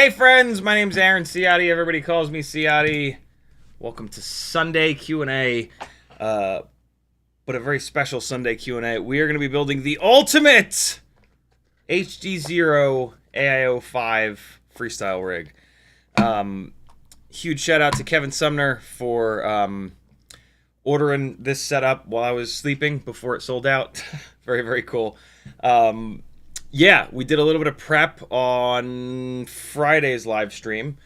Hey friends, my name's Aaron Ciotti. Everybody calls me Ciotti. Welcome to Sunday Q&A, but a very special Sunday Q&A. We are going to be building the ultimate HDZero AIO 5 freestyle rig. Huge shout out to Kevin Sumner for ordering this setup while I was sleeping before it sold out. Very, very cool. Yeah, we did a little bit of prep on Friday's live stream,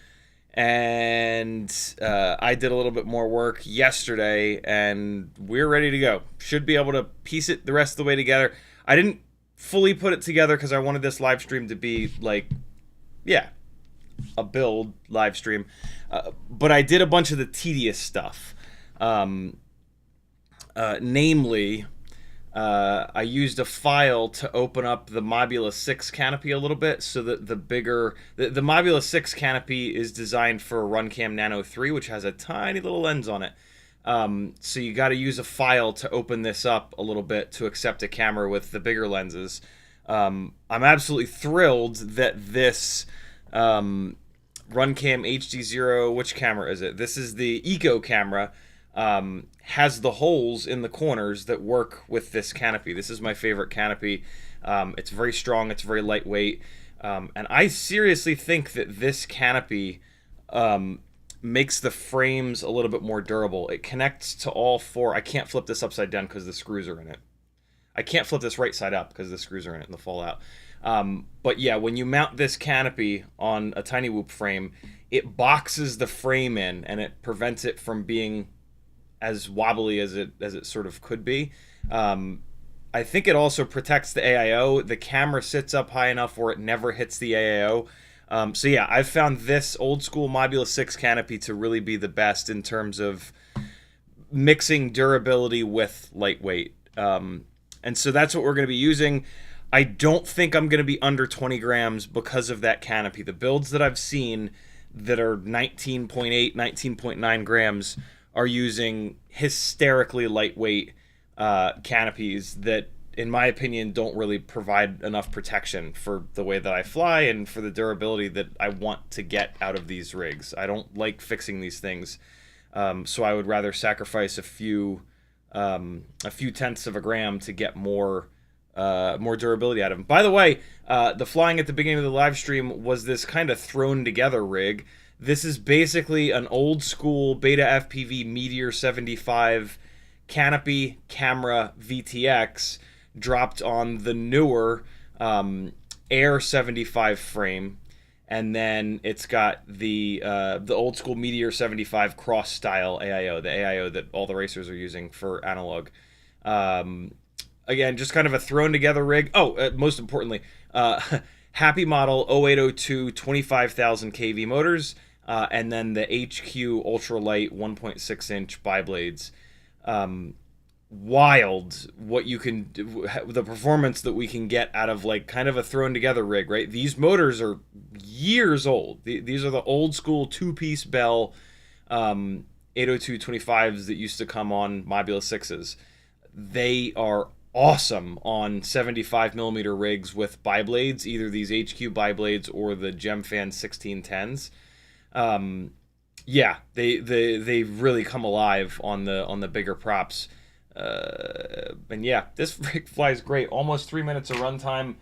and I did a little bit more work yesterday, and we're ready to go. Should be able to piece it the rest of the way together. I didn't fully put it together because I wanted this live stream to be like, yeah, a build live stream, but I did a bunch of the tedious stuff, namely... I used a file to open up the Moblite7 canopy a little bit so that the Moblite7 canopy is designed for a RunCam Nano 3, which has a tiny little lens on it. So you got to use a file to open this up a little bit to accept a camera with the bigger lenses. I'm absolutely thrilled that this RunCam HDZero, which camera is it? This is the Eco camera. Has the holes in the corners that work with this canopy. This is my favorite canopy. It's very strong, it's very lightweight, and I seriously think that this canopy makes the frames a little bit more durable. It connects to all four. I can't flip this upside down because the screws are in it. I can't flip this right side up because the screws are in it in the fallout. But yeah, when you mount this canopy on a TinyWhoop frame, it boxes the frame in and it prevents it from being as wobbly as it sort of could be. I think it also protects the AIO. The camera sits up high enough where it never hits the AIO. So yeah, I've found this old school Moblite7 canopy to really be the best in terms of mixing durability with lightweight. And so that's what we're going to be using. I don't think I'm going to be under 20 grams because of that canopy. The builds that I've seen that are 19.8, 19.9 grams are using hysterically lightweight canopies that, in my opinion, don't really provide enough protection for the way that I fly and for the durability that I want to get out of these rigs. I don't like fixing these things, so I would rather sacrifice a few a few tenths of a gram to get more durability out of them. By the way, the flying at the beginning of the live stream was this kind of thrown together rig. This is basically an old school BetaFPV Meteor75 canopy camera VTX dropped on the newer Air 75 frame, and then it's got the old school Meteor75 cross style AIO, the AIO that all the racers are using for analog. Again, just kind of a thrown together rig. Oh, most importantly, Happy Model 0802 25,000 kV motors, and then the HQ ultralight 1.6 inch biblades. Wild what you can do, the performance that we can get out of like kind of a thrown together rig, right? These motors are years old. These are the old school two-piece Bell 802 25s that used to come on Mobula 6s. They are awesome on 75 millimeter rigs with biblades, either these HQ biblades or the Gemfan 1610s. Yeah, they really come alive on the bigger props. And yeah, this rig flies great. Almost 3 minutes of runtime.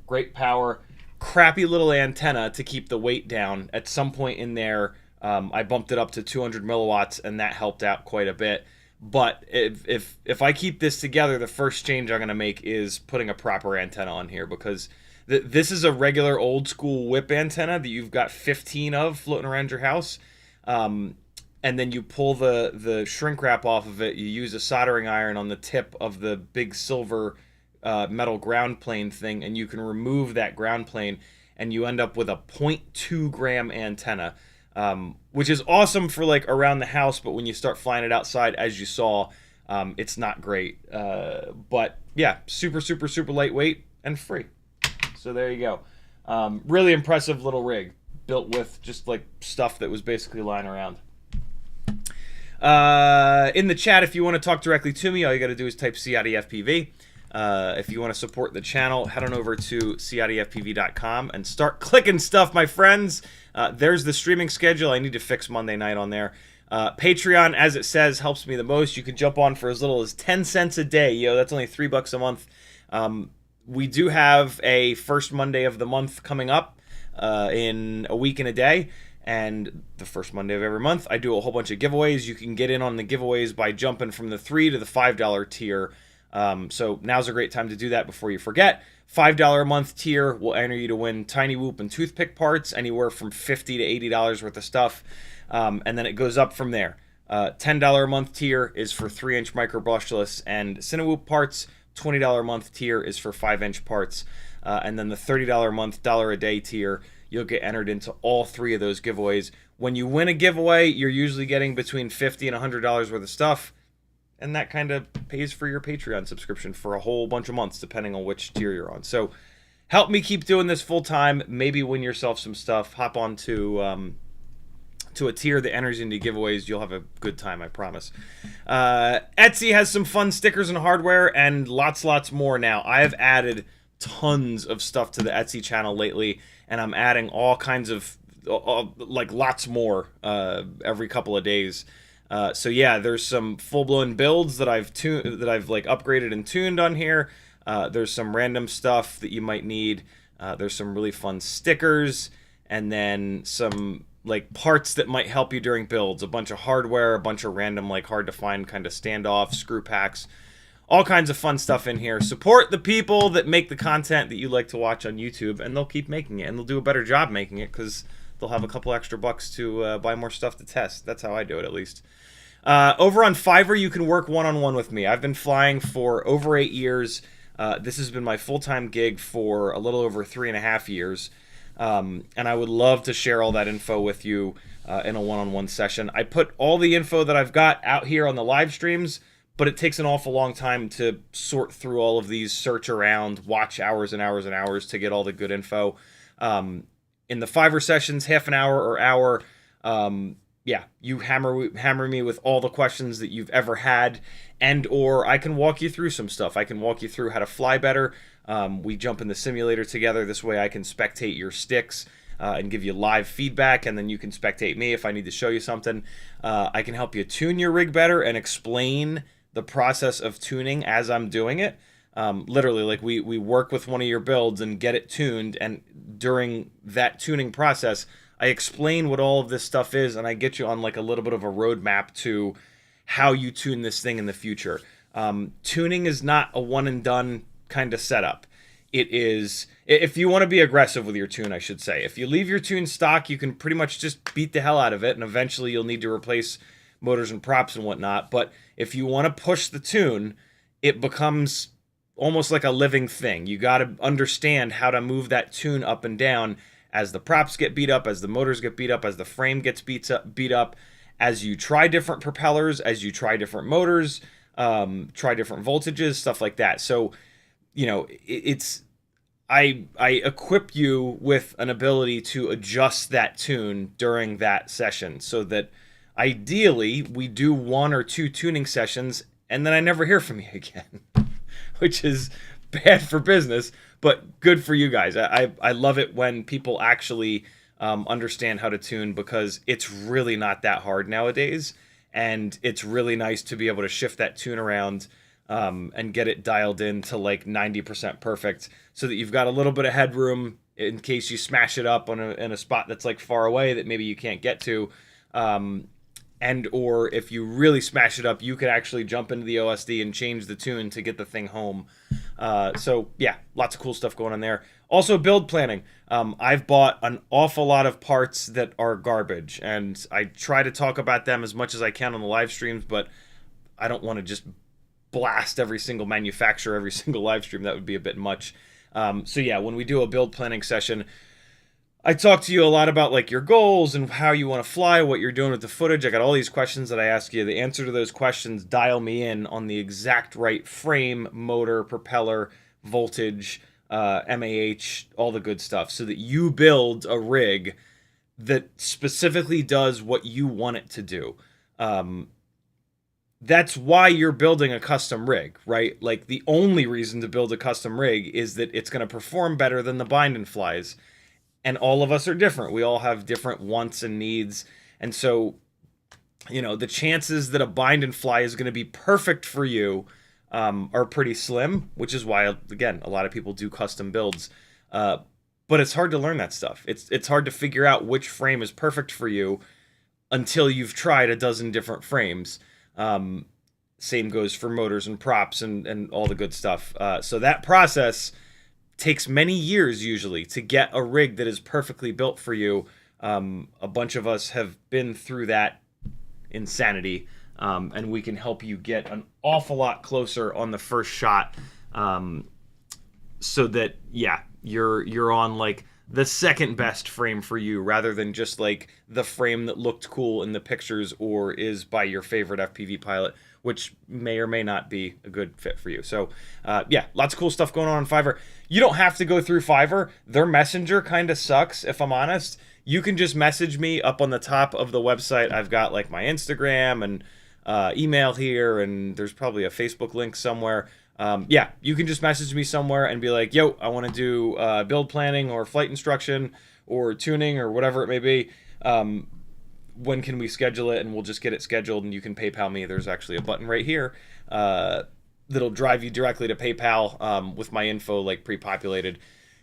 Great power. Crappy little antenna to keep the weight down. At some point in there, I bumped it up to 200 milliwatts, and that helped out quite a bit. But if I keep this together, the first change I'm going to make is putting a proper antenna on here, because this is a regular old school whip antenna that you've got 15 of floating around your house. And then you pull the shrink wrap off of it. You use a soldering iron on the tip of the big silver metal ground plane thing, and you can remove that ground plane, and you end up with a 0.2 gram antenna, which is awesome for like around the house, but when you start flying it outside, as you saw, it's not great. But yeah, super lightweight and free. So there you go. Really impressive little rig built with just like stuff that was basically lying around. In the chat, if you want to talk directly to me, all you got to do is type CiottiFPV. If you want to support the channel, head on over to CiottiFPV.com and start clicking stuff, my friends. There's the streaming schedule. I need to fix Monday night on there. Patreon, as it says, helps me the most. You can jump on for as little as 10 cents a day. Yo, that's only $3 a month. We do have a first Monday of the month coming up in a week and a day. And the first Monday of every month, I do a whole bunch of giveaways. You can get in on the giveaways by jumping from the $3 to the $5 tier. So now's a great time to do that before you forget. $5 a month tier will enter you to win TinyWhoop and toothpick parts, anywhere from $50 to $80 worth of stuff. And then it goes up from there. $10 a month tier is for 3-inch micro brushless and CineWhoop parts. $20 a month tier is for 5-inch parts. And then the $30 a month, $1 a day tier, you'll get entered into all three of those giveaways. When you win a giveaway, you're usually getting between $50 and $100 worth of stuff, and that kind of pays for your Patreon subscription for a whole bunch of months, depending on which tier you're on. So help me keep doing this full time. Maybe win yourself some stuff. Hop on to a tier that enters into giveaways. You'll have a good time, I promise. Etsy has some fun stickers and hardware, and lots more now. I have added tons of stuff to the Etsy channel lately, and I'm adding all kinds of like lots more every couple of days. So yeah, there's some full-blown builds that I've like upgraded and tuned on here. There's some random stuff that you might need. There's some really fun stickers, and then some like parts that might help you during builds. A bunch of hardware, a bunch of random like hard to find kind of standoff screw packs. All kinds of fun stuff in here. Support the people that make the content that you like to watch on YouTube, and they'll keep making it, and they'll do a better job making it because they'll have a couple extra bucks to buy more stuff to test. That's how I do it, at least. Over on Fiverr, you can work one-on-one with me. I've been flying for over 8 years. This has been my full-time gig for a little over 3.5 years. And I would love to share all that info with you in a one-on-one session. I put all the info that I've got out here on the live streams, but it takes an awful long time to sort through all of these, search around, watch hours and hours and hours to get all the good info. In the Fiverr sessions, half an hour or hour, yeah, you hammer me with all the questions that you've ever had, and or I can walk you through some stuff. I can walk you through how to fly better. We jump in the simulator together. This way I can spectate your sticks and give you live feedback, and then you can spectate me if I need to show you something. I can help you tune your rig better and explain the process of tuning as I'm doing it. Literally, like we work with one of your builds and get it tuned, and during that tuning process, I explain what all of this stuff is, and I get you on like a little bit of a roadmap to how you tune this thing in the future. Tuning is not a one and done kind of setup. It is, if you want to be aggressive with your tune, I should say. If you leave your tune stock, you can pretty much just beat the hell out of it, and eventually you'll need to replace motors and props and whatnot. But if you want to push the tune, it becomes almost like a living thing. You got to understand how to move that tune up and down as the props get beat up, as the motors get beat up, as the frame gets beat up, as you try different propellers, as you try different motors, try different voltages, stuff like that. So, you know, I equip you with an ability to adjust that tune during that session, so that ideally we do 1 or 2 tuning sessions and then I never hear from you again, which is bad for business, but good for you guys. I love it when people actually understand how to tune, because it's really not that hard nowadays, and it's really nice to be able to shift that tune around and get it dialed in to like 90% perfect, so that you've got a little bit of headroom in case you smash it up in a spot that's like far away that maybe you can't get to. And or if you really smash it up, you could actually jump into the OSD and change the tune to get the thing home. So yeah, lots of cool stuff going on there. Also, build planning. I've bought an awful lot of parts that are garbage, and I try to talk about them as much as I can on the live streams, but I don't want to just blast every single manufacturer, every single live stream. That would be a bit much. So yeah, when we do a build planning session, I talk to you a lot about like your goals and how you want to fly, what you're doing with the footage. I got all these questions that I ask you. The answer to those questions dial me in on the exact right frame, motor, propeller, voltage, MAH, all the good stuff, so that you build a rig that specifically does what you want it to do. That's why you're building a custom rig, right? Like, the only reason to build a custom rig is that it's going to perform better than the bind and flies. And all of us are different. We all have different wants and needs. And so, you know, the chances that a bind and fly is going to be perfect for you are pretty slim, which is why, again, a lot of people do custom builds. But it's hard to learn that stuff. It's hard to figure out which frame is perfect for you until you've tried a dozen different frames. Same goes for motors and props and all the good stuff. So that process takes many years usually to get a rig that is perfectly built for you. A bunch of us have been through that insanity, and we can help you get an awful lot closer on the first shot, so that, yeah, you're on like the second best frame for you, rather than just like the frame that looked cool in the pictures or is by your favorite FPV pilot, which may or may not be a good fit for you. So yeah, lots of cool stuff going on Fiverr. You don't have to go through Fiverr. Their messenger kind of sucks, if I'm honest. You can just message me up on the top of the website. I've got like my Instagram and email here, and there's probably a Facebook link somewhere. Yeah, you can just message me somewhere and be like, yo, I want to do build planning or flight instruction or tuning or whatever it may be. When can we schedule it? And we'll just get it scheduled, and you can PayPal me. There's actually a button right here that'll drive you directly to PayPal with my info like pre-populated.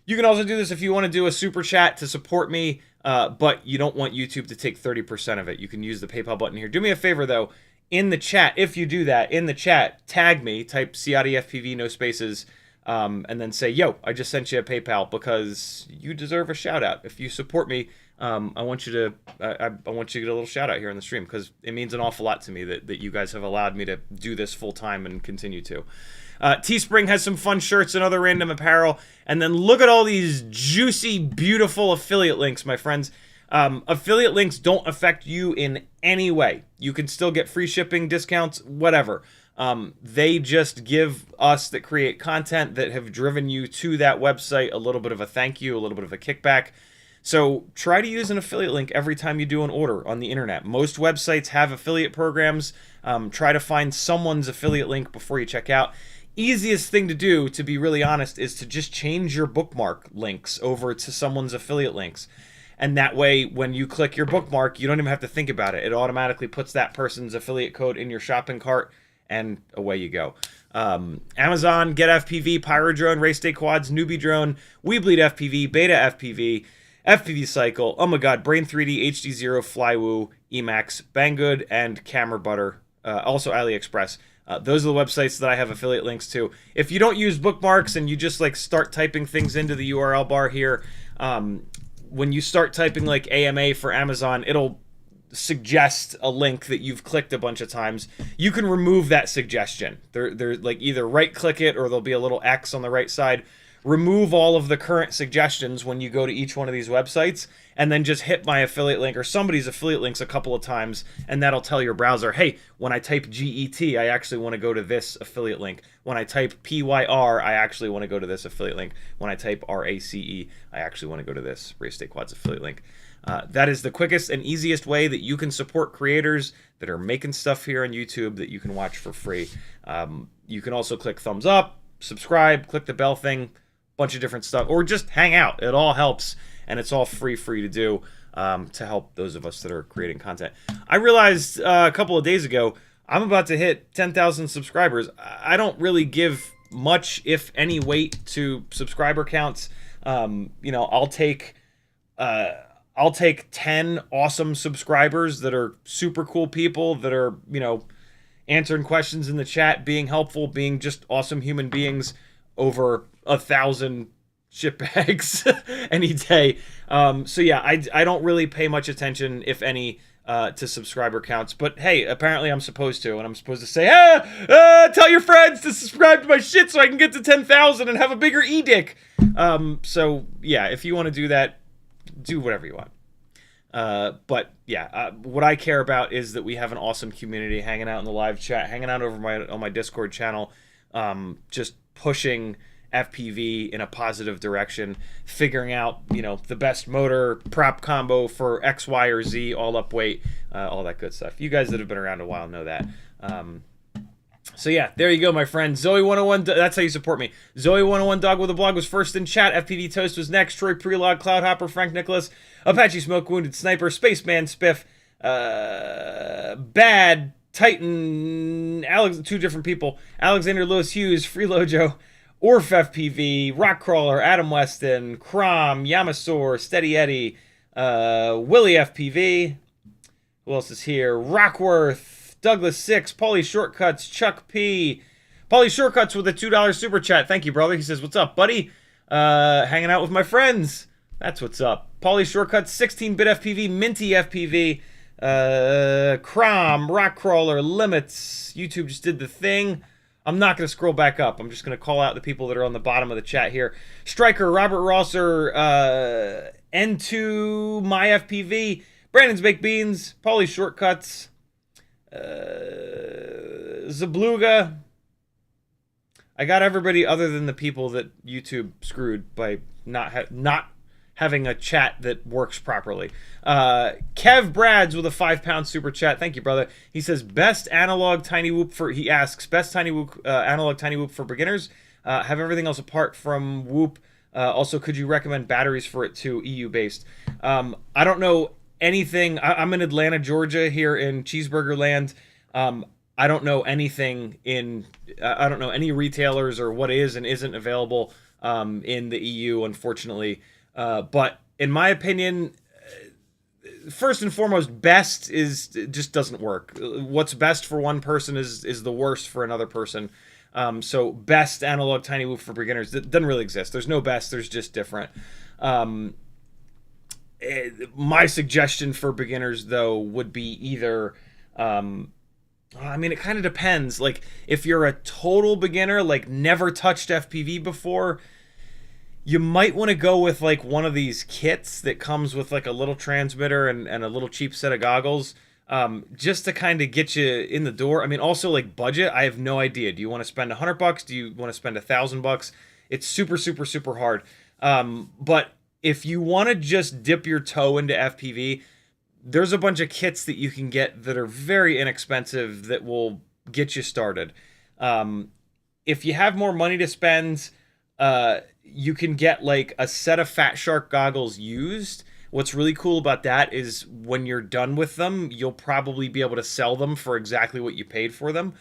You can also do this if you want to do a super chat to support me, but you don't want YouTube to take 30% of it. You can use the PayPal button here. Do me a favor, though. In the chat, if you do that, in the chat, tag me, type CiottiFPV, no spaces, and then say, yo, I just sent you a PayPal, because you deserve a shout out. If you support me, I want you to I want you to get a little shout out here on the stream, because it means an awful lot to me that you guys have allowed me to do this full time and continue to. Teespring has some fun shirts and other random apparel, and then look at all these juicy, beautiful affiliate links, my friends. Affiliate links don't affect you in any way. You can still get free shipping, discounts, whatever. They just give us that create content that have driven you to that website a little bit of a thank you, a little bit of a kickback. So try to use an affiliate link every time you do an order on the internet. Most websites have affiliate programs. Try to find someone's affiliate link before you check out. Easiest thing to do, to be really honest, is to just change your bookmark links over to someone's affiliate links. And that way, when you click your bookmark, you don't even have to think about it. It automatically puts that person's affiliate code in your shopping cart, and away you go. Amazon, Get FPV, Pyro Drone, Race Day Quads, Newbie Drone, Weebleed FPV, Beta FPV, FPV Cycle, oh my god, Brain 3D, HDZero, Flywoo, Emacs, Banggood, and Camera Butter. Also AliExpress. Those are the websites that I have affiliate links to. If you don't use bookmarks and you just like start typing things into the URL bar here, when you start typing like AMA for Amazon, it'll suggest a link that you've clicked a bunch of times. You can remove that suggestion. They're like either right click it or there'll be a little X on the right side. Remove all of the current suggestions when you go to each one of these websites, and then just hit my affiliate link or somebody's affiliate links a couple of times, and that'll tell your browser, hey, when I type GET, I actually want to go to this affiliate link. When I type PYR, I actually want to go to this affiliate link. When I type RACE, I actually want to go to this Race Day Quads affiliate link. That is the quickest and easiest way that you can support creators that are making stuff here on YouTube that you can watch for free. You can also click thumbs up, subscribe, click the bell thing, bunch of different stuff, or just hang out. It all helps, and it's all free to do to help those of us that are creating content. I realized a couple of days ago I'm about to hit 10,000 subscribers. I don't really give much, if any, weight to subscriber counts. You know, I'll take 10 awesome subscribers that are super cool people that are, you know, answering questions in the chat, being helpful, being just awesome human beings over 1,000 shitbags any day. So yeah, I don't really pay much attention, if any, to subscriber counts. But hey, apparently I'm supposed to, and I'm supposed to say, tell your friends to subscribe to my shit so I can get to 10,000 and have a bigger e-dick. So yeah, if you want to do that, do whatever you want. But yeah, what I care about is that we have an awesome community hanging out in the live chat, hanging out over on my Discord channel, just pushing FPV in a positive direction, figuring out, you know, the best motor prop combo for X, Y, or Z, all up weight, all that good stuff. You guys that have been around a while know that. So yeah, there you go, my friend. Zoe101, that's how you support me. Zoe101 Dog with a Blog was first in chat. FPV Toast was next. Troy Prelog, Cloudhopper, Frank Nicholas, Apache Smoke, Wounded Sniper, Spaceman, Spiff, Bad, Titan, Alex, two different people, Alexander Lewis Hughes, Freelojo, Orf FPV, Rockcrawler, Adam Weston, Crom, Yamasaur, Steady Eddie, Willie FPV. Who else is here? Rockworth, Douglas 6, Paulie Shortcuts, Chuck P. Paulie Shortcuts with a $2 super chat. Thank you, brother. He says, what's up, buddy? Hanging out with my friends. That's what's up. Paulie Shortcuts, 16-bit FPV, Minty FPV, Crom, Rockcrawler, Limits. YouTube just did the thing. I'm not going to scroll back up. I'm just going to call out the people that are on the bottom of the chat here. Striker, Robert Rosser, N2, My FPV, Brandon's Baked Beans, Paulie Shortcuts, Zabluga. I got everybody other than the people that YouTube screwed by not having a chat that works properly. Kev Brads with a £5 super chat. Thank you, brother. He says, best analog TinyWhoop for, he asks, best TinyWhoop, analog TinyWhoop for beginners. Have everything else apart from Whoop. Also, could you recommend batteries for it too, EU based? I don't know anything. I'm in Atlanta, Georgia, here in Cheeseburger Land. I don't know anything in, I don't know any retailers or what is and isn't available in the EU, unfortunately. But in my opinion, first and foremost, best is just doesn't work. What's best for one person is the worst for another person. So best analog TinyWhoop for beginners doesn't really exist. There's no best. There's just different. My suggestion for beginners though would be either. I mean, it kind of depends. Like if you're a total beginner, like never touched FPV before, you might want to go with like one of these kits that comes with like a little transmitter and a little cheap set of goggles, just to kind of get you in the door. I mean, also like budget, I have no idea. Do you want to spend $100? Do you want to spend $1,000? It's super, super, super hard. But if you want to just dip your toe into FPV, there's a bunch of kits that you can get that are very inexpensive that will get you started. If you have more money to spend, you can get like a set of Fat Shark goggles used. What's really cool about that is when you're done with them, you'll probably be able to sell them for exactly what you paid for them.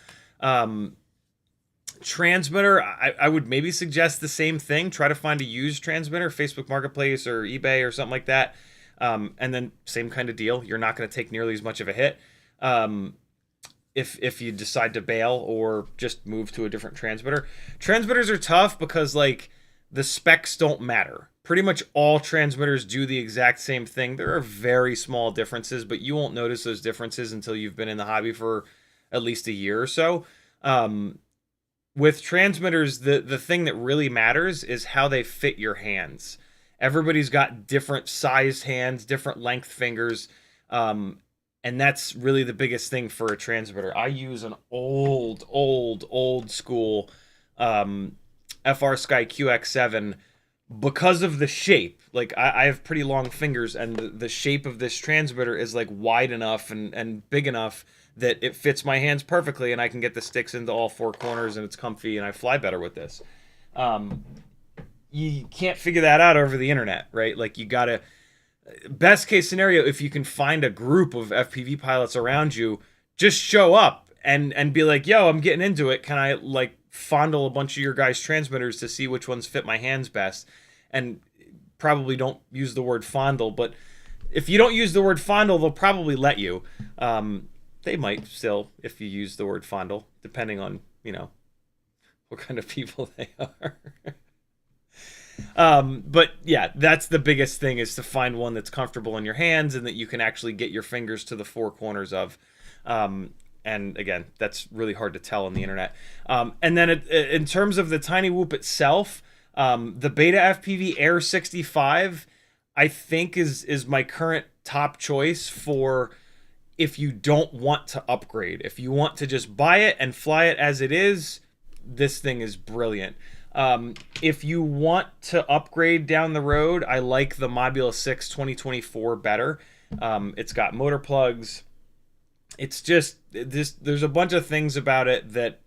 Transmitter, I would maybe suggest the same thing. Try to find a used transmitter, Facebook Marketplace or eBay or something like that. And then same kind of deal. You're not going to take nearly as much of a hit if you decide to bail or just move to a different transmitter. Transmitters are tough because like the specs don't matter. Pretty much all transmitters do the exact same thing. There are very small differences, but you won't notice those differences until you've been in the hobby for at least a year or so. With transmitters, the thing that really matters is how they fit your hands. Everybody's got different sized hands, different length fingers, and that's really the biggest thing for a transmitter. I use an old school FR Sky QX7 because of the shape. Like I have pretty long fingers, and the shape of this transmitter is like wide enough and big enough that it fits my hands perfectly, and I can get the sticks into all four corners, and it's comfy, and I fly better with this. You can't figure that out over the internet, right? Like you gotta, best case scenario, if you can find a group of FPV pilots around you, just show up and be like, yo, I'm getting into it. Can I like fondle a bunch of your guys' transmitters to see which ones fit my hands best? And probably don't use the word fondle, but if you don't use the word fondle, they'll probably let you. They might still, if you use the word fondle, depending on, you know, what kind of people they are. But yeah, that's the biggest thing, is to find one that's comfortable in your hands and that you can actually get your fingers to the four corners of. And again, that's really hard to tell on the internet. And then in terms of the TinyWhoop itself, the BetaFPV Air 65, I think is my current top choice for if you don't want to upgrade. If you want to just buy it and fly it as it is, this thing is brilliant. If you want to upgrade down the road, I like the Moblite7 2024 better. It's got motor plugs. It's just this. There's a bunch of things about it that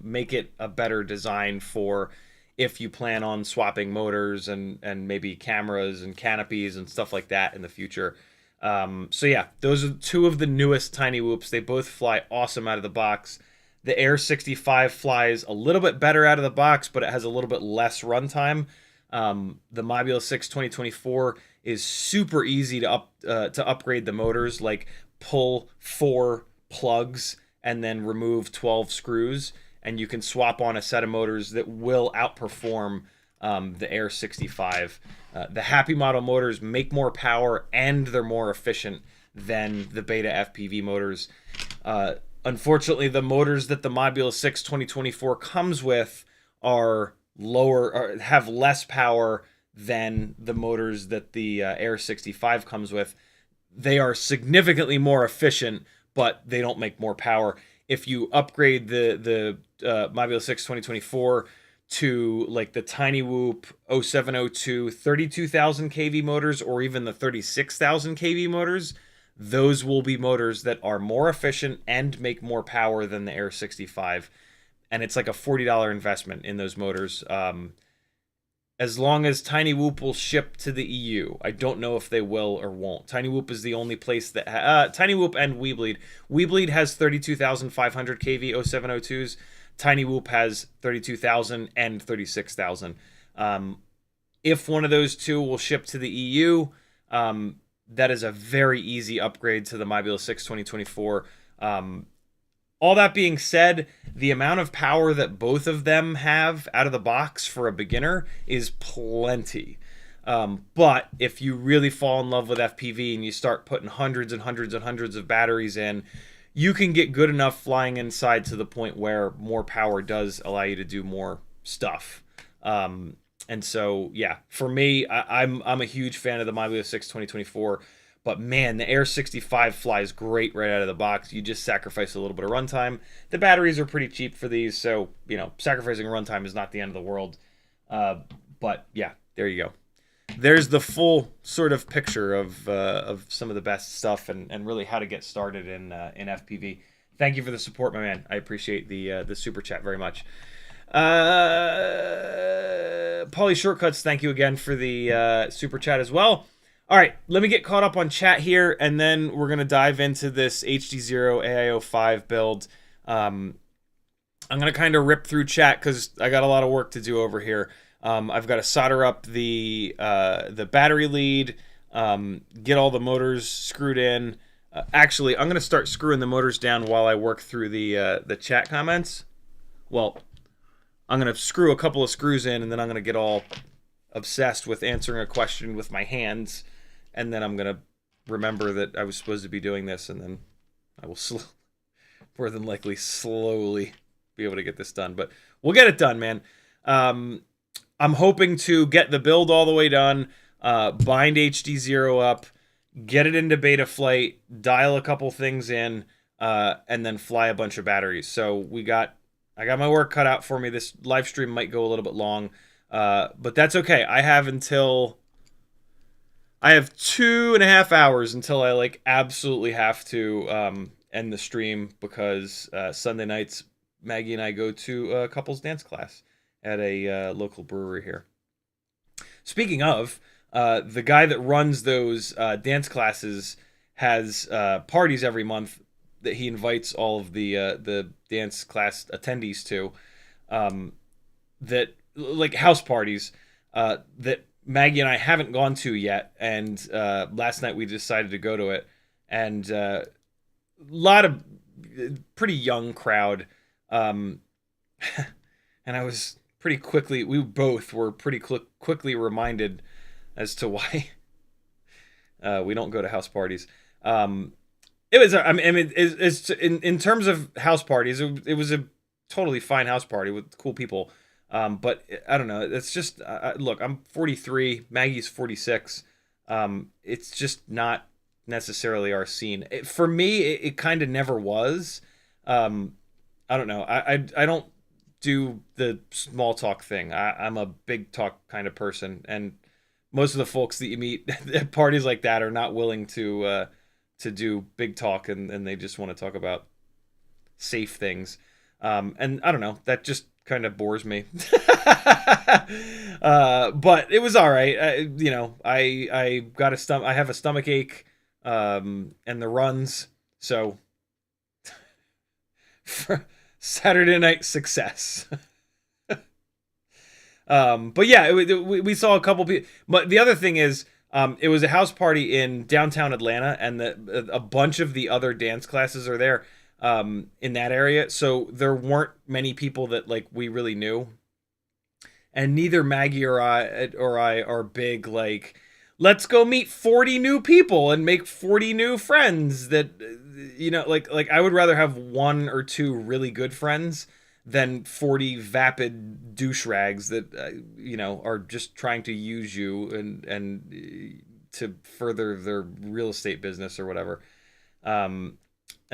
make it a better design for if you plan on swapping motors and maybe cameras and canopies and stuff like that in the future. So yeah, those are two of the newest TinyWhoops. They both fly awesome out of the box. The Air 65 flies a little bit better out of the box, but it has a little bit less runtime. The Moblite7 2024 is super easy to upgrade the motors. Like pull 4 plugs and then remove 12 screws, and you can swap on a set of motors that will outperform the Air 65. The Happy Model motors make more power and they're more efficient than the BetaFPV motors. Unfortunately, the motors that the Moblite7 2024 comes with are lower, or have less power than the motors that the Air 65 comes with. They are significantly more efficient, but they don't make more power. If you upgrade the Moblite7 2024 to like the TinyWhoop 0702 32,000 kV motors, or even the 36,000 kV motors, those will be motors that are more efficient and make more power than the Air 65. And it's like a $40 investment in those motors. As long as TinyWhoop will ship to the EU. I don't know if they will or won't. TinyWhoop is the only place that... TinyWhoop and Weebleed. Weebleed has 32,500 kV 0702s. TinyWhoop has 32,000 and 36,000. If one of those two will ship to the EU, that is a very easy upgrade to the Moblite7 2024. All that being said, the amount of power that both of them have out of the box for a beginner is plenty. But if you really fall in love with FPV and you start putting hundreds and hundreds and hundreds of batteries in, you can get good enough flying inside to the point where more power does allow you to do more stuff. And so, yeah, for me, I'm a huge fan of the Moblite6 2024. But man, the Air 65 flies great right out of the box. You just sacrifice a little bit of runtime. The batteries are pretty cheap for these, so, you know, sacrificing runtime is not the end of the world. But yeah, there you go. There's the full sort of picture of some of the best stuff and really how to get started in FPV. Thank you for the support, my man. I appreciate the super chat very much. Pauly Shortcuts, thank you again for the super chat as well. All right, let me get caught up on chat here, and then we're going to dive into this HDZero AIO 5 build. I'm going to kind of rip through chat because I got a lot of work to do over here. I've got to solder up the battery lead, get all the motors screwed in. Actually, I'm going to start screwing the motors down while I work through the chat comments. Well, I'm going to screw a couple of screws in, and then I'm going to get all obsessed with answering a question with my hands, and then I'm going to remember that I was supposed to be doing this, and then I will more than likely slowly be able to get this done. But we'll get it done, man. I'm hoping to get the build all the way done, bind HDZero up, get it into Betaflight, dial a couple things in, and then fly a bunch of batteries. So I got my work cut out for me. This live stream might go a little bit long, but that's okay. I have 2.5 hours until I absolutely have to end the stream, because Sunday nights Maggie and I go to a couples dance class at a local brewery here. Speaking of, the guy that runs those dance classes has parties every month that he invites all of the dance class attendees to, that house parties that Maggie and I haven't gone to yet. And last night we decided to go to it, and a lot of pretty young crowd. And we both were pretty quickly reminded as to why we don't go to house parties. It's in terms of house parties, it was a totally fine house party with cool people. But I don't know. It's just, look, I'm 43, Maggie's 46. It's just not necessarily our scene. For me, it kind of never was. I don't know. I don't do the small talk thing. I'm a big talk kind of person, and most of the folks that you meet at parties like that are not willing to do big talk, and they just want to talk about safe things. And I don't know. That just kind of bores me. But it was all right. I have a stomach ache, and the runs. So for Saturday night success. But yeah, we saw a couple people. But the other thing is, it was a house party in downtown Atlanta, and a bunch of the other dance classes are there in that area. So there weren't many people that we really knew. And neither Maggie or I are big let's go meet 40 new people and make 40 new friends that I would rather have 1 or 2 really good friends than 40 vapid douche rags that are just trying to use you and to further their real estate business or whatever. And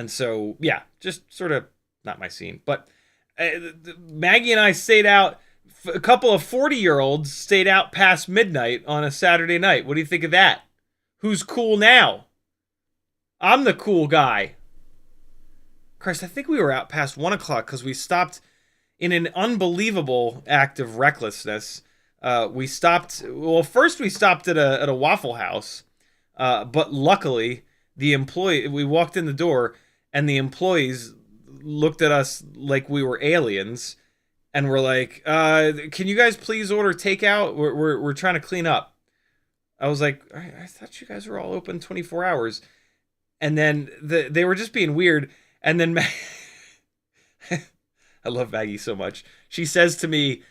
so yeah, just sort of not my scene. But Maggie and I stayed out. A couple of 40-year-olds stayed out past midnight on a Saturday night. What do you think of that? Who's cool now? I'm the cool guy. Christ, I think we were out past 1 o'clock because we stopped in an unbelievable act of recklessness. First we stopped at a Waffle House, but luckily we walked in the door and the employees looked at us like we were aliens. And we're like, can you guys please order takeout? We're trying to clean up. I was like, I thought you guys were all open 24 hours. And then they were just being weird. And then I love Maggie so much. She says to me,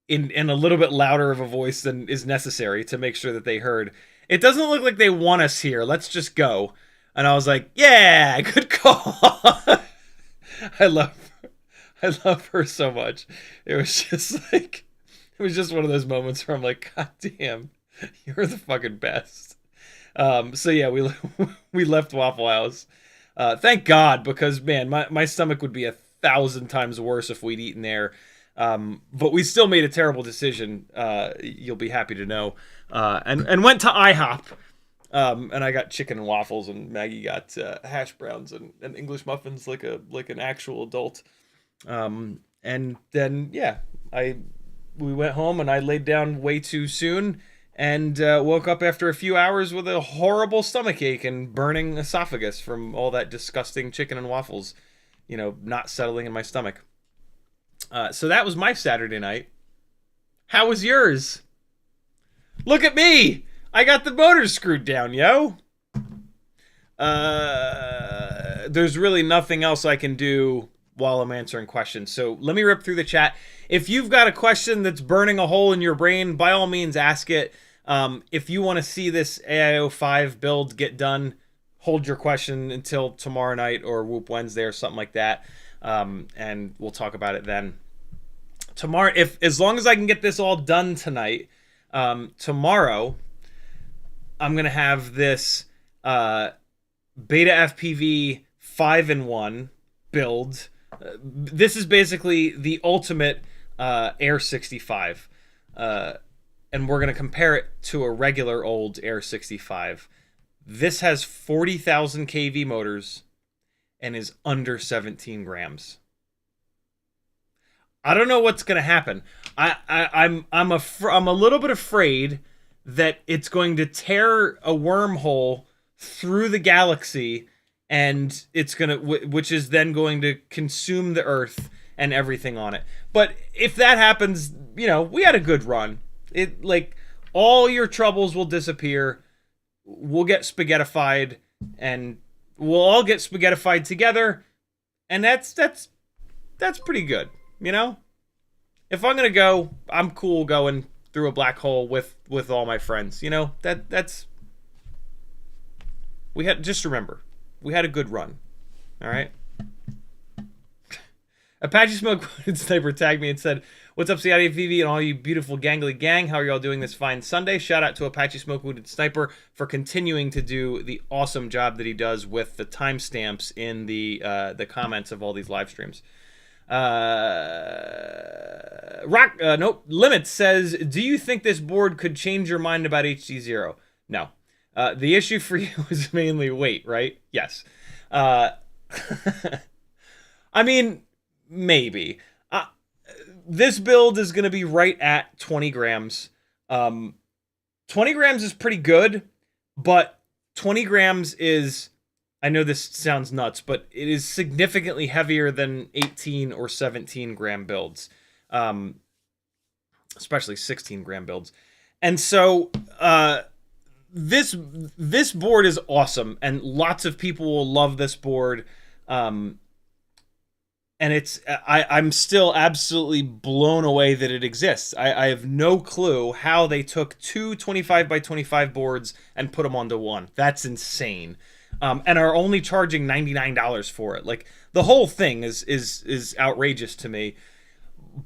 in a little bit louder of a voice than is necessary to make sure that they heard, "It doesn't look like they want us here. Let's just go." And I was like, yeah, good call. I love her so much. It was just one of those moments where I'm like, God damn, you're the fucking best. So yeah, we left Waffle House. Thank God, because man, my stomach would be 1,000 times worse if we'd eaten there. But we still made a terrible decision. You'll be happy to know. And went to IHOP. And I got chicken and waffles, and Maggie got hash browns and English muffins like an actual adult. And then yeah, we went home, and I laid down way too soon, and woke up after a few hours with a horrible stomachache and burning esophagus from all that disgusting chicken and waffles, not settling in my stomach. So that was my Saturday night. How was yours? Look at me! I got the motors screwed down, yo! There's really nothing else I can do while I'm answering questions. So let me rip through the chat. If you've got a question that's burning a hole in your brain, by all means ask it. If you want to see this AIO 5 build get done, hold your question until tomorrow night or Whoop Wednesday or something like that. And we'll talk about it then. Tomorrow, as long as I can get this all done tonight, tomorrow I'm going to have this BetaFPV 5-in-1 build. This is basically the ultimate Air 65. And we're going to compare it to a regular old Air 65. This has 40,000 kV motors and is under 17 grams. I don't know what's going to happen. I'm a little bit afraid that it's going to tear a wormhole through the galaxy, and it's going to, which is then going to consume the Earth and everything on it. But if that happens, you know, we had a good run. It, like, all your troubles will disappear. We'll get spaghettified, and we'll all get spaghettified together, and that's pretty good, you know? If I'm gonna go, I'm cool going through a black hole with all my friends, you know? That's just remember, we had a good run. All right? Apache Smoke Sniper tagged me and said, "What's up, CiottiFPV and all you beautiful gangly gang? How are y'all doing this fine Sunday?" Shout out to Apache Smoke Wounded Sniper for continuing to do the awesome job that he does with the timestamps in the comments of all these live streams. Nope. Limit says, "Do you think this board could change your mind about HDZero?" No. The issue for you is mainly weight, right? Yes. I mean, maybe. This build is going to be right at 20 grams. 20 grams is pretty good, but 20 grams is, I know this sounds nuts, but it is significantly heavier than 18 or 17 gram builds, especially 16 gram builds. And so this board is awesome, and lots of people will love this board. And I'm still absolutely blown away that it exists. I have no clue how they took two 25 by 25 boards and put them onto one. That's insane. And are only charging $99 for it. Like, the whole thing is outrageous to me.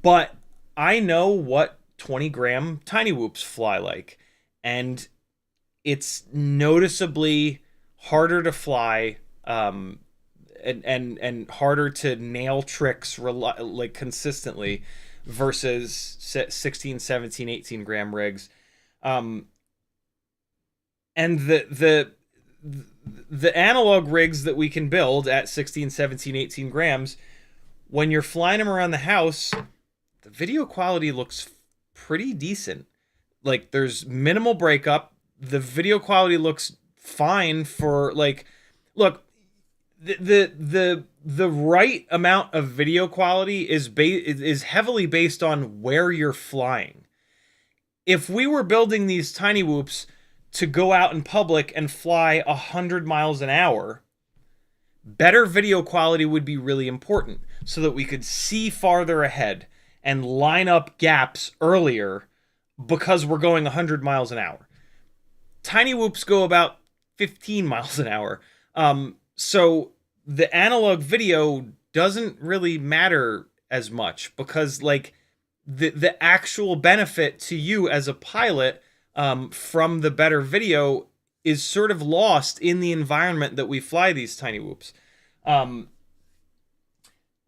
But I know what 20 gram TinyWhoops fly like, and it's noticeably harder to fly, and harder to nail tricks like consistently versus 16, 17, 18 gram rigs. And the analog rigs that we can build at 16, 17, 18 grams, when you're flying them around the house, the video quality looks pretty decent. Like, there's minimal breakup. The video quality looks fine for, like, look, the right amount of video quality is heavily based on where you're flying. If we were building these TinyWhoops to go out in public and fly 100 miles an hour, better video quality would be really important so that we could see farther ahead and line up gaps earlier because we're going 100 miles an hour. TinyWhoops go about 15 miles an hour. So the analog video doesn't really matter as much because, like, the actual benefit to you as a pilot from the better video is sort of lost in the environment that we fly these TinyWhoops.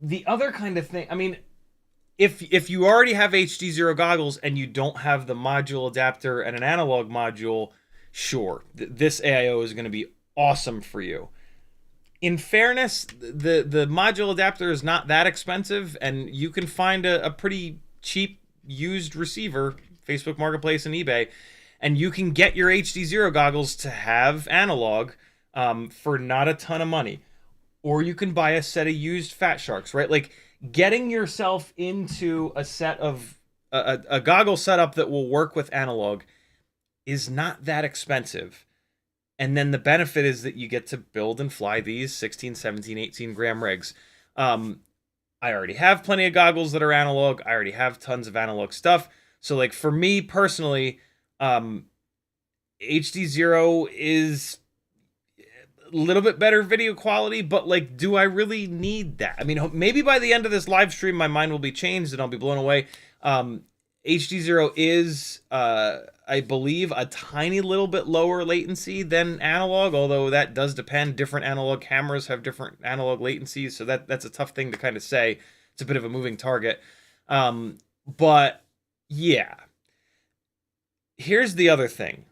The other kind of thing, I mean, if you already have HDZero goggles and you don't have the module adapter and an analog module, sure, this AIO is going to be awesome for you. In fairness, the module adapter is not that expensive, and you can find a pretty cheap used receiver, Facebook Marketplace and eBay, and you can get your HDZero goggles to have analog for not a ton of money. Or you can buy a set of used Fat Sharks, right? Like, getting yourself into a set of a goggle setup that will work with analog is not that expensive. And then the benefit is that you get to build and fly these 16, 17, 18 gram rigs. I already have plenty of goggles that are analog. I already have tons of analog stuff. So like for me personally, HDZero is a little bit better video quality, but like, do I really need that? I mean, maybe by the end of this live stream, my mind will be changed and I'll be blown away. HDZero is, I believe, a tiny little bit lower latency than analog, although that does depend. Different analog cameras have different analog latencies, so that's a tough thing to kind of say. It's a bit of a moving target. But yeah. Here's the other thing.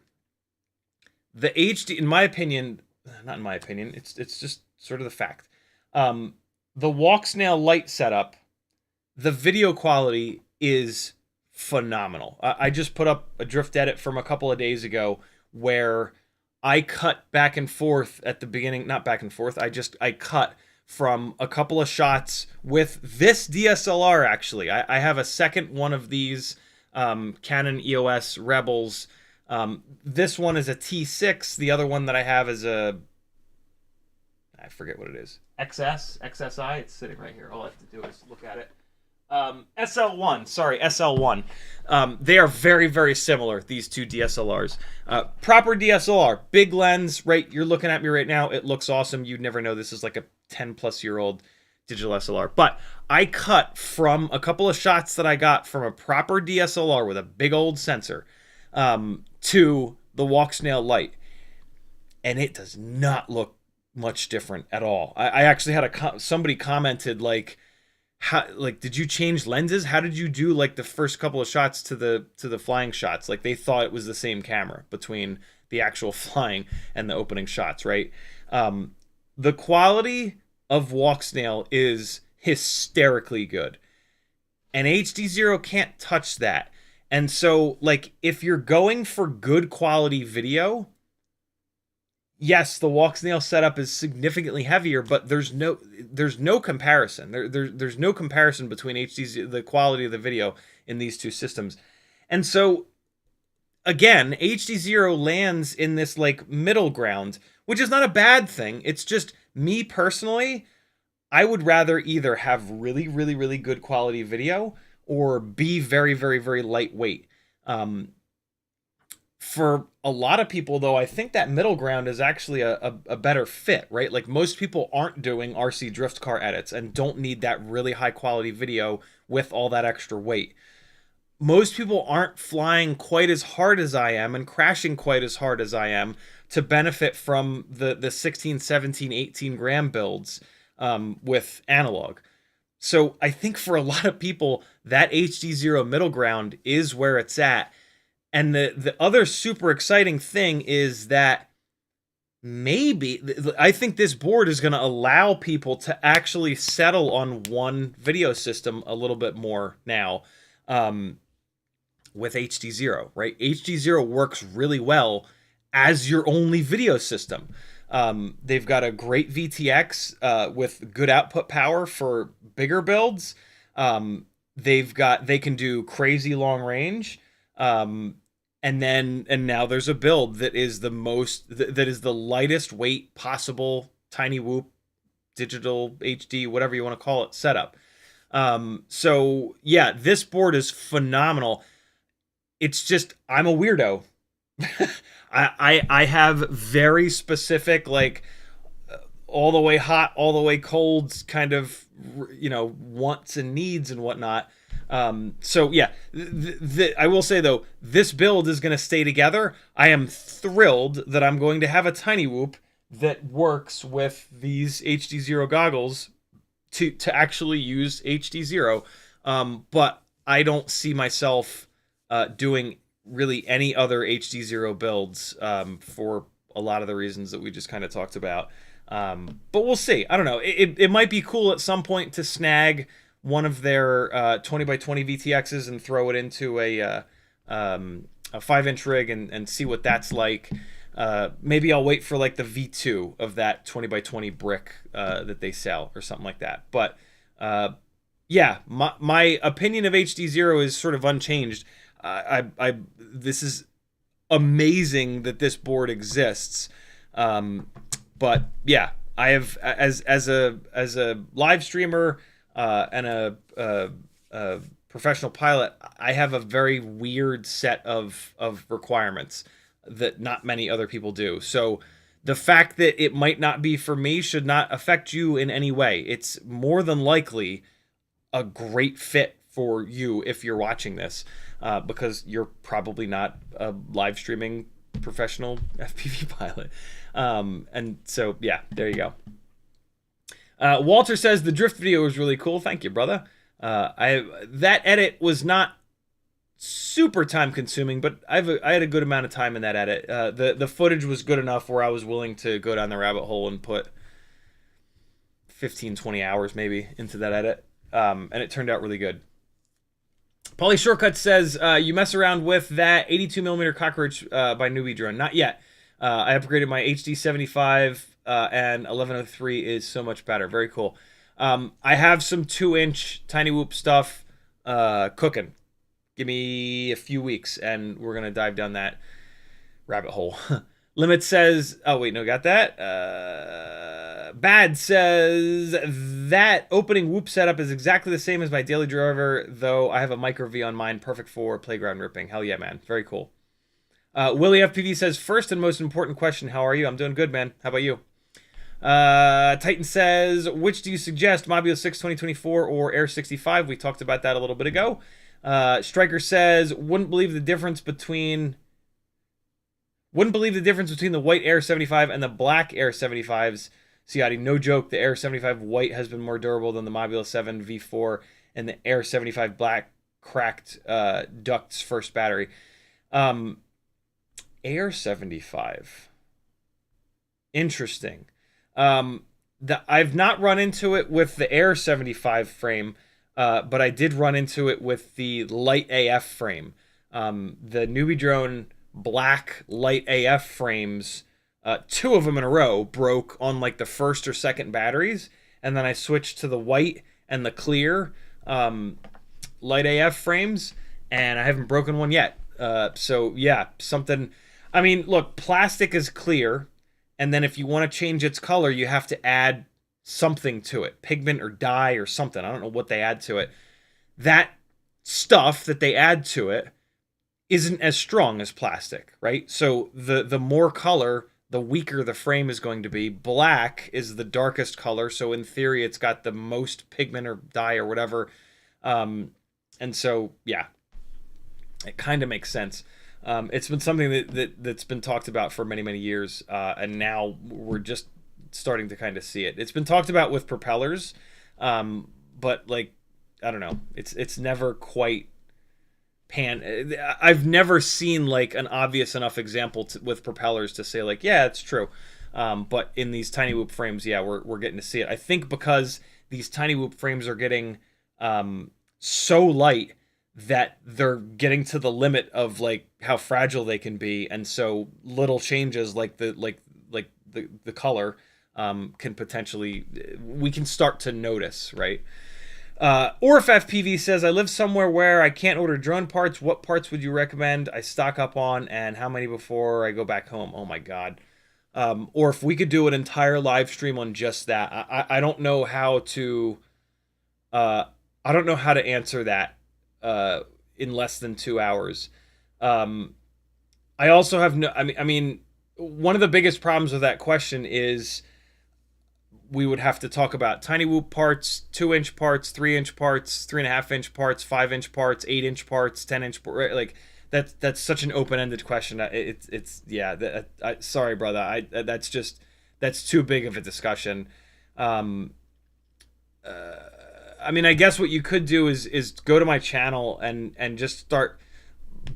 The HD, in my opinion, not in my opinion, it's just sort of the fact. The Walksnail light setup, the video quality is phenomenal. I just put up a drift edit from a couple of days ago where I cut back and forth at the beginning, not back and forth, I cut from a couple of shots with this DSLR actually. I have a second one of these Canon EOS Rebels. This one is a T6. The other one that I have is a, I forget what it is. XSI. It's sitting right here. All I have to do is look at it. SL1. Sorry, SL1. They are very, very similar, these two DSLRs. Proper DSLR, big lens, right? You're looking at me right now. It looks awesome. You'd never know this is like a 10-plus-year-old digital SLR. But I cut from a couple of shots that I got from a proper DSLR with a big old sensor to the Walksnail light. And it does not look much different at all. I actually had somebody commented like, how, like, did you change lenses? How did you do like the first couple of shots to the flying shots? Like they thought it was the same camera between the actual flying and the opening shots, right? The quality of Walksnail is hysterically good, and HDZero can't touch that. And so, like, if you're going for good quality video, yes, the Walksnail setup is significantly heavier, but there's no comparison. There's no comparison between the quality of the video in these two systems. And so, again, HDZero lands in this like middle ground, which is not a bad thing. It's just me personally, I would rather either have really, really, really good quality video or be very, very, very lightweight. For a lot of people, though, I think that middle ground is actually a better fit, right? Like most people aren't doing RC drift car edits and don't need that really high quality video with all that extra weight. Most people aren't flying quite as hard as I am and crashing quite as hard as I am to benefit from the 16, 17, 18 gram builds with analog. So I think for a lot of people, that HDZero middle ground is where it's at. And the other super exciting thing is that maybe, I think this board is going to allow people to actually settle on one video system a little bit more now with HDZero, right? HDZero works really well as your only video system. They've got a great VTX with good output power for bigger builds. They can do crazy long range. And now there's a build that is the lightest weight possible TinyWhoop, digital HD, whatever you want to call it, setup. So yeah, this board is phenomenal. It's just, I'm a weirdo. I have very specific, like, all the way hot, all the way cold kind of, wants and needs and whatnot. So yeah, I will say though, this build is going to stay together. I am thrilled that I'm going to have a TinyWhoop that works with these HDZero goggles to actually use HDZero. But I don't see myself doing really any other HDZero builds for a lot of the reasons that we just kind of talked about. But we'll see. I don't know. It might be cool at some point to snag one of their 20x20 VTXs and throw it into a 5-inch rig and see what that's like. Maybe I'll wait for like the V2 of that 20x20 brick that they sell or something like that. But yeah, my opinion of HDZero is sort of unchanged. This is amazing that this board exists. But yeah, I have as a live streamer and a professional pilot, I have a very weird set of requirements that not many other people do. So the fact that it might not be for me should not affect you in any way. It's more than likely a great fit for you if you're watching this, because you're probably not a live streaming professional FPV pilot. And so, yeah, there you go. Walter says the drift video was really cool. Thank you, brother. That edit was not super time consuming, but I had a good amount of time in that edit. The footage was good enough where I was willing to go down the rabbit hole and put 15-20 hours maybe into that edit. And it turned out really good. Polly Shortcut says, you mess around with that 82mm cockroach by Newbie Drone. Not yet. I upgraded my HD75 and 1103 is so much better. Very cool. I have some 2-inch TinyWhoop stuff cooking. Give me a few weeks and we're going to dive down that rabbit hole. Limit says, oh wait, no, got that. Bad says that opening whoop setup is exactly the same as my daily driver, though I have a micro V on mine, perfect for playground ripping. Hell yeah, man. Very cool. Willie FPV says, first and most important question, how are you? I'm doing good, man. How about you? Titan says, which do you suggest, Mobile 6 2024 or Air 65? We talked about that a little bit ago. Striker says, wouldn't believe the difference between the white Air 75 and the black Air 75s. Ciotti, no joke, the Air 75 white has been more durable than the Moblite7 V4 and the Air 75 black cracked duct's first battery. Air 75. Interesting. I've not run into it with the Air 75 frame, but I did run into it with the Light AF frame. The Newbie Drone black Light AF frames, 2 of them in a row broke on like the first or second batteries, and then I switched to the white and the clear Light AF frames, and I haven't broken one yet. So yeah, something. I mean, look, plastic is clear, and then if you want to change its color, you have to add something to it, pigment or dye or something. I don't know what they add to it. That stuff that they add to it isn't as strong as plastic, right? So the more color, the weaker the frame is going to be. Black is the darkest color, so in theory, it's got the most pigment or dye or whatever. And so, yeah, it kind of makes sense. It's been something that's been talked about for many, many years, and now we're just starting to kind of see it. It's been talked about with propellers, but like, I don't know, it's never quite I've never seen like an obvious enough example with propellers to say like, yeah, it's true. But in these TinyWhoop frames, yeah, we're getting to see it. I think because these TinyWhoop frames are getting so light that they're getting to the limit of like how fragile they can be, and so little changes like the color can potentially, we can start to notice, right? Orf FPV says, I live somewhere where I can't order drone parts. What parts would you recommend I stock up on, and how many before I go back home? Oh my god. Or if we could do an entire live stream on just that. I don't know how to answer that in less than 2 hours. I also have no, I mean, one of the biggest problems with that question is we would have to talk about TinyWhoop parts, 2-inch parts, 3-inch parts, 3.5-inch parts, 5-inch parts, 8-inch parts, 10-inch parts. Right? Like that's such an open-ended question. It's yeah. Sorry, brother. That's too big of a discussion. I mean, I guess what you could do is go to my channel and just start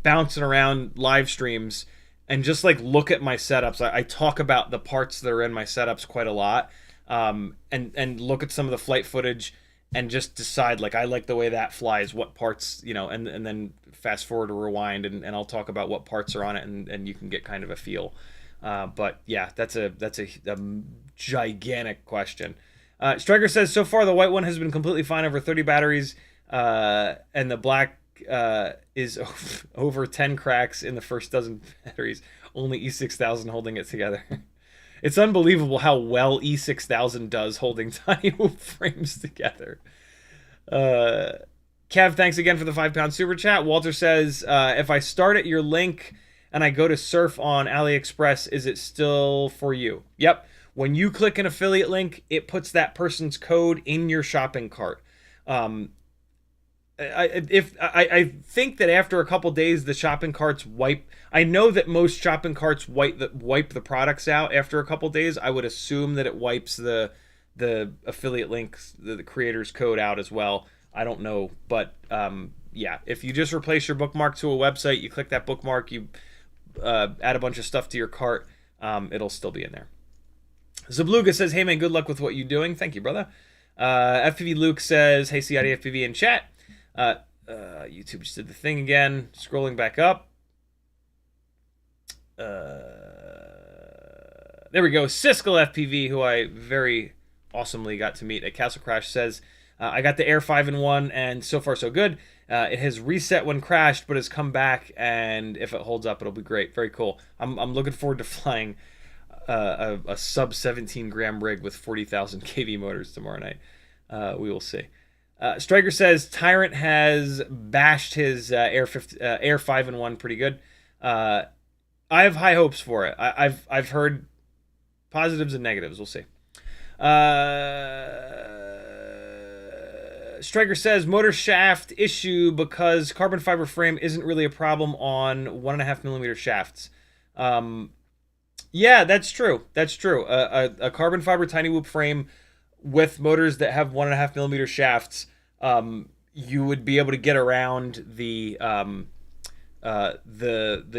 bouncing around live streams and just like look at my setups. I talk about the parts that are in my setups quite a lot. And look at some of the flight footage and just decide, like, I like the way that flies, what parts, you know, and then fast forward or rewind, and I'll talk about what parts are on it, and you can get kind of a feel. But yeah, that's a gigantic question. Striker says, so far the white one has been completely fine over 30 batteries, and the black is over 10 cracks in the first dozen batteries. Only E6000 holding it together. It's unbelievable how well E6000 does holding TinyWhoop frames together. Kev, thanks again for the £5 super chat. Walter says, if I start at your link and I go to surf on AliExpress, is it still for you? Yep. When you click an affiliate link, it puts that person's code in your shopping cart. I think that after a couple days, the shopping carts wipe. I know that most shopping carts wipe the products out after a couple days. I would assume that it wipes the affiliate links, the creator's code out as well. I don't know, but yeah, if you just replace your bookmark to a website, you click that bookmark, you add a bunch of stuff to your cart, it'll still be in there. Zabluga says, hey man, good luck with what you're doing. Thank you, brother. FPV Luke says, hey CiottiFPV in chat. YouTube just did the thing again. Scrolling back up. There we go. Siskel FPV, who I very awesomely got to meet at Castle Crash, says, I got the Air 5-in-1 and so far so good. It has reset when crashed, but has come back, and if it holds up, it'll be great. Very cool. I'm looking forward to flying a sub 17 gram rig with 40,000 kV motors tomorrow night. We will see. Striker says Tyrant has bashed his Air 5-in-1 pretty good. I have high hopes for it. I've heard positives and negatives. We'll see. Striker says motor shaft issue because carbon fiber frame isn't really a problem on 1.5mm shafts. Yeah, that's true. That's true. A carbon fiber TinyWhoop frame with motors that have 1.5mm shafts, you would be able to get around the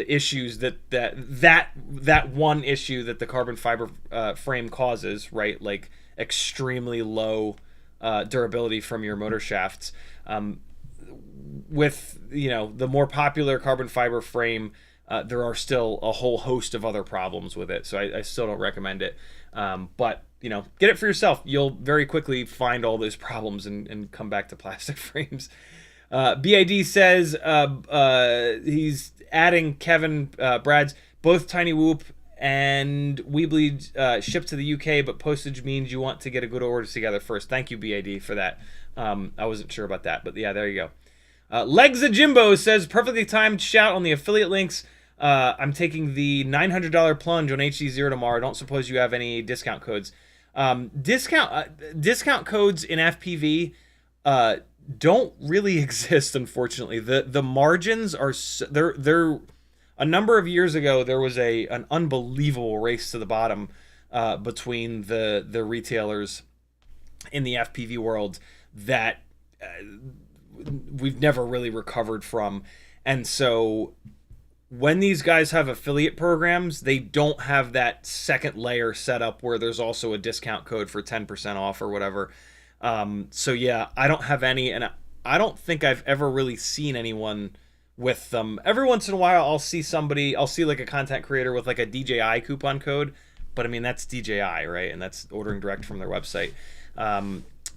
issues that one issue that the carbon fiber frame causes, right? Like extremely low durability from your motor shafts. With the more popular carbon fiber frame, there are still a whole host of other problems with it, so I still don't recommend it. But get it for yourself. You'll very quickly find all those problems and come back to plastic frames. BID says he's adding Kevin Brad's both TinyWhoop and Weebly shipped to the UK, but postage means you want to get a good order together first. Thank you, BID, for that. I wasn't sure about that, but yeah, there you go. Legs of Jimbo says perfectly timed shout on the affiliate links. I'm taking the $900 plunge on HDZero tomorrow. Don't suppose you have any discount codes. Discount codes in FPV don't really exist, unfortunately. The margins are they're a number of years ago there was an unbelievable race to the bottom between the retailers in the FPV world that we've never really recovered from. And so when these guys have affiliate programs, they don't have that second layer set up where there's also a discount code for 10% off or whatever. So yeah, I don't have any, and I don't think I've ever really seen anyone with them. Every once in a while, I'll see like a content creator with like a DJI coupon code, but I mean, that's DJI, right? And that's ordering direct from their website.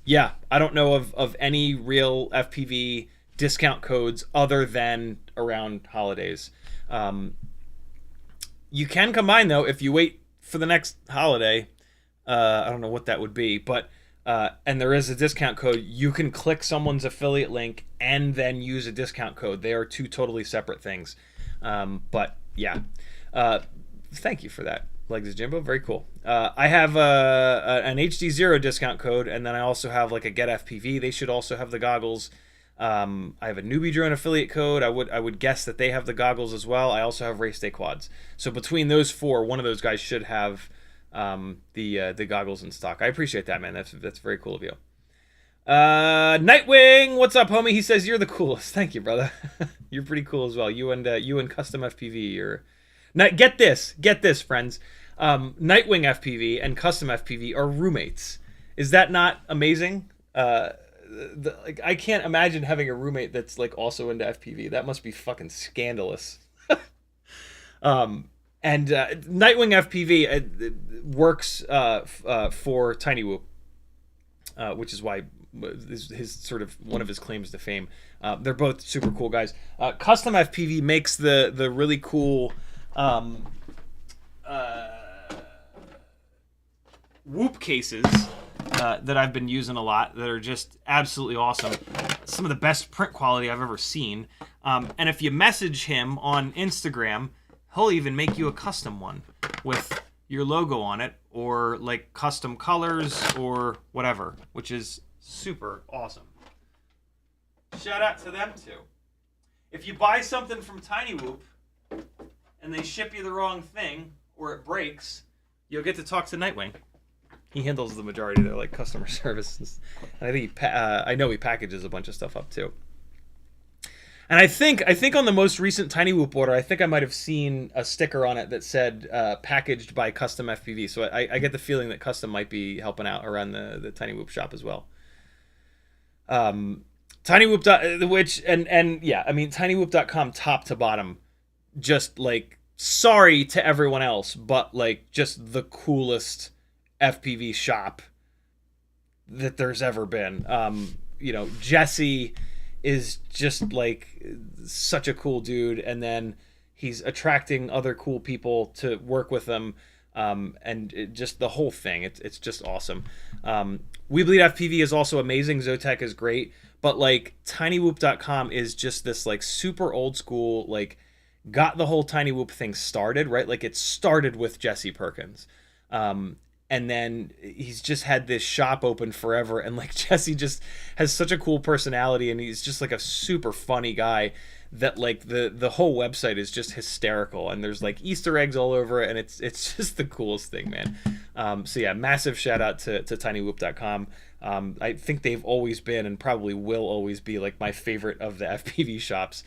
Yeah, I don't know of any real FPV discount codes other than around holidays. You can combine though if you wait for the next holiday. I don't know what that would be, but and there is a discount code. You can click someone's affiliate link and then use a discount code. They are two totally separate things. But yeah, thank you for that, Legs Jimbo. Very cool. I have an HDZero discount code, and then I also have like a Get FPV. They should also have the goggles. I have a Newbie Drone affiliate code. I would guess that they have the goggles as well. I also have Race Day quads. So between those four, one of those guys should have the goggles in stock. I appreciate that, man. That's very cool of you. Nightwing, what's up, homie? He says you're the coolest. Thank you, brother. You're pretty cool as well. You and Custom FPV. Get this, friends. Nightwing FPV and Custom FPV are roommates. Is that not amazing? I can't imagine having a roommate that's like also into FPV. That must be fucking scandalous. And Nightwing FPV works for TinyWhoop. which is why his sort of one of his claims to fame. They're both super cool guys. Custom FPV makes the really cool Whoop cases that I've been using a lot that are just absolutely awesome. Some of the best print quality I've ever seen. And if you message him on Instagram, he'll even make you a custom one with your logo on it, or like custom colors or whatever, which is super awesome. Shout out to them too. If you buy something from TinyWhoop and they ship you the wrong thing or it breaks, you'll get to talk to Nightwing. He handles the majority of their like customer services, and I think I know he packages a bunch of stuff up too. And I think on the most recent TinyWhoop order, I think I might have seen a sticker on it that said packaged by Custom FPV. So I get the feeling that Custom might be helping out around the TinyWhoop shop as well. TinyWhoop, which and yeah, I mean TinyWhoop.com top to bottom, just like sorry to everyone else, but like just the coolest FPV shop that there's ever been. You know, Jesse is just like such a cool dude, and then he's attracting other cool people to work with him, and just the whole thing, it's just awesome. We Bleed FPV is also amazing. Zotac is great, but like TinyWhoop.com is just this like super old school, like got the whole TinyWhoop thing started, right? Like it started with Jesse Perkins. And then he's just had this shop open forever. And like Jesse just has such a cool personality, and he's just like a super funny guy that like the whole website is just hysterical. And there's like Easter eggs all over it, and it's just the coolest thing, man. So yeah, massive shout out to TinyWhoop.com. I think they've always been and probably will always be like my favorite of the FPV shops.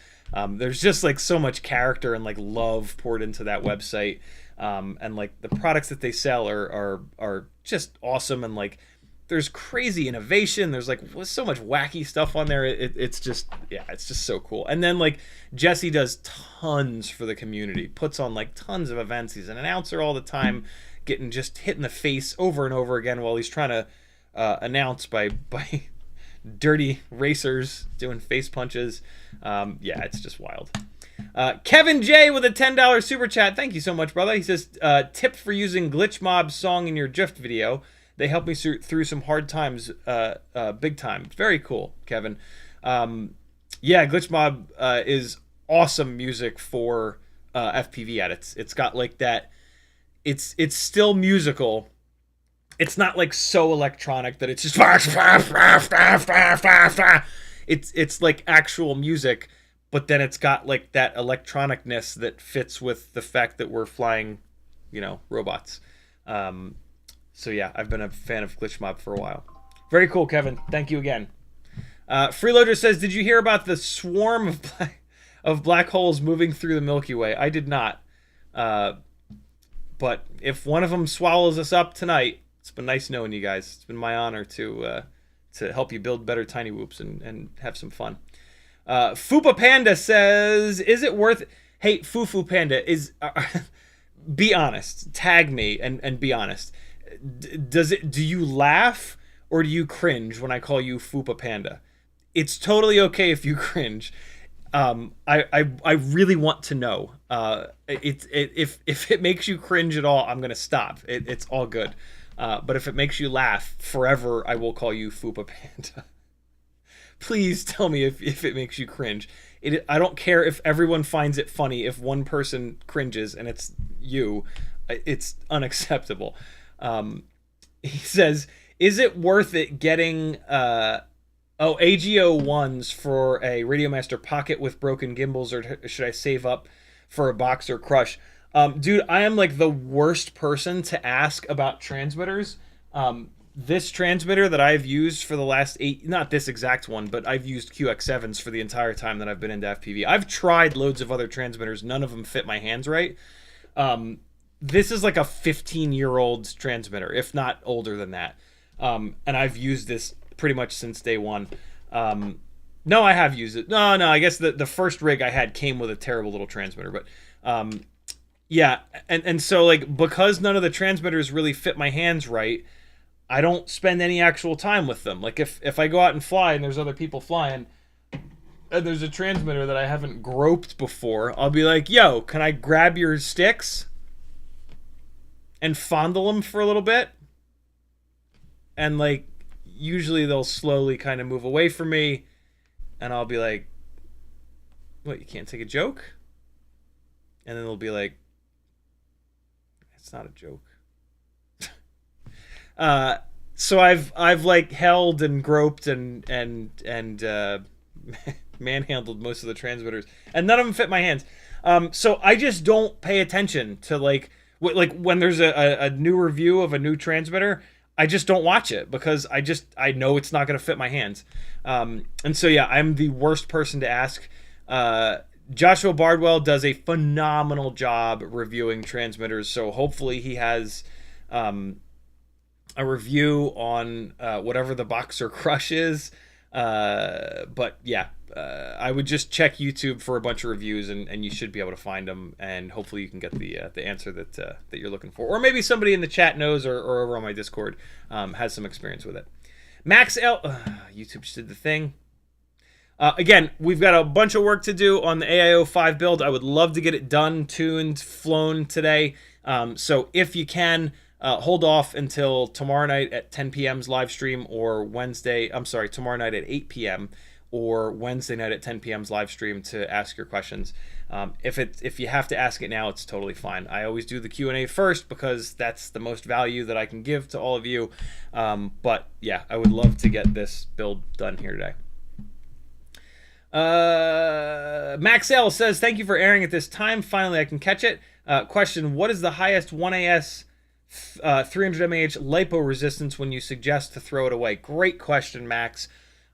There's just like so much character and like love poured into that website. And like the products that they sell are just awesome, and like there's crazy innovation. There's like so much wacky stuff on there. It's just, yeah, it's just so cool. And then like Jesse does tons for the community, puts on like tons of events. He's an announcer all the time, getting just hit in the face over and over again while he's trying to announce by dirty racers doing face punches. Yeah, it's just wild. Kevin J with a $10 super chat. Thank you so much, brother. He says, tip for using Glitch Mob's song in your drift video. They helped me through some hard times, big time. Very cool, Kevin. Yeah, Glitch Mob is awesome music for FPV edits. It's got like that. It's still musical. It's not like so electronic that it's just it's like actual music. But then it's got like that electronicness that fits with the fact that we're flying, you know, robots. So yeah, I've been a fan of Glitch Mob for a while. Very cool, Kevin. Thank you again. Freeloader says, did you hear about the swarm of black holes moving through the Milky Way? I did not. But if one of them swallows us up tonight, it's been nice knowing you guys. It's been my honor to help you build better TinyWhoops and have some fun. Fupa Panda says, is it worth it? Hey, Fufu Panda, be honest. Tag me and be honest. Do you laugh or do you cringe when I call you Fupa Panda? It's totally okay if you cringe. I really want to know. If it makes you cringe at all, I'm gonna stop. It's all good. But if it makes you laugh forever, I will call you Fupa Panda. Please tell me if it makes you cringe. I don't care if everyone finds it funny. If one person cringes and it's you, it's unacceptable. He says, is it worth it getting AGO 1s for a Radiomaster Pocket with broken gimbals, or should I save up for a Boxer Crush? Dude, I am like the worst person to ask about transmitters. This transmitter that I've used for the last 8, not this exact one, but I've used QX7s for the entire time that I've been into FPV. I've tried loads of other transmitters. None of them fit my hands right. This is like a 15-year-old transmitter, if not older than that. And I've used this pretty much since day one. No, I have used it. No, I guess the first rig I had came with a terrible little transmitter. But yeah, and so like because none of the transmitters really fit my hands right, I don't spend any actual time with them. Like if I go out and fly and there's other people flying and there's a transmitter that I haven't groped before, I'll be like, yo, can I grab your sticks and fondle them for a little bit? And like, usually they'll slowly kind of move away from me, and I'll be like, what, you can't take a joke? And then they'll be like, it's not a joke. So I've like held and groped and manhandled most of the transmitters, and none of them fit my hands. So I just don't pay attention to like when there's a new review of a new transmitter. I just don't watch it because I know it's not going to fit my hands. And so yeah, I'm the worst person to ask. Joshua Bardwell does a phenomenal job reviewing transmitters, so hopefully he has a review on whatever the Boxer Crush is. But yeah, I would just check YouTube for a bunch of reviews, and you should be able to find them, and hopefully you can get the answer that you're looking for. Or maybe somebody in the chat knows, or over on my Discord has some experience with it. Max L, YouTube just did the thing. Again, we've got a bunch of work to do on the AIO 5 build. I would love to get it done, tuned, flown today. So if you can, hold off until tomorrow night at 10 p.m.'s live stream, or tomorrow night at 8 p.m. or Wednesday night at 10 p.m.'s live stream to ask your questions. If you have to ask it now, it's totally fine. I always do the Q&A first because that's the most value that I can give to all of you. But yeah, I would love to get this build done here today. Max L says, thank you for airing at this time. Finally, I can catch it. Question, what is the highest 1AS 300 mAh LiPo resistance when you suggest to throw it away? Great question, Max.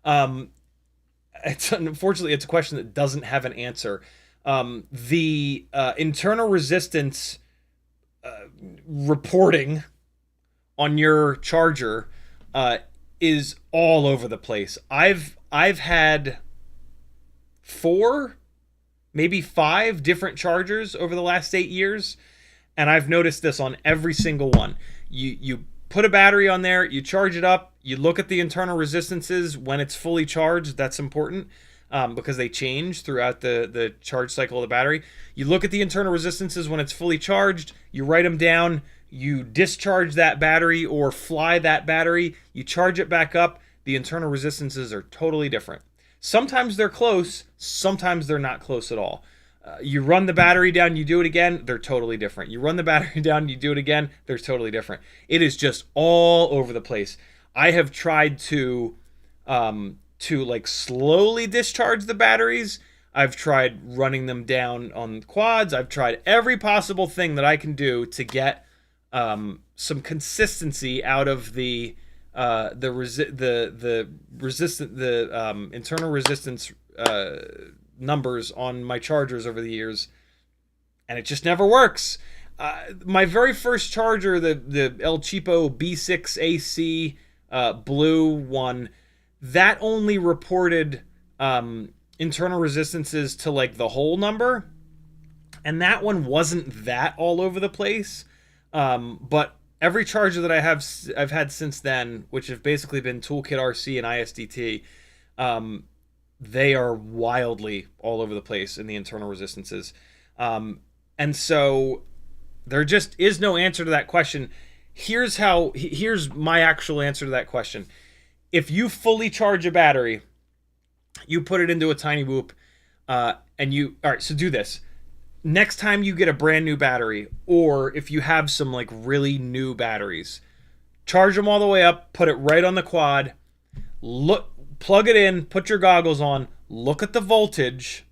Unfortunately, it's a question that doesn't have an answer. The internal resistance reporting on your charger is all over the place. I've had 4, maybe 5 different chargers over the last 8 years, and I've noticed this on every single one. You put a battery on there, you charge it up, you look at the internal resistances when it's fully charged. That's important because they change throughout the charge cycle of the battery. You look at the internal resistances when it's fully charged, you write them down, you discharge that battery or fly that battery, you charge it back up. The internal resistances are totally different. Sometimes they're close, sometimes they're not close at all. You run the battery down, you do it again, they're totally different. You run the battery down, you do it again, they're totally different. It is just all over the place. I have tried to like slowly discharge the batteries. I've tried running them down on quads. I've tried every possible thing that I can do to get some consistency out of the internal resistance numbers on my chargers over the years, and it just never works. My very first charger, the El Cheapo B6 AC blue one, that only reported internal resistances to like the whole number, and that one wasn't that all over the place. But every charger that I've had since then, which have basically been Toolkit RC and ISDT, they are wildly all over the place in the internal resistances. And so there just is no answer to that question. Here's my actual answer to that question. If you fully charge a battery, you put it into a TinyWhoop, all right, so do this. Next time you get a brand new battery, or if you have some like really new batteries, charge them all the way up, put it right on the quad, plug it in, put your goggles on, look at the voltage,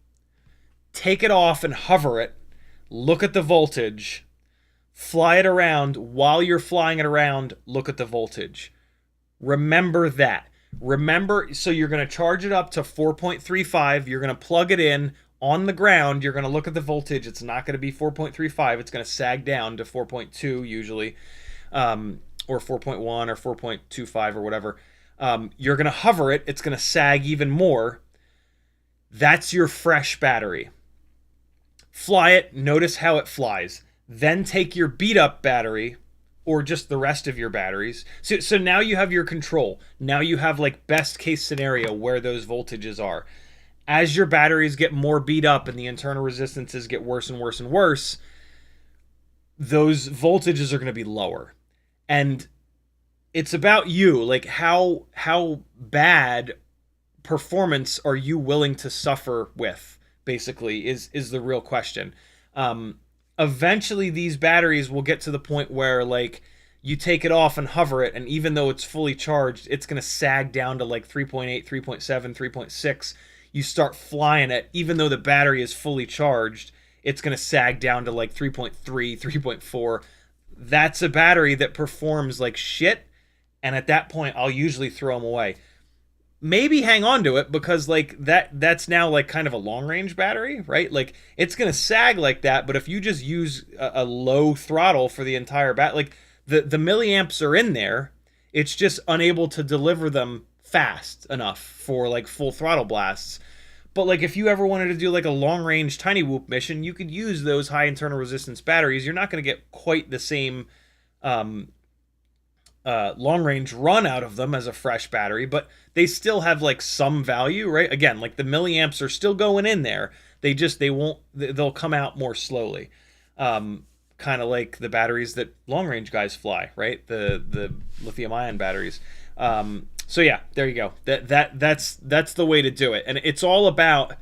take it off and hover it, look at the voltage, fly it around. While you're flying it around, look at the voltage. Remember that. So you're going to charge it up to 4.35. You're going to plug it in on the ground. You're going to look at the voltage. It's not going to be 4.35. It's going to sag down to 4.2 usually, or 4.1 or 4.25 or whatever. You're going to hover it. It's going to sag even more. That's your fresh battery. Fly it. Notice how it flies. Then take your beat up battery or just the rest of your batteries. So now you have your control. Now you have like best case scenario where those voltages are. As your batteries get more beat up and the internal resistances get worse and worse and worse, those voltages are going to be lower. And it's about you, like how bad performance are you willing to suffer with, basically, is the real question. Eventually these batteries will get to the point where like you take it off and hover it, and even though it's fully charged, it's going to sag down to like 3.8, 3.7, 3.6. You start flying it, even though the battery is fully charged, it's going to sag down to like 3.3, 3.4. That's a battery that performs like shit, and at that point I'll usually throw them away. Maybe hang on to it, because like that's now like kind of a long range battery, right? Like it's gonna sag like that, but if you just use a low throttle for the entire like the milliamps are in there, it's just unable to deliver them fast enough for like full throttle blasts. But like if you ever wanted to do like a long range TinyWhoop mission, you could use those high internal resistance batteries. You're not going to get quite the same long range run out of them as a fresh battery, but they still have like some value, right? Again, like the milliamps are still going in there. They'll come out more slowly. Kind of like the batteries that long range guys fly, right? The lithium ion batteries. So yeah, there you go. That's the way to do it. And it's all about,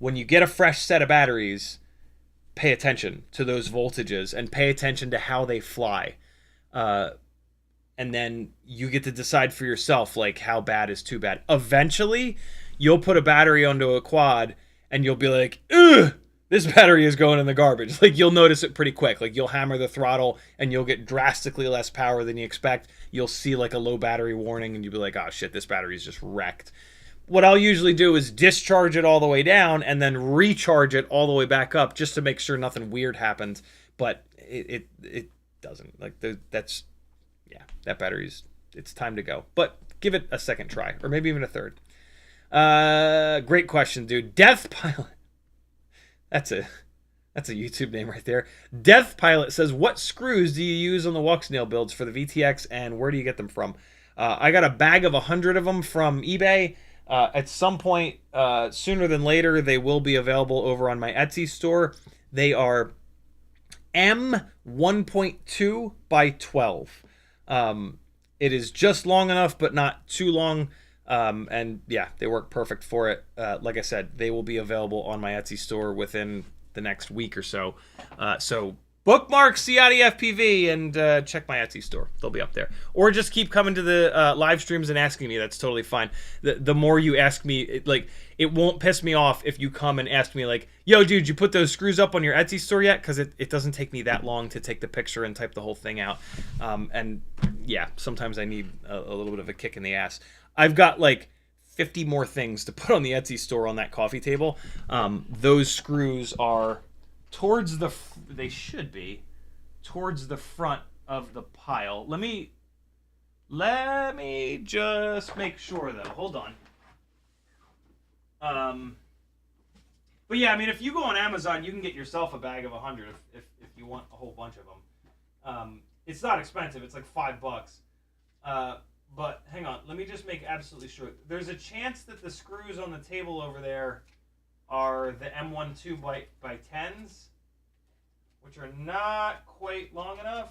when you get a fresh set of batteries, pay attention to those voltages and pay attention to how they fly. And then you get to decide for yourself, like, how bad is too bad. Eventually, you'll put a battery onto a quad, and you'll be like, ugh, this battery is going in the garbage. Like, you'll notice it pretty quick. Like, you'll hammer the throttle, and you'll get drastically less power than you expect. You'll see, like, a low battery warning, and you'll be like, oh, shit, this battery is just wrecked. What I'll usually do is discharge it all the way down, and then recharge it all the way back up, just to make sure nothing weird happens. But it doesn't. Like, that's... yeah, that battery's, it's time to go. But give it a second try, or maybe even a third. Great question, dude. Death Pilot. That's a YouTube name right there. Death Pilot says, what screws do you use on the Walksnail builds for the VTX, and where do you get them from? I got a bag of 100 of them from eBay. At some point, sooner than later, they will be available over on my Etsy store. They are M1.2 by 12. It is just long enough, but not too long. And yeah, they work perfect for it. Like I said, they will be available on my Etsy store within the next week or so. So bookmark CiottiFPV and check my Etsy store. They'll be up there. Or just keep coming to the live streams and asking me. That's totally fine. The more you ask me, it won't piss me off if you come and ask me like, yo, dude, you put those screws up on your Etsy store yet? Because it doesn't take me that long to take the picture and type the whole thing out. And yeah, sometimes I need a little bit of a kick in the ass. I've got like 50 more things to put on the Etsy store on that coffee table. Those screws are towards they should be towards the front of the pile. Let me just make sure though. Hold on. But yeah, I mean, if you go on Amazon, you can get yourself a bag of 100 if you want a whole bunch of them. It's not expensive. It's like $5. But hang on, let me just make absolutely sure. There's a chance that the screws on the table over there are the M12 by 10s, which are not quite long enough.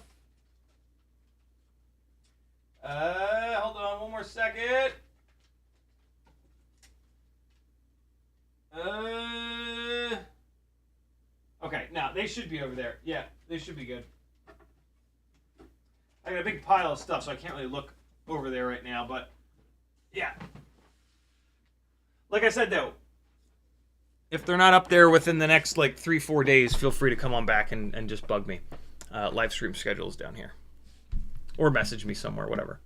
Hold on one more second. Okay, now they should be over there. Yeah, they should be good. I got a big pile of stuff, so I can't really look over there right now, but yeah. Like I said though, if they're not up there within the next like 3-4 days, feel free to come on back and just bug me. Live stream schedule is down here, or message me somewhere, whatever.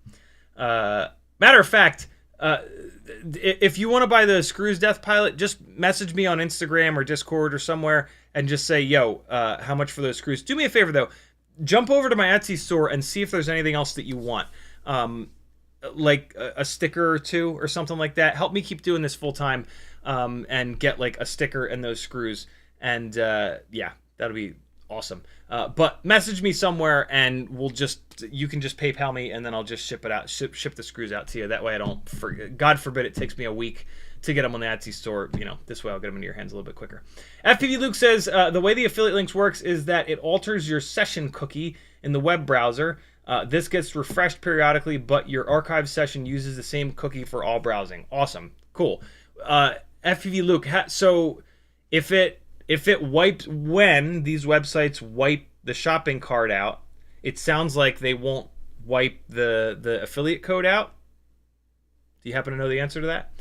Matter of fact, if you want to buy the screws, Death Pilot, just message me on Instagram or Discord or somewhere and just say, yo, how much for those screws? Do me a favor though, jump over to my Etsy store and see if there's anything else that you want. Like a sticker or two or something like that. Help me keep doing this full time, and get like a sticker and those screws. And yeah, that'll be Awesome. But message me somewhere, and you can just PayPal me, and then I'll just ship it out, ship the screws out to you. That way I don't forget. God forbid it takes me a week to get them on the Etsy store. You know, this way I'll get them into your hands a little bit quicker. FPV Luke says, the way the affiliate links works is that it alters your session cookie in the web browser. This gets refreshed periodically, but your archive session uses the same cookie for all browsing. Awesome. Cool. FPV Luke, so if it wiped, when these websites wipe the shopping cart out, it sounds like they won't wipe the affiliate code out. Do you happen to know the answer to that?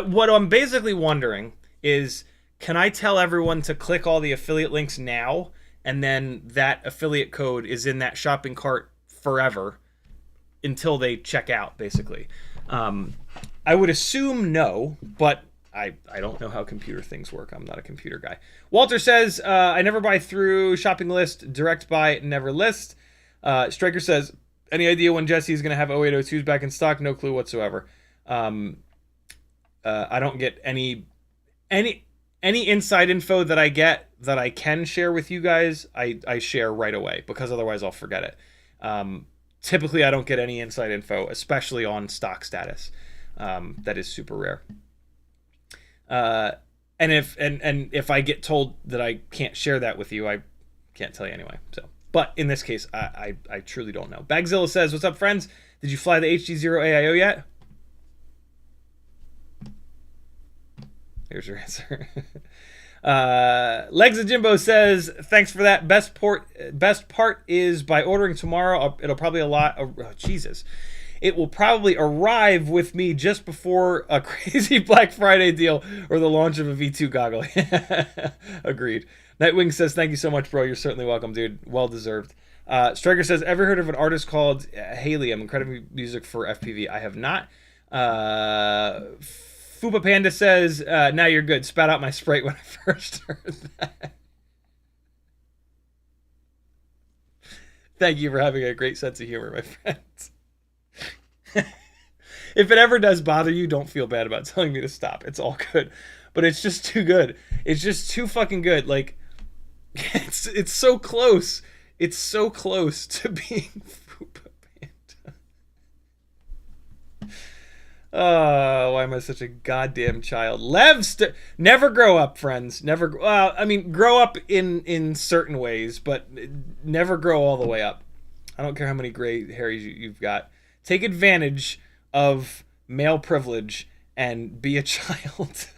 What I'm basically wondering is, can I tell everyone to click all the affiliate links now, and then that affiliate code is in that shopping cart forever until they check out, basically? I would assume no, but I don't know how computer things work. I'm not a computer guy. Walter says, I never buy through shopping list, direct buy, never list. Striker says, any idea when Jesse is going to have 0802s back in stock? No clue whatsoever. I don't get any inside info that I get that I can share with you guys. I share right away, because otherwise I'll forget it. Typically I don't get any inside info, especially on stock status. That is super rare. And if I get told that I can't share that with you, I can't tell you anyway. So, but in this case, I truly don't know. Bagzilla says, "What's up, friends? Did you fly the HDZero AIO yet?" Here's your answer. Legs of Jimbo says, "Thanks for that. Best part is by ordering tomorrow. It'll probably Jesus." It will probably arrive with me just before a crazy Black Friday deal or the launch of a V2 goggle. Agreed. Nightwing says, thank you so much, bro. You're certainly welcome, dude. Well deserved. Striker says, ever heard of an artist called Helium? Incredible music for FPV. I have not. Fupa Panda says, now you're good. Spat out my Sprite when I first heard that. Thank you for having a great sense of humor, my friends. If it ever does bother you, don't feel bad about telling me to stop. It's all good. But it's just too good. It's just too fucking good. Like, it's so close. It's so close to being Fupa Panda. Oh, why am I such a goddamn child? Never grow up, friends. Never. Well, I mean, grow up in certain ways, but never grow all the way up. I don't care how many gray hairs you've got. Take advantage of male privilege and be a child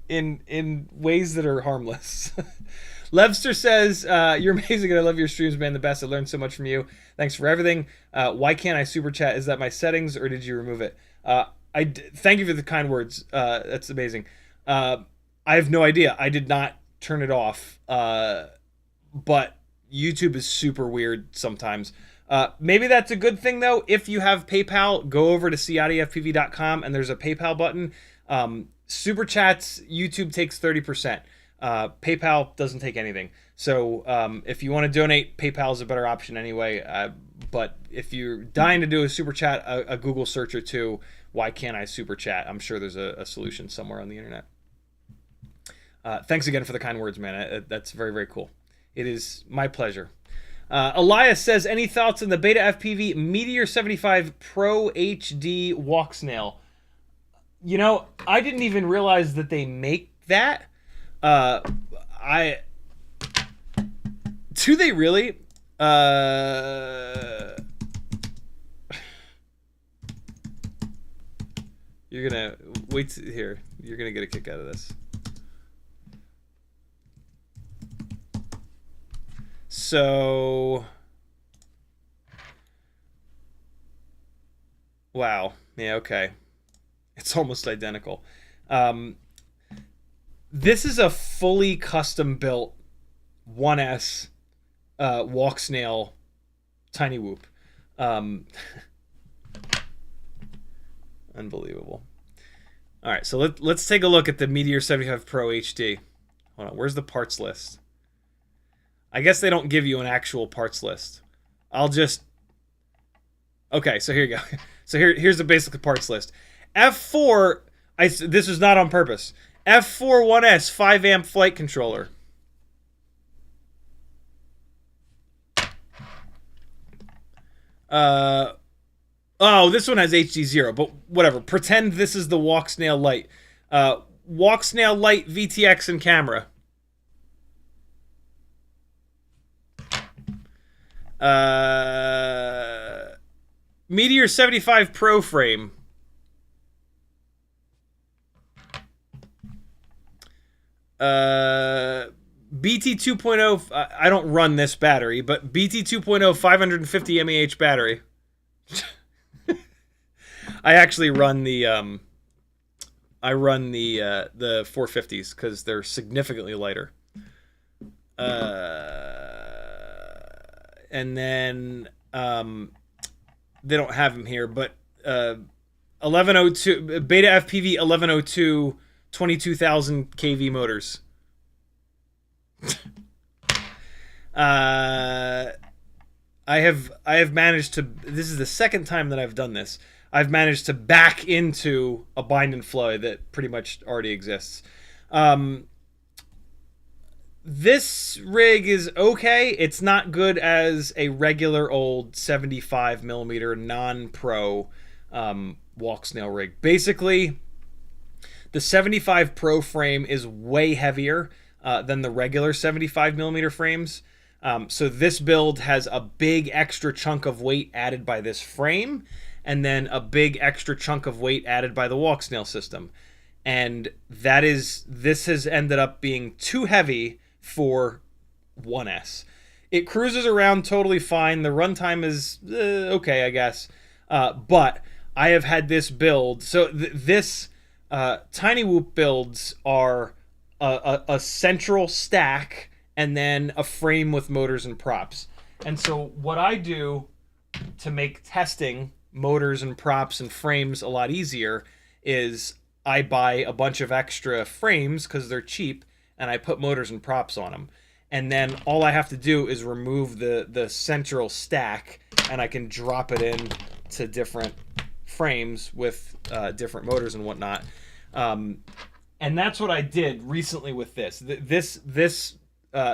in ways that are harmless. Levster says, you're amazing and I love your streams, man. The best. I learned so much from you. Thanks for everything. Why can't I super chat? Is that my settings or did you remove it? Thank you for the kind words. That's amazing. I have no idea. I did not turn it off. But YouTube is super weird sometimes. Maybe that's a good thing, though. If you have PayPal, go over to CiottiFPV.com and there's a PayPal button. Super chats, YouTube takes 30%. PayPal doesn't take anything. So if you want to donate, PayPal is a better option anyway. But if you're dying to do a super chat, a Google search or two, why can't I super chat? I'm sure there's a solution somewhere on the internet. Thanks again for the kind words, man. That's very, very cool. It is my pleasure. Elias says, any thoughts on the BetaFPV Meteor75 Pro HD Walksnail? You know, I didn't even realize that they make that. Do they really? You're gonna wait here. You're gonna get a kick out of this. So, wow. Yeah, okay. It's almost identical. This is a fully custom built 1S Walksnail TinyWhoop. Unbelievable. All right, so let's take a look at the Meteor75 Pro HD. Hold on, where's the parts list? I guess they don't give you an actual parts list. I'll just... Okay, so here you go. So here's the basic parts list. F4, this is not on purpose. F4 1S 5 amp flight controller. Oh, this one has HDZero, but whatever. Pretend this is the Walksnail Lite. Walksnail Lite VTX and camera. Meteor75 Pro frame. BT 2.0. I don't run this battery, but BT 2.0 550 mAh battery. I actually run the the 450s because they're significantly lighter. And then they don't have them here, but 1102 BetaFPV 1102 22,000 kV motors. I have managed to. This is the second time that I've done this. I've managed to back into a bind and flow that pretty much already exists. This rig is okay. It's not good as a regular old 75 millimeter non-pro Walksnail rig. Basically, the 75 Pro frame is way heavier than the regular 75 millimeter frames. So this build has a big extra chunk of weight added by this frame, and then a big extra chunk of weight added by the Walksnail system. And this has ended up being too heavy for 1S. It cruises around totally fine. The runtime is okay, I guess. But I have had this build. So this TinyWhoop builds are a central stack and then a frame with motors and props. And so what I do to make testing motors and props and frames a lot easier is I buy a bunch of extra frames because they're cheap, and I put motors and props on them. And then all I have to do is remove the central stack, and I can drop it in to different frames with different motors and whatnot. And that's what I did recently with this. This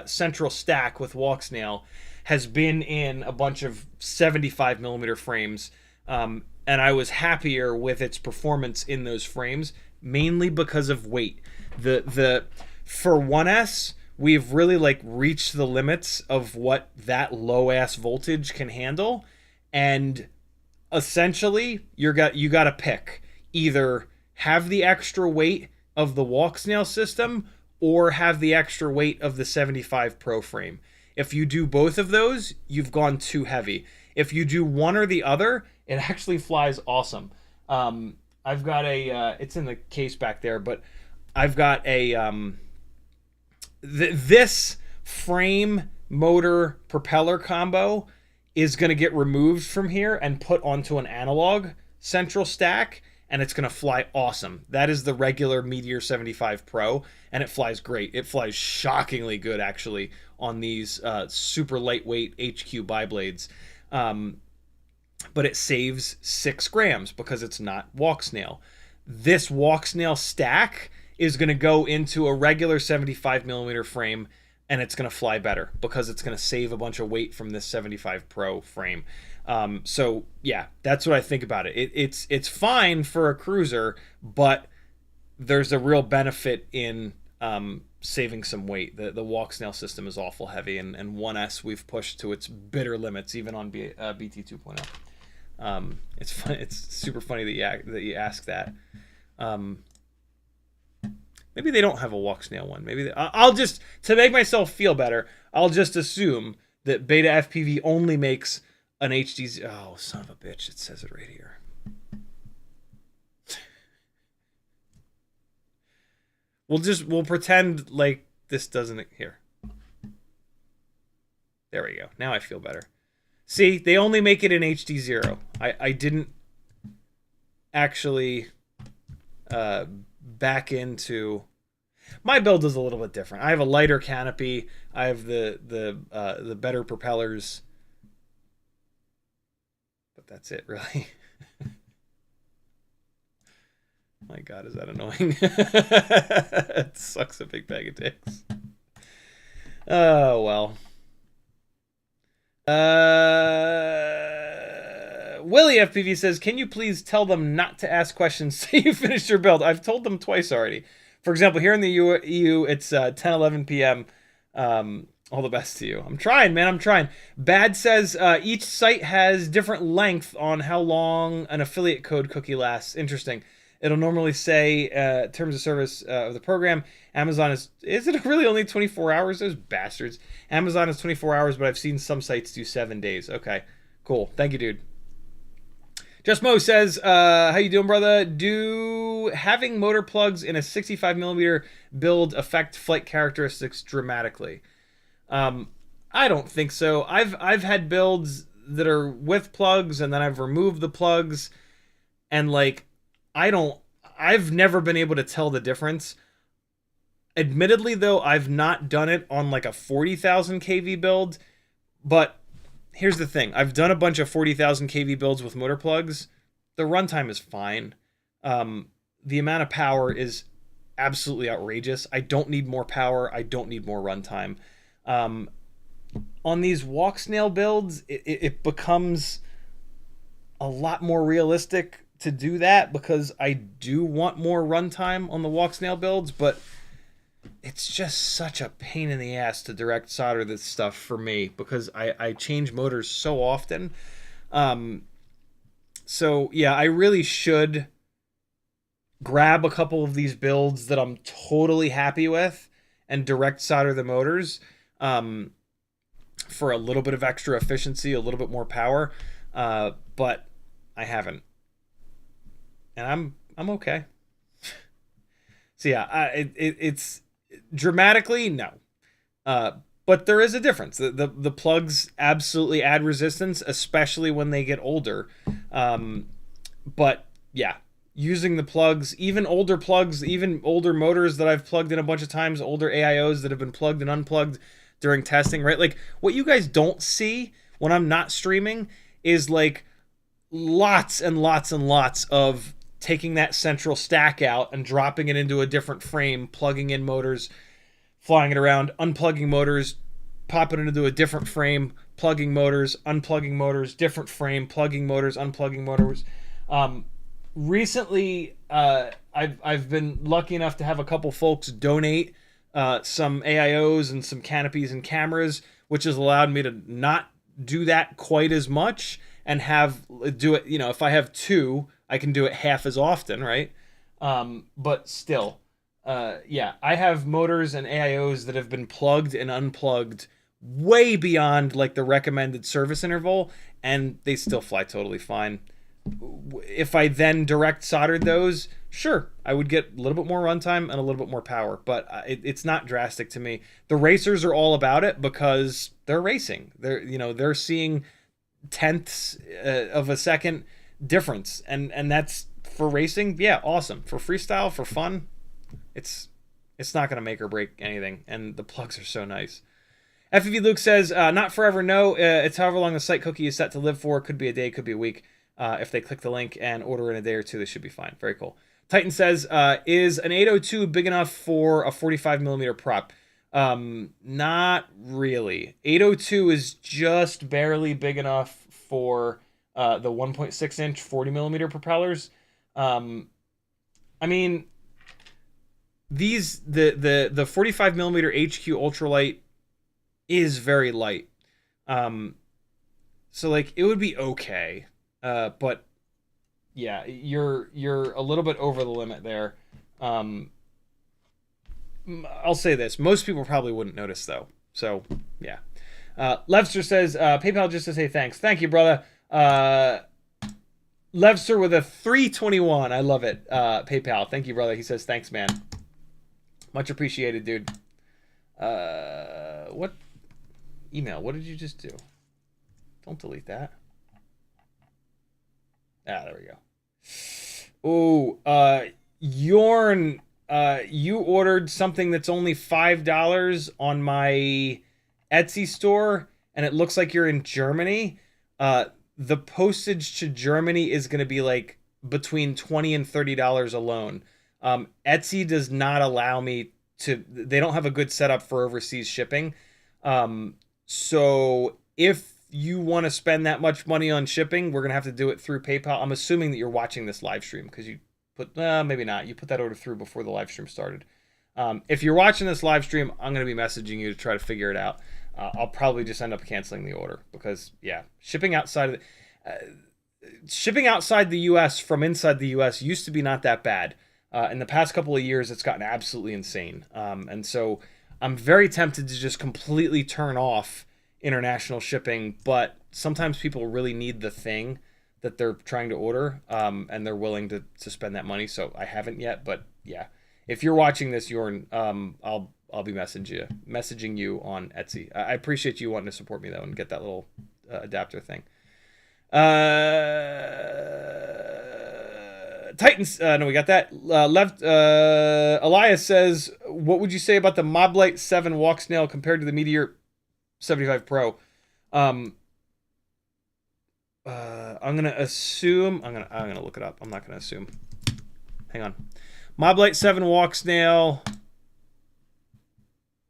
central stack with Walksnail has been in a bunch of 75 millimeter frames, and I was happier with its performance in those frames, mainly because of weight. For 1S, we've really reached the limits of what that low ass voltage can handle, and essentially you got to pick either have the extra weight of the Walksnail system or have the extra weight of the 75 Pro frame. If you do both of those, you've gone too heavy. If you do one or the other, it actually flies awesome. I've got it's in the case back there, but I've got this frame motor propeller combo is going to get removed from here and put onto an analog central stack, and it's going to fly awesome. That is the regular Meteor 75 Pro, and it flies great. It flies shockingly good, actually, on these super lightweight HQ biblades. But it saves 6 grams because it's not Walksnail. This Walksnail stack is going to go into a regular 75 millimeter frame, and it's going to fly better because it's going to save a bunch of weight from this 75 Pro frame. So yeah, that's what I think about it. It's fine for a cruiser, but there's a real benefit in saving some weight. The Walksnail system is awful heavy, and 1S we've pushed to its bitter limits, even on BT 2.0. It's fun. It's super funny that you ask that. Maybe they don't have a Walksnail one. Maybe I'll just, to make myself feel better, I'll just assume that BetaFPV only makes an HDZero. Oh, son of a bitch! It says it right here. We'll pretend like this doesn't here. There we go. Now I feel better. See, they only make it in HDZero. I didn't actually back into. My build is a little bit different. I have a lighter canopy. I have the better propellers, but that's it, really. My God, is that annoying? It sucks a big bag of dicks. Oh well. Willie FPV says, can you please tell them not to ask questions till you finish your build? I've told them twice already. For example, here in the EU, it's 10:11 p.m. All the best to you. I'm trying, man. I'm trying. Bad says each site has different length on how long an affiliate code cookie lasts. Interesting. It'll normally say terms of service of the program. Amazon is it really only 24 hours? Those bastards. Amazon is 24 hours, but I've seen some sites do 7 days. Okay, cool. Thank you, dude. Just Mo says, how you doing, brother? Do having motor plugs in a 65mm build affect flight characteristics dramatically? I don't think so. I've had builds that are with plugs, and then I've removed the plugs, and like I've never been able to tell the difference. Admittedly, though, I've not done it on like a 40,000 kV build, but here's the thing. I've done a bunch of 40,000 kV builds with motor plugs. The runtime is fine. The amount of power is absolutely outrageous. I don't need more power. I don't need more runtime. On these Walksnail builds, it becomes a lot more realistic to do that because I do want more runtime on the Walksnail builds, but it's just such a pain in the ass to direct solder this stuff for me because I change motors so often. So yeah, I really should grab a couple of these builds that I'm totally happy with and direct solder the motors for a little bit of extra efficiency, a little bit more power, but I haven't, and I'm okay. So yeah, it's dramatically no, but there is a difference. The plugs absolutely add resistance, especially when they get older. But yeah, using the plugs, even older motors that I've plugged in a bunch of times, older AIOs that have been plugged and unplugged during testing, right? Like what you guys don't see when I'm not streaming is like lots and lots and lots of taking that central stack out and dropping it into a different frame, plugging in motors, flying it around, unplugging motors, popping it into a different frame, plugging motors, unplugging motors, different frame, plugging motors, unplugging motors. Recently, I've been lucky enough to have a couple folks donate some AIOs and some canopies and cameras, which has allowed me to not do that quite as much and do it, if I have two, I can do it half as often, right? But still, yeah, I have motors and AIOs that have been plugged and unplugged way beyond like the recommended service interval, and they still fly totally fine. If I then direct soldered those, sure, I would get a little bit more runtime and a little bit more power, but it's not drastic to me. The racers are all about it because they're racing. They're seeing tenths of a second difference, and that's for racing. Yeah, awesome. For freestyle, for fun, it's not going to make or break anything, and the plugs are so nice. FPV Luke says, not forever, no. It's however long the site cookie is set to live for. Could be a day, could be a week. If they click the link and order in a day or two, they should be fine. Very cool. Titan says, is an 802 big enough for a 45mm prop? Not really. 802 is just barely big enough for the 1.6-inch 40mm propellers. I mean, the 45mm HQ ultralight is very light. So like it would be okay. But yeah, you're a little bit over the limit there. I'll say this. Most people probably wouldn't notice though. So yeah. Levster says, PayPal just to say thanks. Thank you, brother. Levster with a 321. I love it. PayPal. Thank you, brother. He says, thanks, man. Much appreciated, dude. What email? What did you just do? Don't delete that. There we go. Oh, Yorn, you ordered something that's only $5 on my Etsy store, and it looks like you're in Germany. The postage to Germany is going to be like between $20 and $30 alone. Etsy does not allow me to. They don't have a good setup for overseas shipping. So if you want to spend that much money on shipping, we're gonna have to do it through PayPal. I'm assuming that you're watching this live stream because you put maybe not. You put that order through before the live stream started. If you're watching this live stream, I'm gonna be messaging you to try to figure it out. I'll probably just end up canceling the order because yeah, shipping outside the U.S. from inside the U.S. used to be not that bad. In the past couple of years, it's gotten absolutely insane. And so I'm very tempted to just completely turn off international shipping, but sometimes people really need the thing that they're trying to order, and they're willing to spend that money. So I haven't yet, but yeah. If you're watching this, Jorn, I'll be messaging you on Etsy. I appreciate you wanting to support me though and get that little adapter thing. Titans, no, we got that. Elias says, what would you say about the Moblite7 Walksnail compared to the Meteor75 Pro? I'm gonna assume. I'm gonna look it up. I'm not gonna assume. Hang on. Moblite7 Walksnail.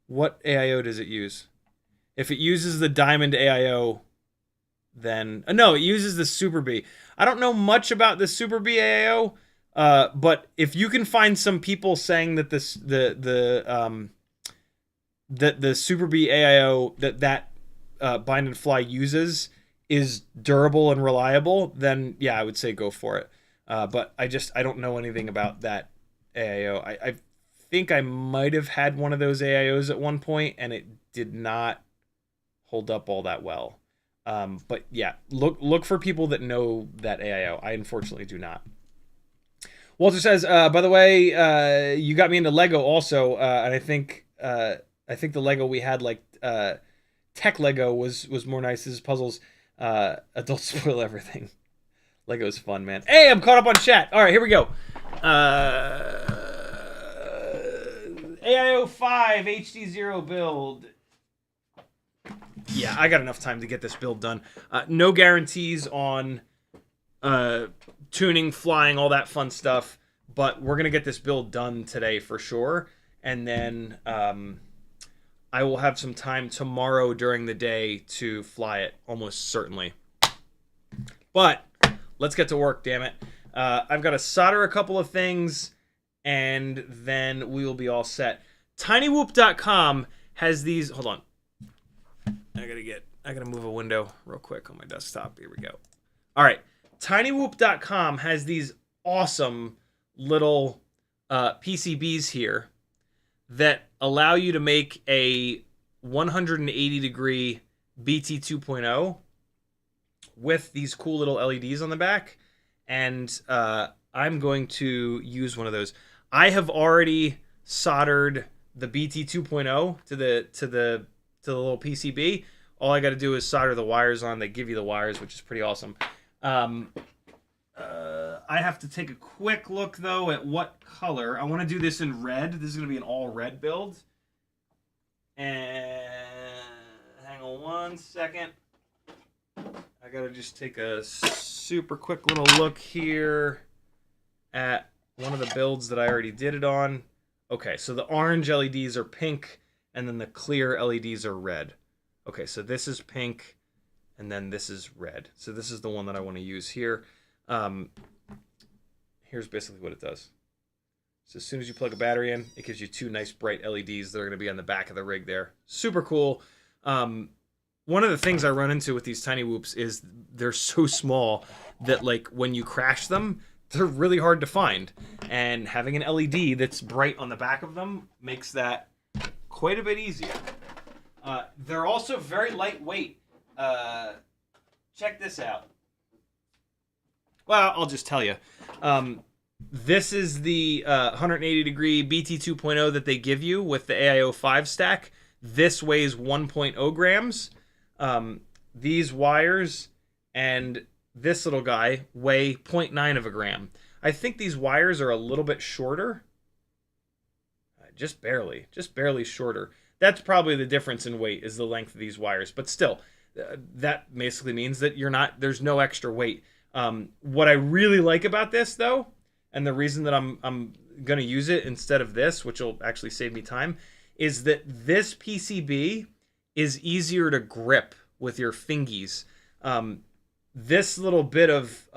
What AIO does it use? If it uses the Diamond AIO, then no, it uses the Super B. I don't know much about the Super B AIO, but if you can find some people saying that the Super B AIO that Bind and Fly uses is durable and reliable, then yeah, I would say go for it. But I don't know anything about that AIO. I think I might have had one of those AIOs at one point, and it did not hold up all that well. But yeah, look for people that know that AIO. I unfortunately do not. Walter says, by the way, you got me into Lego also, and I think the Lego we had, like tech Lego, was more nice. This is puzzles. Adults spoil everything. Lego's fun, man. Hey, I'm caught up on chat. All right, here we go. AIO 5 HDZero build. Yeah, I got enough time to get this build done. No guarantees on tuning, flying, all that fun stuff, but we're going to get this build done today for sure. And then I will have some time tomorrow during the day to fly it, almost certainly. But let's get to work, damn it. I've got to solder a couple of things, and then we will be all set. TinyWhoop.com has these... Hold on. I gotta move a window real quick on my desktop. Here we go. All right. TinyWhoop.com has these awesome little PCBs here that allow you to make a 180-degree BT 2.0 with these cool little LEDs on the back. And I'm going to use one of those. I have already soldered the BT 2.0 to the little PCB. All I got to do is solder the wires on. They give you the wires, which is pretty awesome. I have to take a quick look, though, at what color. I want to do this in red. This is going to be an all-red build. And hang on one second. I got to just take a super quick little look here at one of the builds that I already did it on. Okay, so the orange LEDs are pink, and then the clear LEDs are red. Okay, so this is pink, and then this is red. So this is the one that I want to use here. Here's basically what it does. So as soon as you plug a battery in, it gives you two nice bright LEDs that are going to be on the back of the rig there. Super cool. One of the things I run into with these TinyWhoops is they're so small that, like, when you crash them, they're really hard to find. And having an LED that's bright on the back of them makes that quite a bit easier. They're also very lightweight. Check this out. Well, I'll just tell you. This is the 180-degree BT 2.0 that they give you with the AIO 5 stack. This weighs 1.0 grams. These wires and this little guy weigh 0.9 of a gram. I think these wires are a little bit shorter. Just barely shorter. That's probably the difference in weight, is the length of these wires. But still, that basically means that there's no extra weight. What I really like about this, though, and the reason that I'm going to use it instead of this, which will actually save me time, is that this PCB is easier to grip with your fingies. This little bit of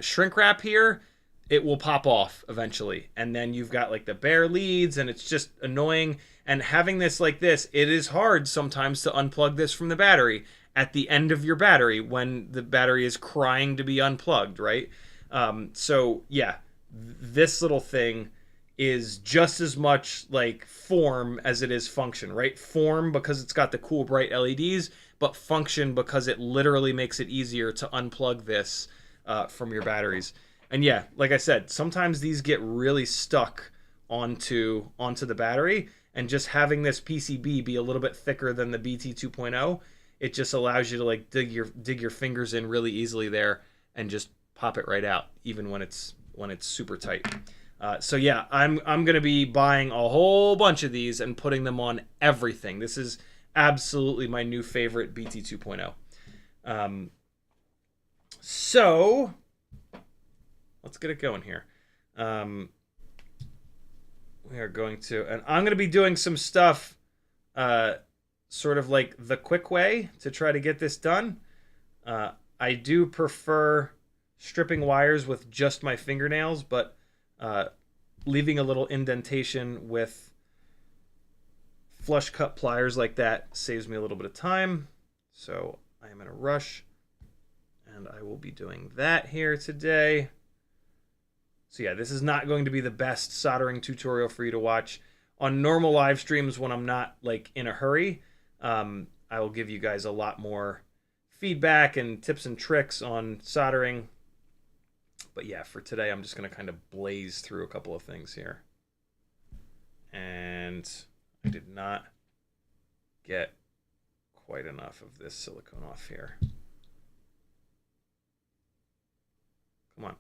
shrink wrap here, it will pop off eventually. And then you've got like the bare leads, and it's just annoying. And having this like this, it is hard sometimes to unplug this from the battery at the end of your battery when the battery is crying to be unplugged, right? So yeah, this little thing is just as much like form as it is function, right? Form because it's got the cool bright LEDs, but function because it literally makes it easier to unplug this from your batteries. And yeah, like I said, sometimes these get really stuck onto the battery, and just having this PCB be a little bit thicker than the BT 2.0, it just allows you to like dig your fingers in really easily there and just pop it right out, even when it's super tight. So yeah, I'm gonna be buying a whole bunch of these and putting them on everything. This is absolutely my new favorite BT 2.0. So let's get it going here. We are going to, and I'm going to be doing some stuff sort of like the quick way to try to get this done. I do prefer stripping wires with just my fingernails, but leaving a little indentation with flush cut pliers like that saves me a little bit of time. So I am in a rush, and I will be doing that here today. So yeah, this is not going to be the best soldering tutorial for you to watch. On normal live streams when I'm not like in a hurry, I will give you guys a lot more feedback and tips and tricks on soldering. But yeah, for today, I'm just going to kind of blaze through a couple of things here. And I did not get quite enough of this silicone off here. Come on.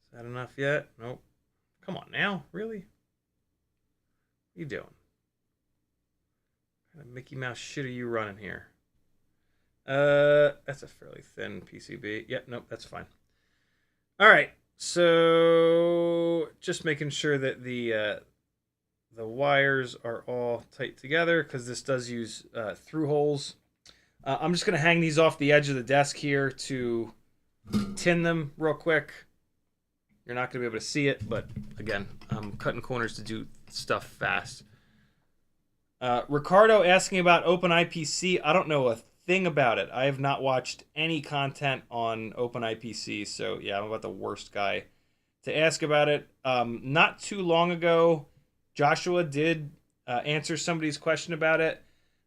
Is that enough yet? Nope. Come on now, really? What are you doing? What kind of Mickey Mouse shit are you running here? That's a fairly thin PCB. Yep, nope, that's fine. All right, so just making sure that the wires are all tight together, because this does use through holes. I'm just gonna hang these off the edge of the desk here to tin them real quick. You're not going to be able to see it, but again, I'm cutting corners to do stuff fast. Ricardo asking about OpenIPC. I don't know a thing about it. I have not watched any content on OpenIPC, so yeah, I'm about the worst guy to ask about it. Not too long ago, Joshua did answer somebody's question about it,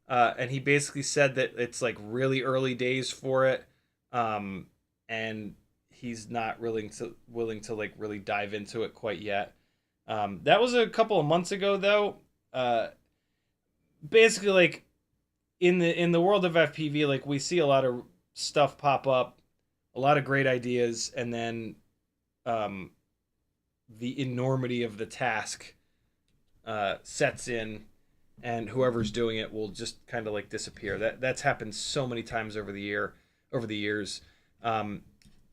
and he basically said that it's like really early days for it, and he's not willing to like really dive into it quite yet. That was a couple of months ago though. Basically, like in the world of FPV, like we see a lot of stuff pop up, a lot of great ideas, and then the enormity of the task sets in, and whoever's doing it will just kind of like disappear. That's happened so many times over the years.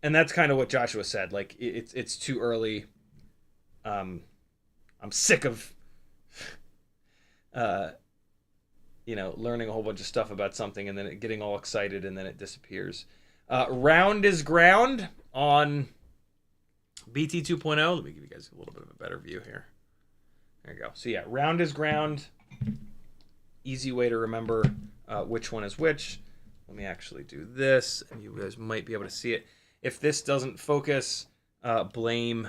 And that's kind of what Joshua said. Like it's too early. I'm sick of learning a whole bunch of stuff about something and then it getting all excited and then it disappears. Round is ground on BT 2.0. Let me give you guys a little bit of a better view here. There you go. So yeah, round is ground. Easy way to remember which one is which. Let me actually do this, and you guys might be able to see it. If this doesn't focus, blame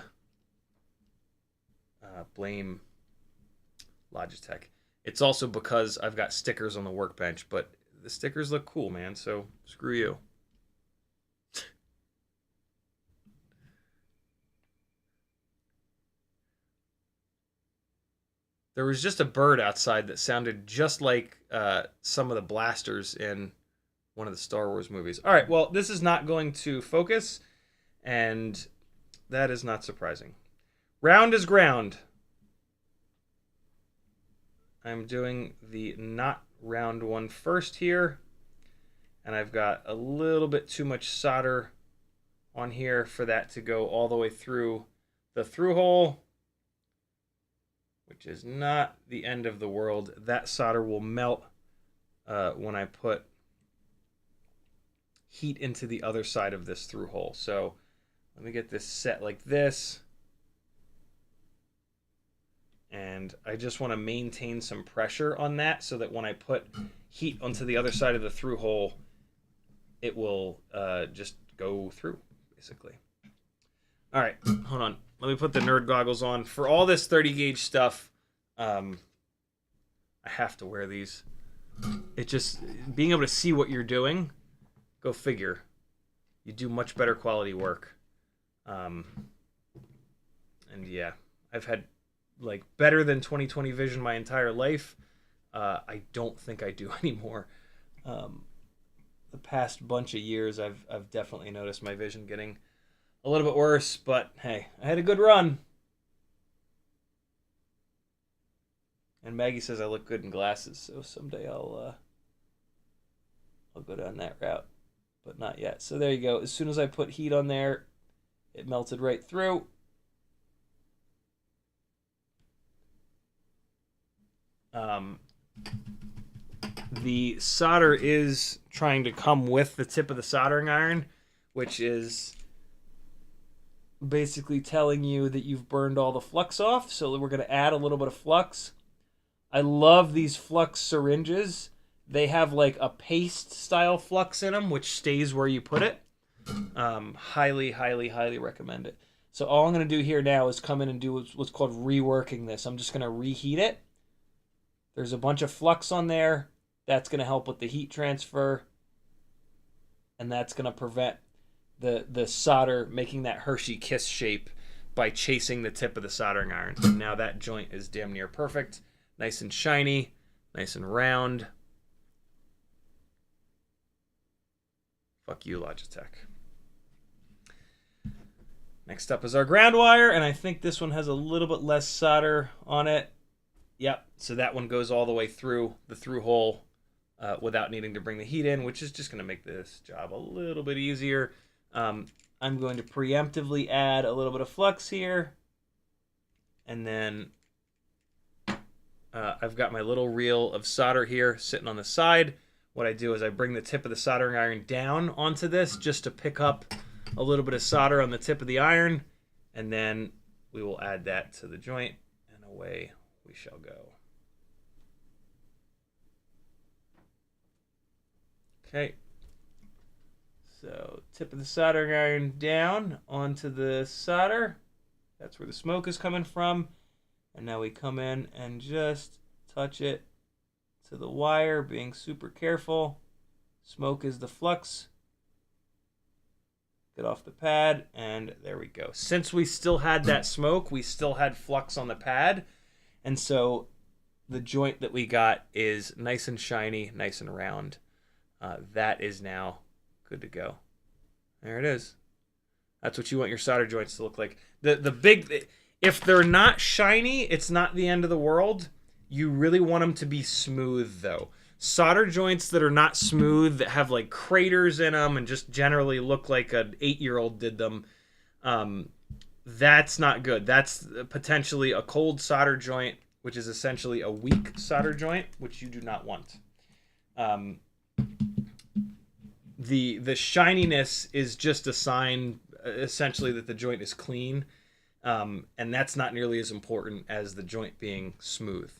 Logitech. It's also because I've got stickers on the workbench, but the stickers look cool, man, so screw you. There was just a bird outside that sounded just like some of the blasters in one of the Star Wars movies. All right, well, this is not going to focus, and that is not surprising. Round is ground. I'm doing the not round one first here, and I've got a little bit too much solder on here for that to go all the way through the through hole. which is not the end of the world. That solder will melt when I put heat into the other side of this through hole. So let me get this set like this. And I just want to maintain some pressure on that so that when I put heat onto the other side of the through hole, it will just go through, basically. All right, hold on. Let me put the nerd goggles on. For all this 30 gauge stuff, I have to wear these. It just, being able to see what you're doing, go figure. You do much better quality work. And yeah, I've had like better than 20/20 vision my entire life. I don't think I do anymore. The past bunch of years, I've definitely noticed my vision getting a little bit worse, but hey, I had a good run. And Maggie says I look good in glasses, so someday I'll go down that route, but not yet. So there you go. As soon as I put heat on there, it melted right through. The solder is trying to come with the tip of the soldering iron, which is basically telling you that you've burned all the flux off. So we're going to add a little bit of flux. I love these flux syringes. They have like a paste style flux in them, which stays where you put it. Highly, highly, highly recommend it. So all I'm going to do here now is come in and do what's called reworking this. I'm just going to reheat it. There's a bunch of flux on there. That's going to help with the heat transfer. And that's going to prevent the solder making that Hershey kiss shape by chasing the tip of the soldering iron. And now that joint is damn near perfect. Nice and shiny. Nice and round. Fuck you, Logitech. Next up is our ground wire. And I think this one has a little bit less solder on it. Yep, so that one goes all the way through the through hole without needing to bring the heat in, which is just going to make this job a little bit easier. I'm going to preemptively add a little bit of flux here. And then I've got my little reel of solder here sitting on the side. What I do is I bring the tip of the soldering iron down onto this just to pick up a little bit of solder on the tip of the iron. And then we will add that to the joint, and away we shall go. Okay. So tip of the soldering iron down onto the solder. That's where the smoke is coming from. And now we come in and just touch it to the wire, being super careful. Smoke is the flux. Get off the pad, and there we go. Since we still had that smoke, we still had flux on the pad. And so the joint that we got is nice and shiny, nice and round. That is now good to go. There it is. That's what you want your solder joints to look like. If they're not shiny, it's not the end of the world. You really want them to be smooth, though. Solder joints that are not smooth, that have like craters in them and just generally look like an 8-year-old did them, that's not good. That's potentially a cold solder joint, which is essentially a weak solder joint, which you do not want. The shininess is just a sign, essentially, that the joint is clean, and that's not nearly as important as the joint being smooth.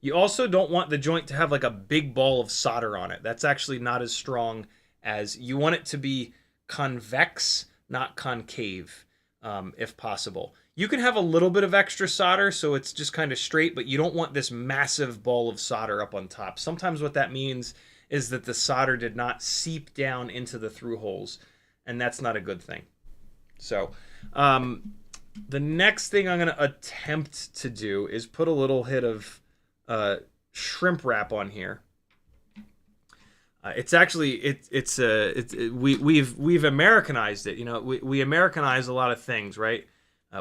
You also don't want the joint to have like a big ball of solder on it. That's actually not as strong as you want it to be convex, not concave, if possible. You can have a little bit of extra solder so it's just kind of straight, but you don't want this massive ball of solder up on top. Sometimes what that means is that the solder did not seep down into the through holes, and that's not a good thing. So the next thing I'm going to attempt to do is put a little hit of shrimp wrap on here. It's actually we've Americanized it. You know, we Americanize a lot of things, right?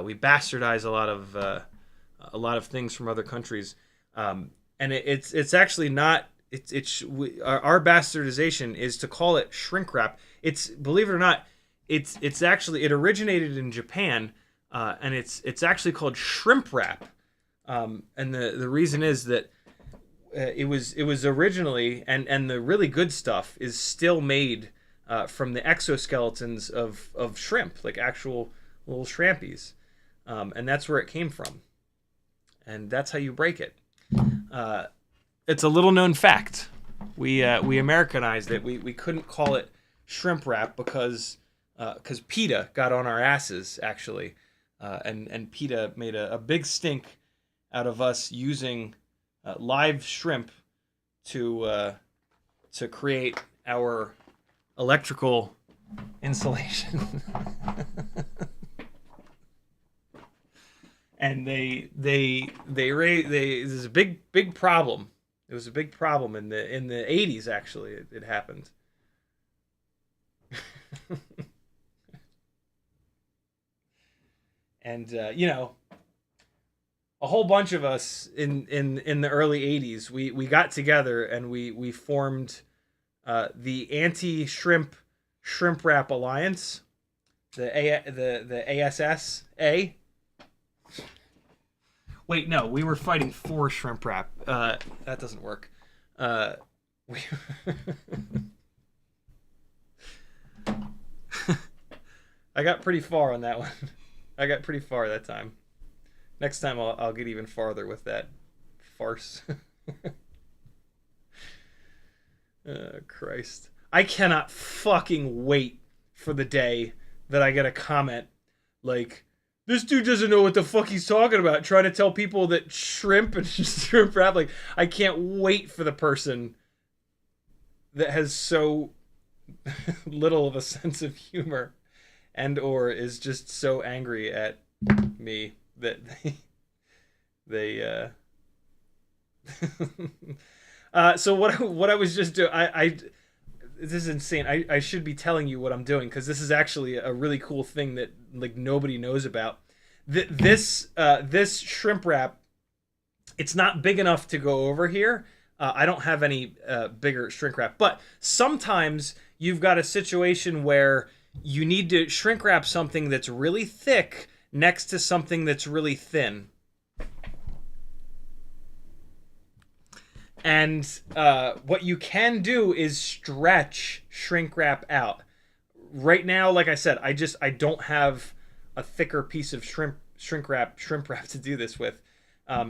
We bastardize a lot of things from other countries, and it's actually not. Our bastardization is to call it shrink wrap. It's, believe it or not, it's actually, it originated in Japan, and it's actually called shrimp wrap. And the reason is that it was originally, and the really good stuff is still made from the exoskeletons of shrimp, like actual little shrimpies, and that's where it came from, and that's how you break it. It's a little known fact. We Americanized it. We couldn't call it shrimp wrap because PETA got on our asses actually, and PETA made a big stink out of us using live shrimp to create our electrical insulation. And this is a big problem. It was a big problem in the 80s actually. It happened. And you know, a whole bunch of us in the early 80s, we got together and we formed the Anti-Shrimp Wrap Alliance, the ASSA. Wait, no, we were fighting for shrimp wrap. That doesn't work. I got pretty far on that one. I got pretty far that time. Next time I'll get even farther with that farce. Christ. I cannot fucking wait for the day that I get a comment like, this dude doesn't know what the fuck he's talking about, trying to tell people that shrimp and shrimp wrap. Like, I can't wait for the person that has so little of a sense of humor and or is just so angry at me that they so what I was just doing, this is insane. I should be telling you what I'm doing because this is actually a really cool thing that like nobody knows about. This shrimp wrap, it's not big enough to go over here. I don't have any bigger shrink wrap, but sometimes you've got a situation where you need to shrink wrap something that's really thick next to something that's really thin. And what you can do is stretch shrink wrap out. Right now, like I said, I don't have a thicker piece of shrink wrap to do this with.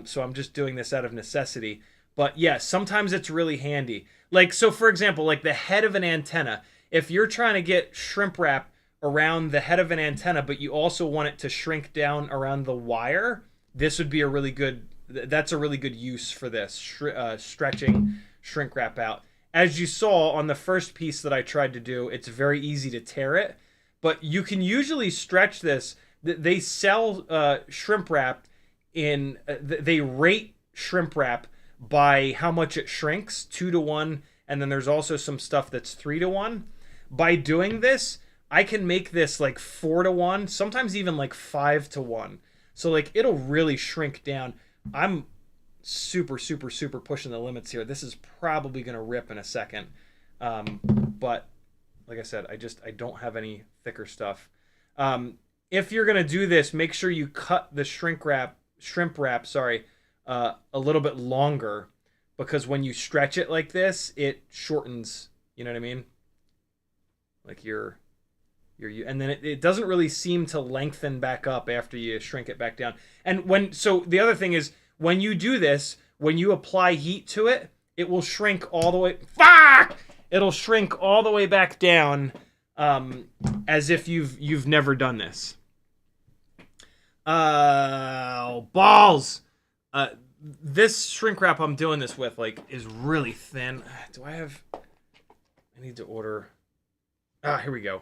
So I'm just doing this out of necessity. But yeah, sometimes it's really handy. Like, so for example, like the head of an antenna, if you're trying to get shrimp wrap around the head of an antenna, but you also want it to shrink down around the wire, this would be a really good, that's a really good use for this, stretching shrink wrap out. As you saw on the first piece that I tried to do, it's very easy to tear it, but you can usually stretch this. They sell shrimp wrap in, they rate shrimp wrap by how much it shrinks, 2-to-1, and then there's also some stuff that's 3-to-1. By doing this, I can make this like 4-to-1, sometimes even like 5-to-1. So like it'll really shrink down. I'm super pushing the limits here. This is probably gonna rip in a second, but like I said, I don't have any thicker stuff. If you're gonna do this, make sure you cut the shrimp wrap, a little bit longer, because when you stretch it like this, it shortens. You know what I mean? Like your and then it doesn't really seem to lengthen back up after you shrink it back down. And so the other thing is, when you do this, when you apply heat to it, it will shrink all the way. Fuck! It'll shrink all the way back down, as if you've never done this. Oh, balls! This shrink wrap I'm doing this with, like, is really thin. Do I have? I need to order. Here we go.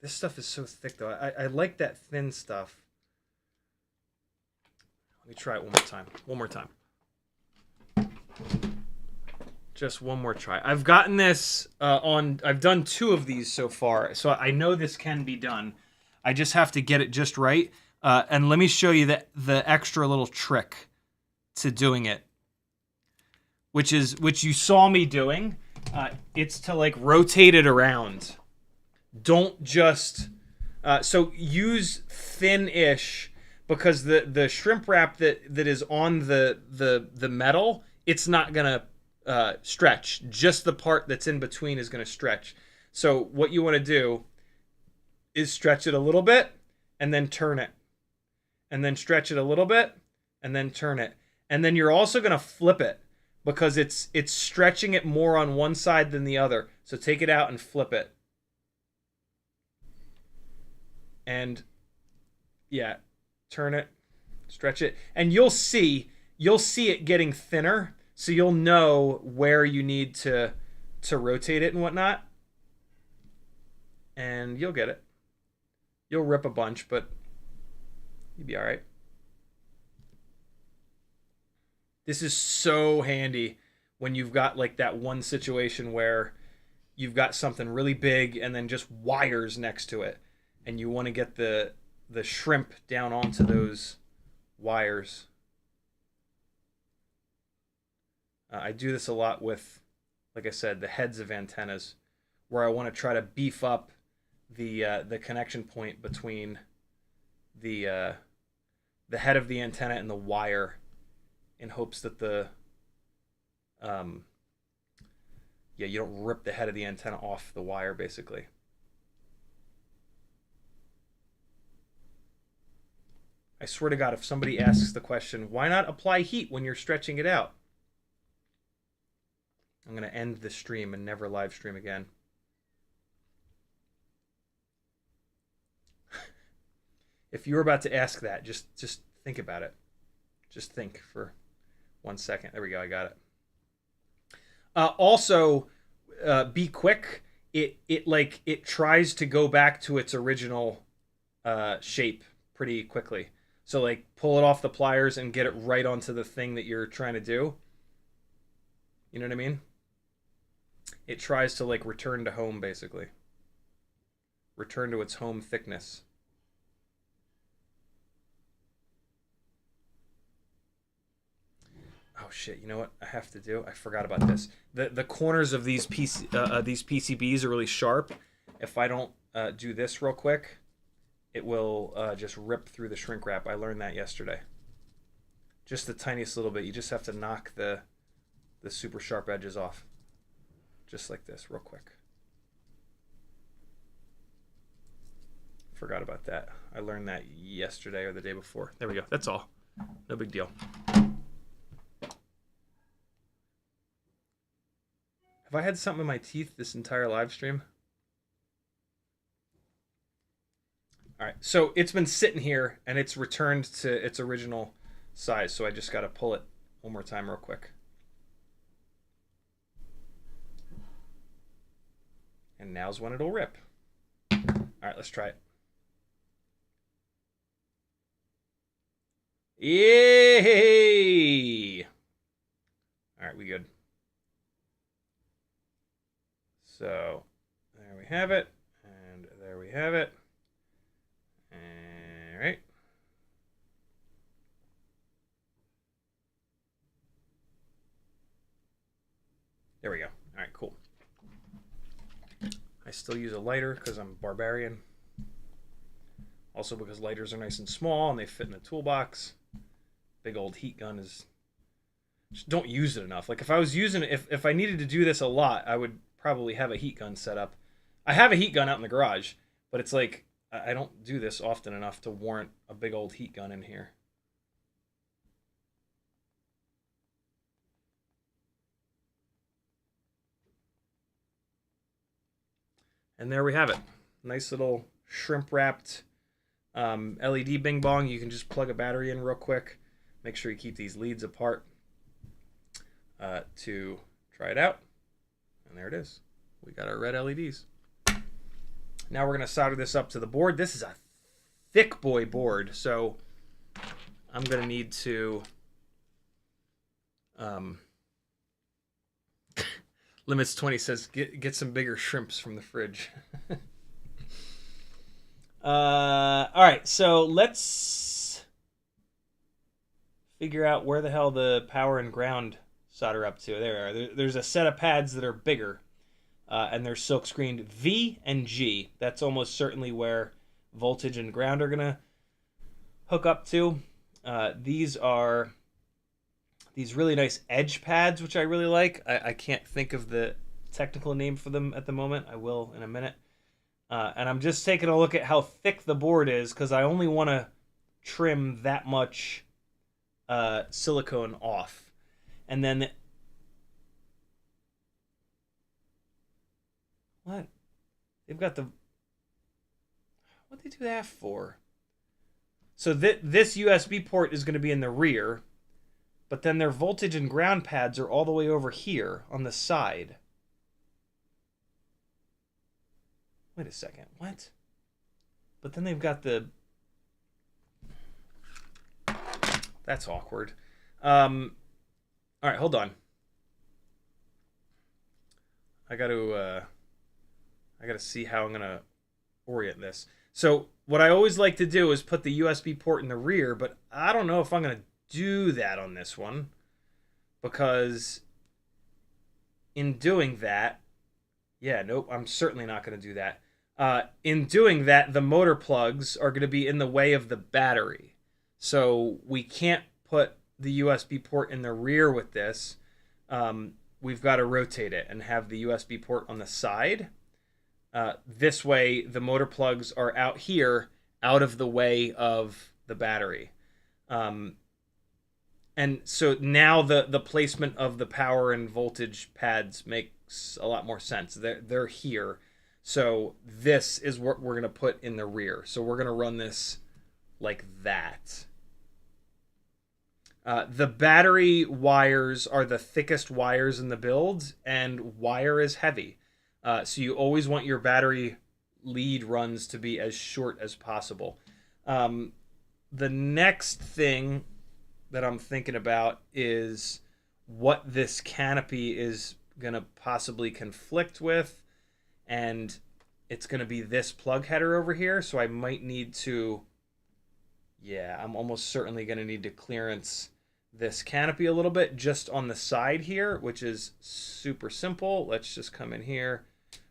This stuff is so thick, though. I like that thin stuff. Let me try it one more time. One more time. Just one more try. I've gotten this I've done 2 of these so far, so I know this can be done. I just have to get it just right. And let me show you the extra little trick to doing it, which you saw me doing. It's to like rotate it around. Don't just so use thin-ish, because the shrimp wrap that is on the metal, it's not gonna stretch. Just the part that's in between is gonna stretch. So what you want to do is stretch it a little bit and then turn it, and then stretch it a little bit and then turn it, and then you're also gonna flip it because it's stretching it more on one side than the other. So take it out and flip it, and yeah, turn it, stretch it, and you'll see it getting thinner, so you'll know where you need to rotate it and whatnot, and you'll get it. You'll rip a bunch, but you'll be all right. This is so handy when you've got like that one situation where you've got something really big and then just wires next to it, and you want to get the shrimp down onto those wires. I do this a lot with, like I said, the heads of antennas, where I want to try to beef up the connection point between the head of the antenna and the wire, in hopes that you don't rip the head of the antenna off the wire, basically. I swear to God, if somebody asks the question, why not apply heat when you're stretching it out? I'm going to end the stream and never live stream again. If you were about to ask that, just think about it. Just think for 1 second. There we go. I got it. Also, be quick. It tries to go back to its original shape pretty quickly. So like pull it off the pliers and get it right onto the thing that you're trying to do. You know what I mean? It tries to like return to home, basically. Return to its home thickness. Oh shit! You know what I have to do? I forgot about this. The corners of these PCBs are really sharp. If I don't do this real quick, it will just rip through the shrink wrap. I learned that yesterday. Just the tiniest little bit. You just have to knock the super sharp edges off, just like this, real quick. Forgot about that. I learned that yesterday or the day before. There we go. That's all. No big deal. Have I had something in my teeth this entire live stream? All right, so it's been sitting here and it's returned to its original size, so I just got to pull it one more time real quick. And now's when it'll rip. All right, let's try it. Yay! All right, we good. So there we have it, and there we have it. All right. There we go. All right, cool. I still use a lighter because I'm barbarian. Also because lighters are nice and small and they fit in the toolbox. Big old heat gun is... Just don't use it enough. Like if I was using it, if I needed to do this a lot, I would probably have a heat gun set up. I have a heat gun out in the garage, but it's like I don't do this often enough to warrant a big old heat gun in here. And there we have it. Nice little shrimp wrapped LED bing bong. You can just plug a battery in real quick. Make sure you keep these leads apart to try it out. And there it is. We got our red LEDs. Now we're going to solder this up to the board. This is a thick boy board, so I'm going to need to Limits 20 says get some bigger shrimps from the fridge. All right, so let's figure out where the hell the power and ground solder up to. There are. There's a set of pads that are bigger, and they're silk screened V and G. That's almost certainly where voltage and ground are gonna hook up to. These are these really nice edge pads, which I really like. I can't think of the technical name for them at the moment. I will in a minute. And I'm just taking a look at how thick the board is because I only want to trim that much silicone off. And then... What? They've got the... What'd they do that for? So this USB port is going to be in the rear, but then their voltage and ground pads are all the way over here on the side. Wait a second, what? But then they've got the... That's awkward. All right, hold on. I gotta see how I'm gonna orient this. So what I always like to do is put the USB port in the rear, but I don't know if I'm gonna do that on this one, because in doing that, yeah, nope, I'm certainly not gonna do that. In doing that, the motor plugs are gonna be in the way of the battery. So we can't put the USB port in the rear with this. We've got to rotate it and have the USB port on the side. This way, the motor plugs are out here, out of the way of the battery. And so now the placement of the power and voltage pads makes a lot more sense. They're here. So this is what we're going to put in the rear. So we're going to run this like that. The battery wires are the thickest wires in the build, and wire is heavy. So you always want your battery lead runs to be as short as possible. The next thing that I'm thinking about is what this canopy is going to possibly conflict with, and it's going to be this plug header over here, so I might need to... Yeah, I'm almost certainly going to need to clearance this canopy a little bit just on the side here, which is super simple. Let's just come in here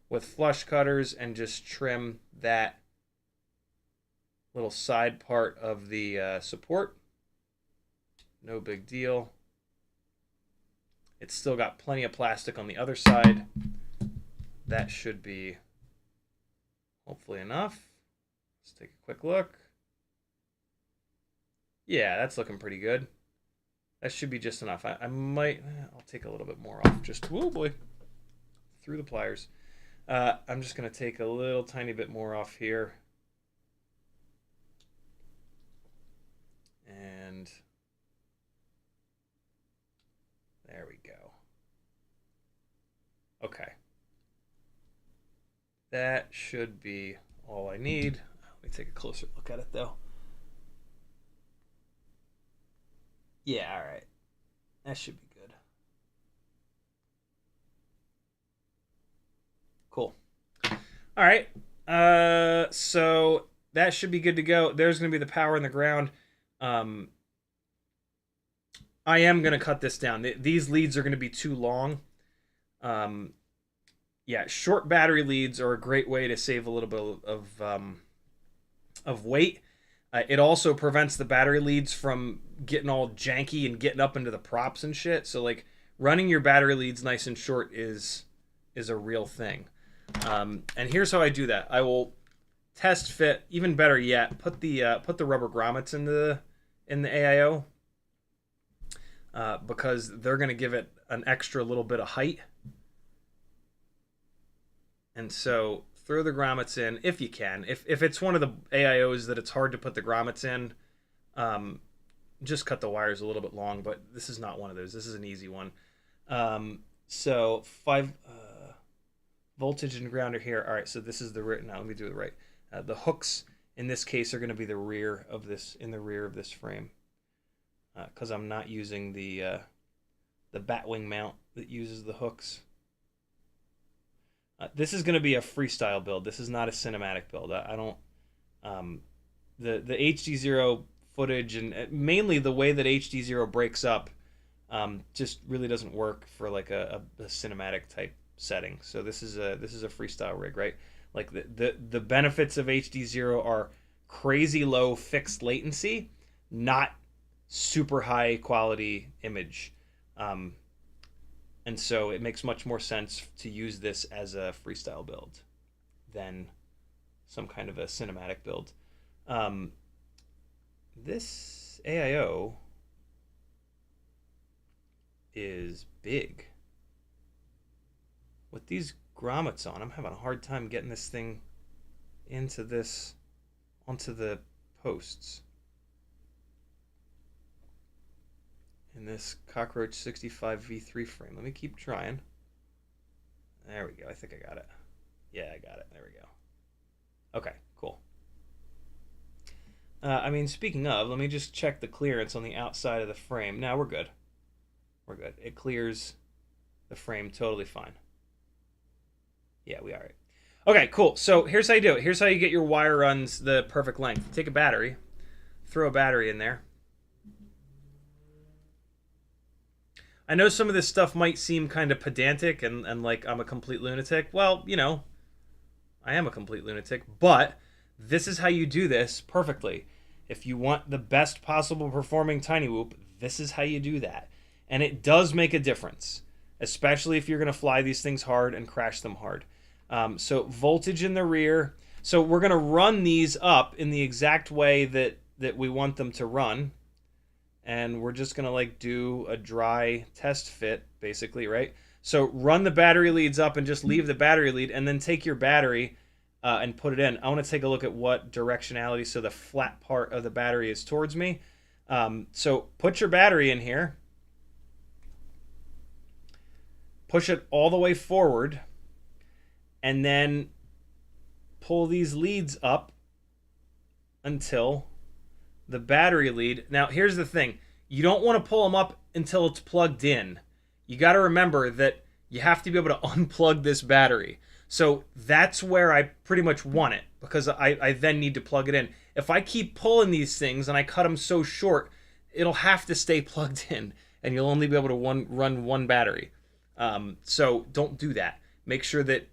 with flush cutters and just trim that little side part of the support. No big deal. It's still got plenty of plastic on the other side. That should be hopefully enough. Let's take a quick look. Yeah, that's looking pretty good. That should be just enough. I'll take a little bit more off. Just, oh boy, through the pliers. I'm just going to take a little tiny bit more off here. And there we go. Okay. That should be all I need. Let me take a closer look at it though. Yeah, all right. That should be good. Cool. All right. So that should be good to go. There's going to be the power in the ground. I am going to cut this down. These leads are going to be too long. Yeah, short battery leads are a great way to save a little bit of weight. It also prevents the battery leads from getting all janky and getting up into the props and shit. So like running your battery leads nice and short is a real thing. And here's how I do that. I will test fit, even better yet, put the rubber grommets in the AIO because they're going to give it an extra little bit of height. And so throw the grommets in if you can. If it's one of the AIOs that it's hard to put the grommets in, just cut the wires a little bit long, but this is not one of those. This is an easy one. So 5 voltage and grounder here. All right, so this is the rear. Now let me do it right. The hooks in this case are going to be the rear of this, in the rear of this frame, because I'm not using the batwing mount that uses the hooks. This is going to be a freestyle build. This is not a cinematic build. I don't... the HDZero footage and mainly the way that HDZero breaks up just really doesn't work for like a cinematic type setting. So this is a freestyle rig, right? Like the benefits of HDZero are crazy low fixed latency, not super high quality image. And so it makes much more sense to use this as a freestyle build than some kind of a cinematic build. This AIO is big. With these grommets on, I'm having a hard time getting this thing onto the posts. In this Cockroach 65 V3 frame. Let me keep trying. There we go. I think I got it. Yeah, I got it. There we go. Okay, cool. I mean, speaking of, let me just check the clearance on the outside of the frame. Now we're good. We're good. It clears the frame totally fine. Yeah, we are right. Okay, cool. So here's how you do it. Here's how you get your wire runs the perfect length. Take a battery, throw a battery in there. I know some of this stuff might seem kind of pedantic and like I'm a complete lunatic. Well, you know, I am a complete lunatic, but this is how you do this perfectly. If you want the best possible performing TinyWhoop, this is how you do that. And it does make a difference, especially if you're going to fly these things hard and crash them hard. So voltage in the rear. So we're going to run these up in the exact way that we want them to run. And we're just going to like do a dry test fit, basically, right? So run the battery leads up and just leave the battery lead, and then take your battery and put it in. I want to take a look at what directionality, so the flat part of the battery is towards me. So put your battery in here. Push it all the way forward, and then pull these leads up until the battery lead. Now, here's the thing. You don't want to pull them up until it's plugged in. You got to remember that you have to be able to unplug this battery. So that's where I pretty much want it, because I then need to plug it in. If I keep pulling these things and I cut them so short, it'll have to stay plugged in, and you'll only be able to run one battery. So don't do that. Make sure that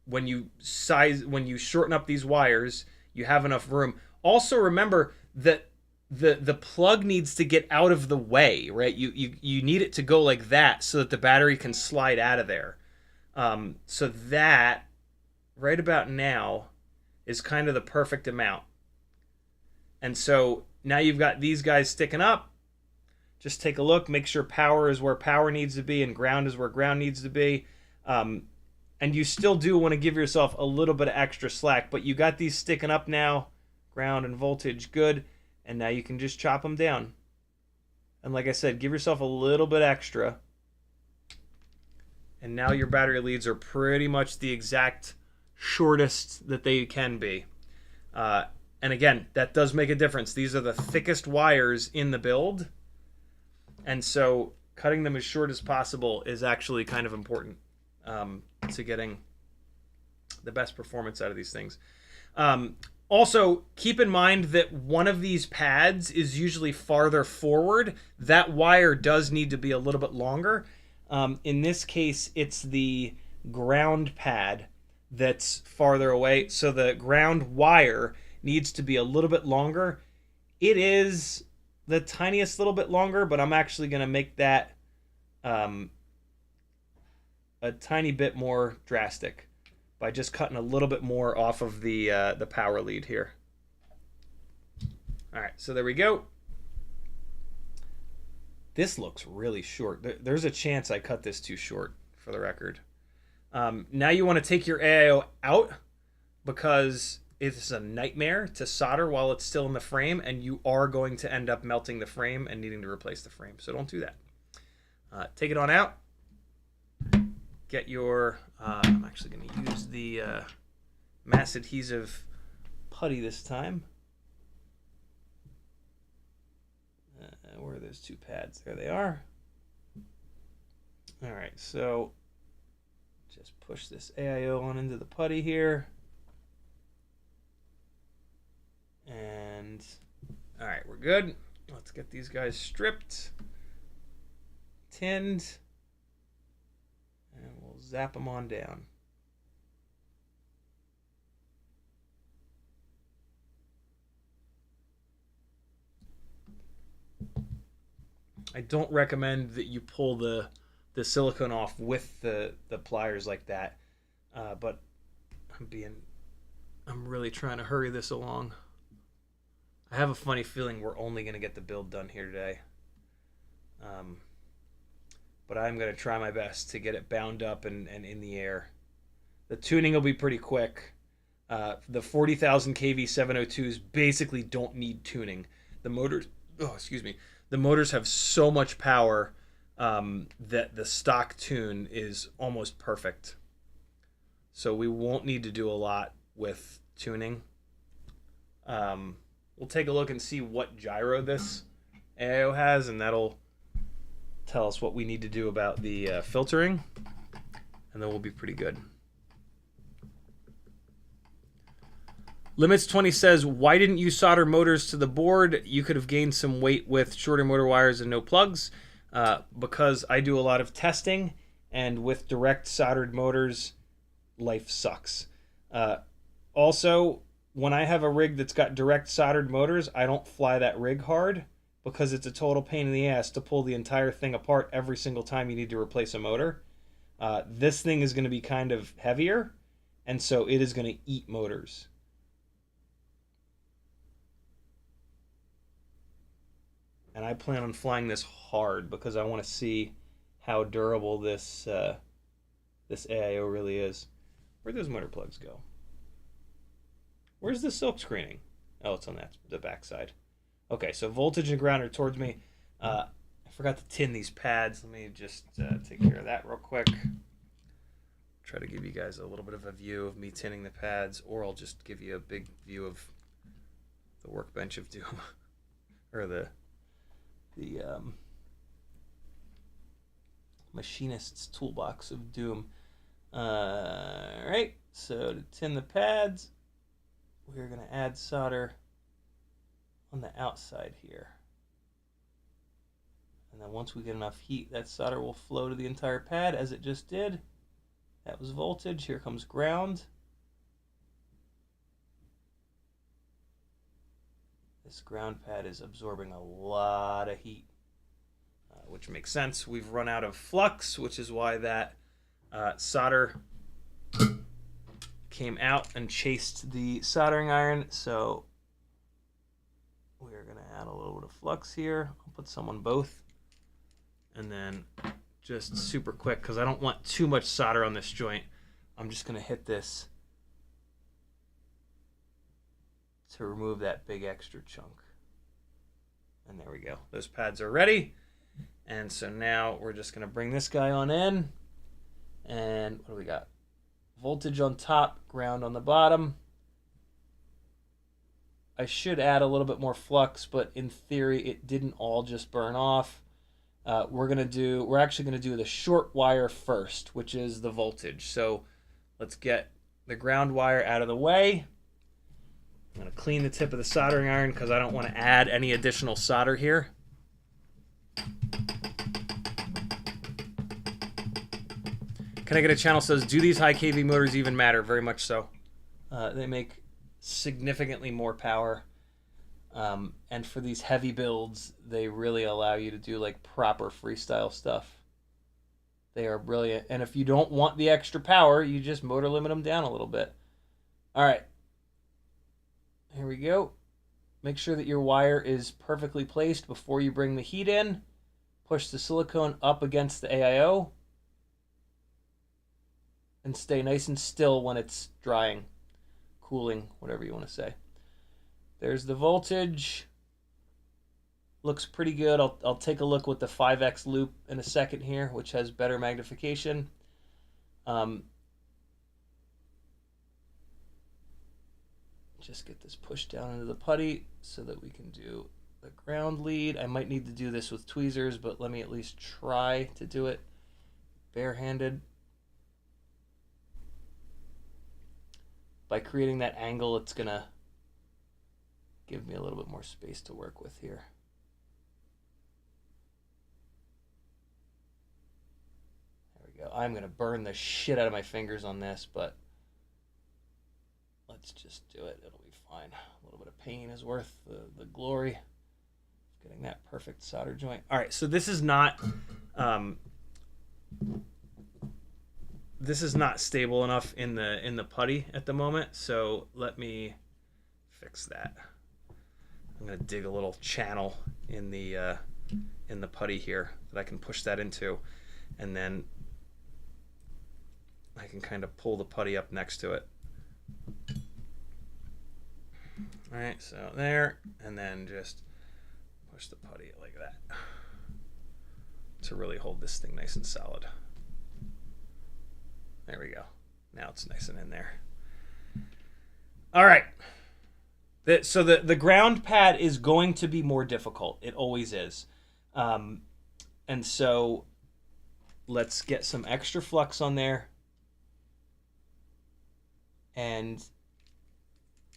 when you shorten up these wires, you have enough room. Also remember that the plug needs to get out of the way, right? You need it to go like that so that the battery can slide out of there. So that right about now is kind of the perfect amount. And so now you've got these guys sticking up. Just take a look, make sure power is where power needs to be and ground is where ground needs to be. And you still do want to give yourself a little bit of extra slack, but you got these sticking up now, ground and voltage, good. And now you can just chop them down. And like I said, give yourself a little bit extra. And now your battery leads are pretty much the exact shortest that they can be. And again, that does make a difference. These are the thickest wires in the build. And so cutting them as short as possible is actually kind of important to getting the best performance out of these things. Also, keep in mind that one of these pads is usually farther forward. That wire does need to be a little bit longer. In this case, it's the ground pad that's farther away. So the ground wire needs to be a little bit longer. It is the tiniest little bit longer, but I'm actually going to make that a tiny bit more drastic by just cutting a little bit more off of the power lead here. All right, so there we go. This looks really short. There's a chance I cut this too short, for the record. Now you want to take your AIO out, because it's a nightmare to solder while it's still in the frame, and you are going to end up melting the frame and needing to replace the frame. So don't do that. Take it on out. Get your, I'm actually going to use the mass adhesive putty this time. Where are those two pads? There they are. All right, so just push this AIO on into the putty here. And all right, we're good. Let's get these guys stripped, tinned, and we'll zap them on down. I don't recommend that you pull the silicone off with the pliers like that. But I'm really trying to hurry this along. I have a funny feeling we're only going to get the build done here today. But I'm going to try my best to get it bound up and in the air. The tuning will be pretty quick. The 40,000 kV 702s basically don't need tuning. The motors, the motors have so much power that the stock tune is almost perfect. So we won't need to do a lot with tuning. We'll take a look and see what gyro this AIO has, and that'll tell us what we need to do about the filtering, and then we'll be pretty good. Limits20 says, why didn't you solder motors to the board? You could have gained some weight with shorter motor wires and no plugs. Because I do a lot of testing, and with direct soldered motors, life sucks. Also, when I have a rig that's got direct soldered motors, I don't fly that rig hard because it's a total pain in the ass to pull the entire thing apart every single time you need to replace a motor. This thing is going to be kind of heavier, and so it is going to eat motors. And I plan on flying this hard because I want to see how durable this this AIO really is. Where'd those motor plugs go? Where's the silk screening? Oh, it's on the back side. Okay, so voltage and ground are towards me. I forgot to tin these pads. Let me just take care of that real quick. Try to give you guys a little bit of a view of me tinning the pads, or I'll just give you a big view of the workbench of doom, or the machinist's toolbox of doom. Alright, so to tin the pads, we're going to add solder on the outside here. And then once we get enough heat, that solder will flow to the entire pad as it just did. That was voltage. Here comes ground. This ground pad is absorbing a lot of heat, which makes sense. We've run out of flux, which is why that solder came out and chased the soldering iron. So we're going to add a little bit of flux here. I'll put some on both. And then just super quick, because I don't want too much solder on this joint, I'm just going to hit this to remove that big extra chunk. And there we go. Those pads are ready. And so now we're just going to bring this guy on in. And what do we got? Voltage on top, ground on the bottom. I should add a little bit more flux, but in theory it didn't all just burn off. We're actually going to do the short wire first, which is the voltage. So let's get the ground wire out of the way. I'm going to clean the tip of the soldering iron because I don't want to add any additional solder here. Can I Get a Channel says, do these high kV motors even matter? Very much so. They make significantly more power. And for these heavy builds, they really allow you to do like proper freestyle stuff. They are brilliant. And if you don't want the extra power, you just motor limit them down a little bit. All right. Here we go. Make sure that your wire is perfectly placed before you bring the heat in. Push the silicone up against the AIO. And stay nice and still when it's drying, cooling, whatever you want to say. There's the voltage. Looks pretty good. I'll take a look with the 5X loop in a second here, which has better magnification. Just get this pushed down into the putty so that we can do the ground lead. I might need to do this with tweezers, but let me at least try to do it barehanded. By creating that angle, it's going to give me a little bit more space to work with here. There we go. I'm going to burn the shit out of my fingers on this, but let's just do it. It'll be fine. A little bit of pain is worth the glory. Getting that perfect solder joint. All right, so this is not stable enough in the putty at the moment. So let me fix that. I'm gonna dig a little channel in the putty here that I can push that into, and then I can kind of pull the putty up next to it. All right, so there, and then just push the putty like that to really hold this thing nice and solid. There we go. Now it's nice and in there. All right. So the ground pad is going to be more difficult. It always is. And so let's get some extra flux on there. And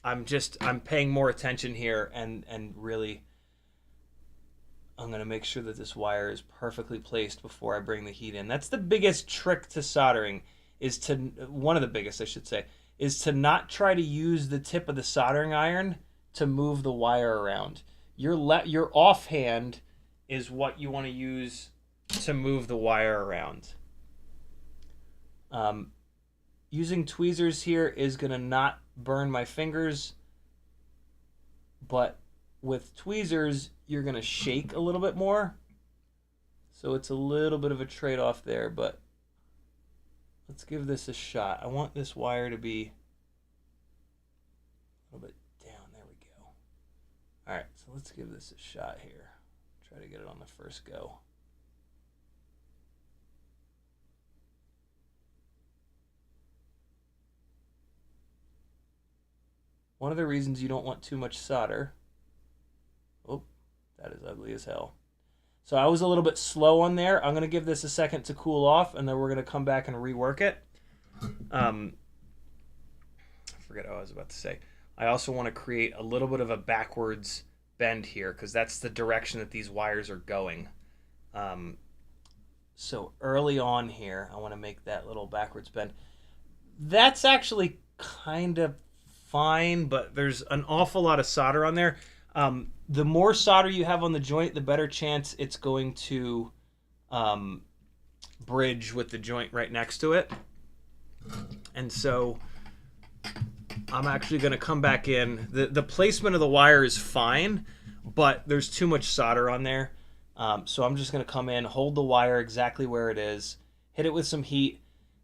I'm paying more attention here and really I'm going to make sure that this wire is perfectly placed before I bring the heat in. That's the biggest trick to soldering, one of the biggest, I should say, is to not try to use the tip of the soldering iron to move the wire around. Your offhand is what you want to use to move the wire around. Using tweezers here is going to not burn my fingers, but with tweezers, you're going to shake a little bit more. So it's a little bit of a trade-off there, but let's give this a shot. I want this wire to be a little bit down. There we go. All right, so let's give this a shot here. Try to get it on the first go. One of the reasons you don't want too much solder. Oh, that is ugly as hell. So I was a little bit slow on there. I'm going to give this a second to cool off, and then we're going to come back and rework it. I forget what I was about to say. I also want to create a little bit of a backwards bend here, because that's the direction that these wires are going. So early on here, I want to make that little backwards bend. That's actually kind of fine, but there's an awful lot of solder on there. The more solder you have on the joint, the better chance it's going to bridge with the joint right next to it. And so I'm actually going to come back in. The placement of the wire is fine, but there's too much solder on there. So I'm just going to come in, hold the wire exactly where it is, hit it with some heat.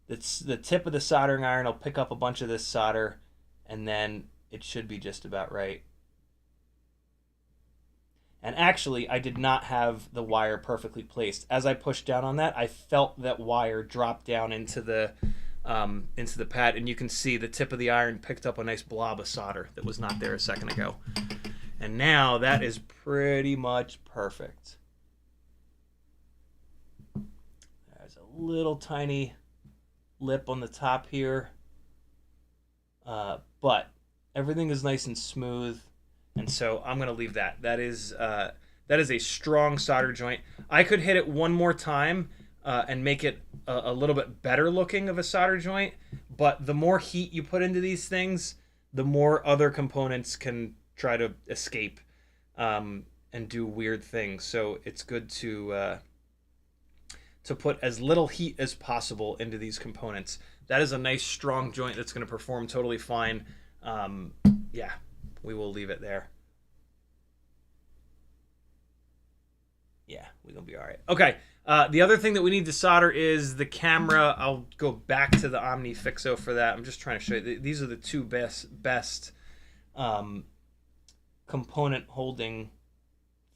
The tip of the soldering iron will pick up a bunch of this solder, and then it should be just about right. And actually, I did not have the wire perfectly placed. As I pushed down on that, I felt that wire drop down into the pad, and you can see the tip of the iron picked up a nice blob of solder that was not there a second ago. And now that is pretty much perfect. There's a little tiny lip on the top here, but everything is nice and smooth. And so I'm going to leave that. That is a strong solder joint. I could hit it one more time and make it a little bit better looking of a solder joint. But the more heat you put into these things, the more other components can try to escape and do weird things. So it's good to put as little heat as possible into these components. That is a nice strong joint that's going to perform totally fine. Yeah. We will leave it there. Yeah, we're going to be all right. Okay, the other thing that we need to solder is the camera. I'll go back to the Omni Fixo for that. I'm just trying to show you. These are the two best component holding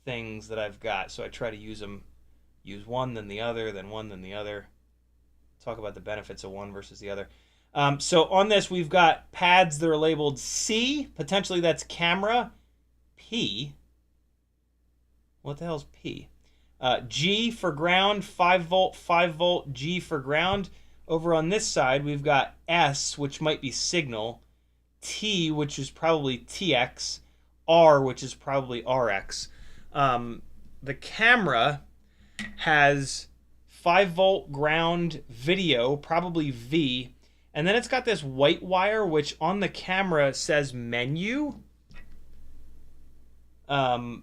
things that I've got. So I try to use them. Use one, then the other, then one, then the other. Talk about the benefits of one versus the other. So on this, we've got pads that are labeled C. Potentially that's camera. P. What the hell is P? G for ground, 5 volt, 5 volt, G for ground. Over on this side, we've got S, which might be signal. T, which is probably TX. R, which is probably RX. The camera has 5 volt ground video, probably V. And then it's got this white wire, which on the camera says menu. So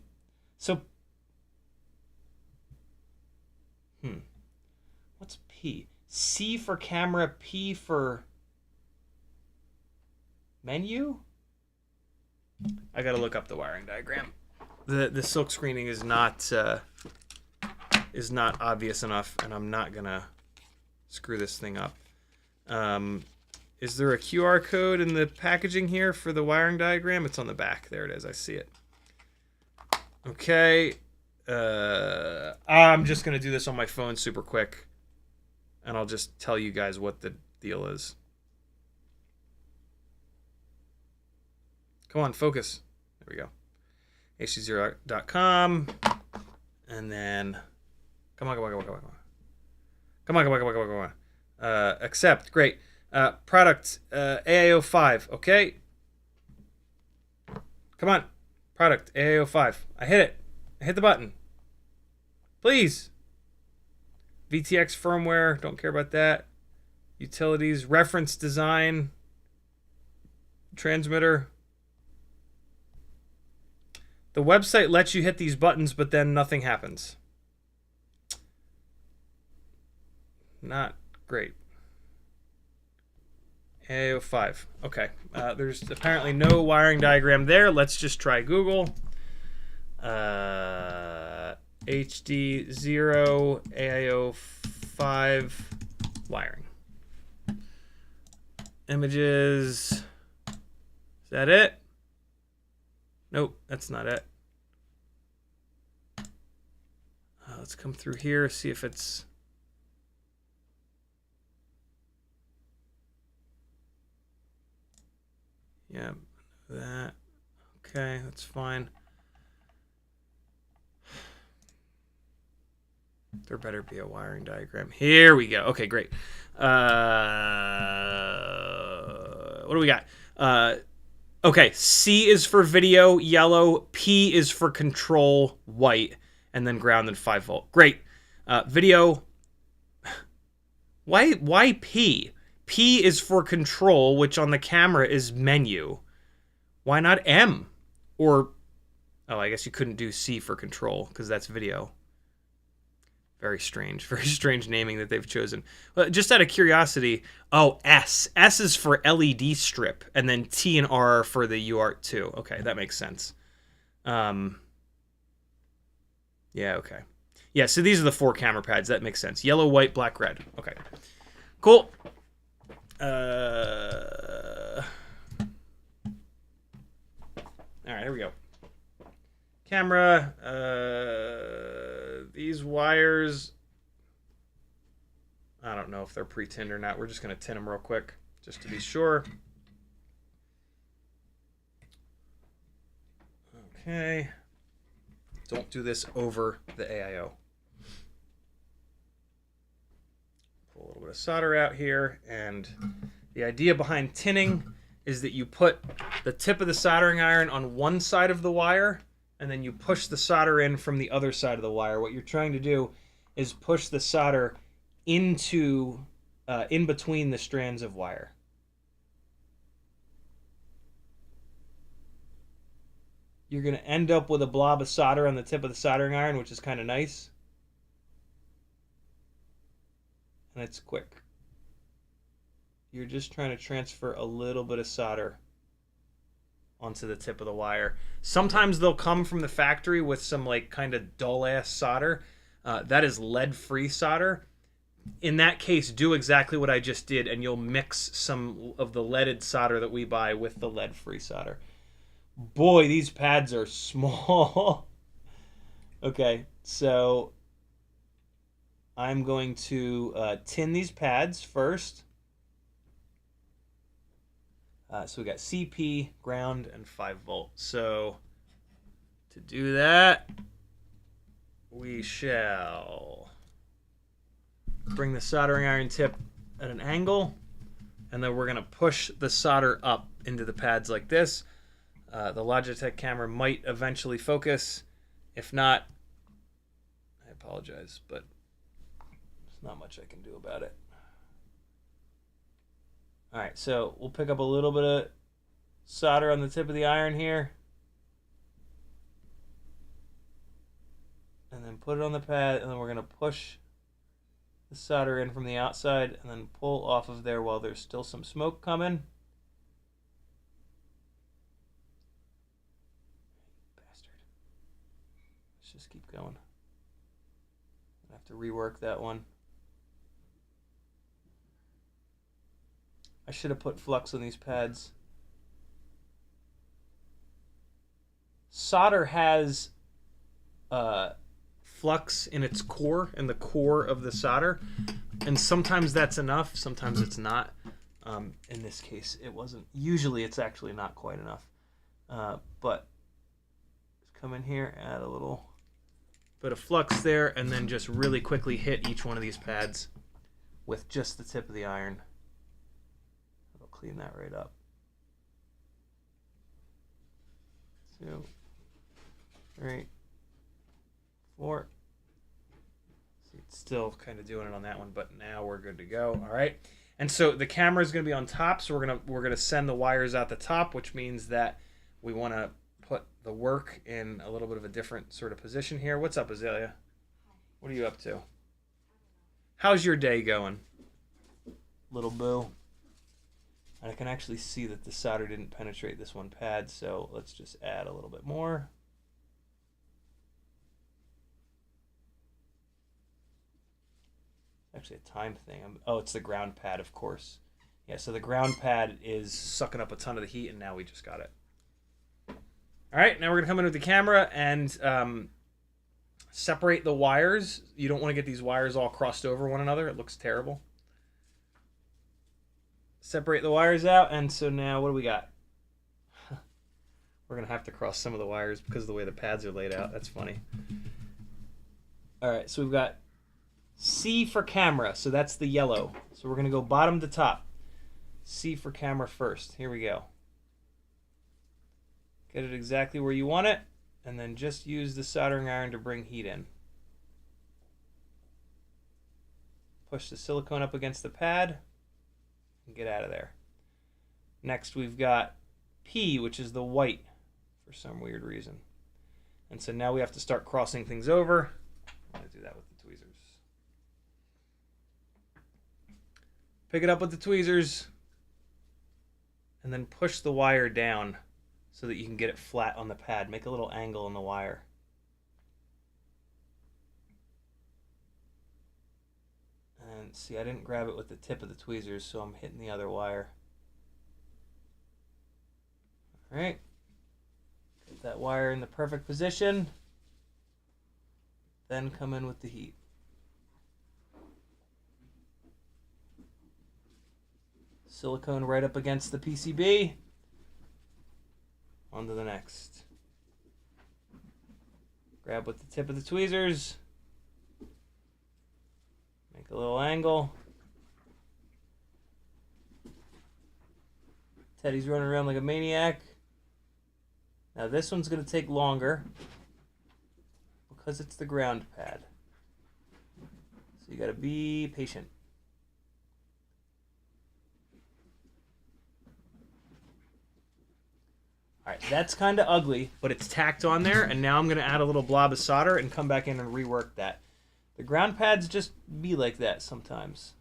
What's P? C for camera, P for menu? I gotta look up the wiring diagram. The silk screening is not obvious enough, and I'm not gonna screw this thing up. Is there a QR code in the packaging here for the wiring diagram? It's on the back. There it is. I see it. Okay. I'm just gonna do this on my phone super quick, and I'll just tell you guys what the deal is. Come on, focus. There we go. HDZero.com, and then come on. Accept. Great. Product AIO 5. Okay. Come on. Product AIO 5. I hit it. I hit the button. Please. VTX firmware. Don't care about that. Utilities. Reference design. Transmitter. The website lets you hit these buttons, but then nothing happens. Not great. AIO 5. Okay. There's apparently no wiring diagram there. Let's just try Google. HDZero AIO 5 wiring. Images. Is that it? Nope, that's not it. Let's come through here, see if it's... Yeah, that. Okay, that's fine. There better be a wiring diagram. Here we go. Okay, great. What do we got? Okay, C is for video, yellow. P is for control, white. And then ground and 5 volt. Great. Video. Why P? P is for control, which on the camera is menu. Why not M? Or, oh, I guess you couldn't do C for control because that's video. Very strange naming that they've chosen. Just out of curiosity, oh, S. S is for LED strip, and then T and R for the UART 2. Okay, that makes sense. Yeah, okay. Yeah, so these are the 4 camera pads. That makes sense. Yellow, white, black, red. Okay. Cool. All right, here we go. Camera. These wires, I don't know if they're pre-tinned or not. We're just going to tin them real quick just to be sure. Okay. Don't do this over the AIO. Pull a little bit of solder out here, and the idea behind tinning is that you put the tip of the soldering iron on one side of the wire, and then you push the solder in from the other side of the wire. What you're trying to do is push the solder into, in between the strands of wire. You're going to end up with a blob of solder on the tip of the soldering iron, which is kind of nice. And it's quick. You're just trying to transfer a little bit of solder onto the tip of the wire. Sometimes they'll come from the factory with some like kind of dull ass solder. That is lead-free solder. In that case, do exactly what I just did, and you'll mix some of the leaded solder that we buy with the lead-free solder. Boy, these pads are small. Okay, so I'm going to tin these pads first. So we got CP, ground, and 5 volt. So to do that, we shall bring the soldering iron tip at an angle, and then we're going to push the solder up into the pads like this. The Logitech camera might eventually focus. If not, I apologize, but there's not much I can do about it. All right, so we'll pick up a little bit of solder on the tip of the iron here, and then put it on the pad, and then we're going to push the solder in from the outside and then pull off of there while there's still some smoke coming. Bastard. Let's just keep going. I have to rework that one. I should have put flux on these pads. Solder has flux in its core, in the core of the solder, and sometimes that's enough, sometimes it's not. In this case, it wasn't. Usually it's actually not quite enough. But just come in here, add a little bit of flux there, and then just really quickly hit each one of these pads with just the tip of the iron. It'll clean that right up. 2, 3, 4. See, it's still kind of doing it on that one, but now we're good to go. All right. And so the camera is going to be on top, so we're gonna send the wires out the top, which means that we want to put the work in a little bit of a different sort of position here. What's up, Azalea? What are you up to? How's your day going, little boo? And I can actually see that the solder didn't penetrate this one pad, so let's just add a little bit more. Actually a time thing. Oh, it's the ground pad, of course. Yeah, so the ground pad is sucking up a ton of the heat, and now we just got it. All right, now we're going to come in with the camera and separate the wires. You don't want to get these wires all crossed over one another. It looks terrible. Separate the wires out, and so now what do we got? We're going to have to cross some of the wires because of the way the pads are laid out. That's funny. All right, so we've got C for camera, so that's the yellow. So we're going to go bottom to top. C for camera first. Here we go. Get it exactly where you want it, and then just use the soldering iron to bring heat in. Push the silicone up against the pad and get out of there. Next we've got P, which is the white for some weird reason. And so now we have to start crossing things over. I'm going to do that with the tweezers. Pick it up with the tweezers and then push the wire down so that you can get it flat on the pad. Make a little angle in the wire. And see, I didn't grab it with the tip of the tweezers, so I'm hitting the other wire. All right. Get that wire in the perfect position. Then come in with the heat. Silicone right up against the PCB. On to the next. Grab with the tip of the tweezers. Make a little angle. Teddy's running around like a maniac. Now this one's going to take longer because it's the ground pad. So you got to be patient. All right, that's kind of ugly, but it's tacked on there, and now I'm going to add a little blob of solder and come back in and rework that. The ground pads just be like that sometimes.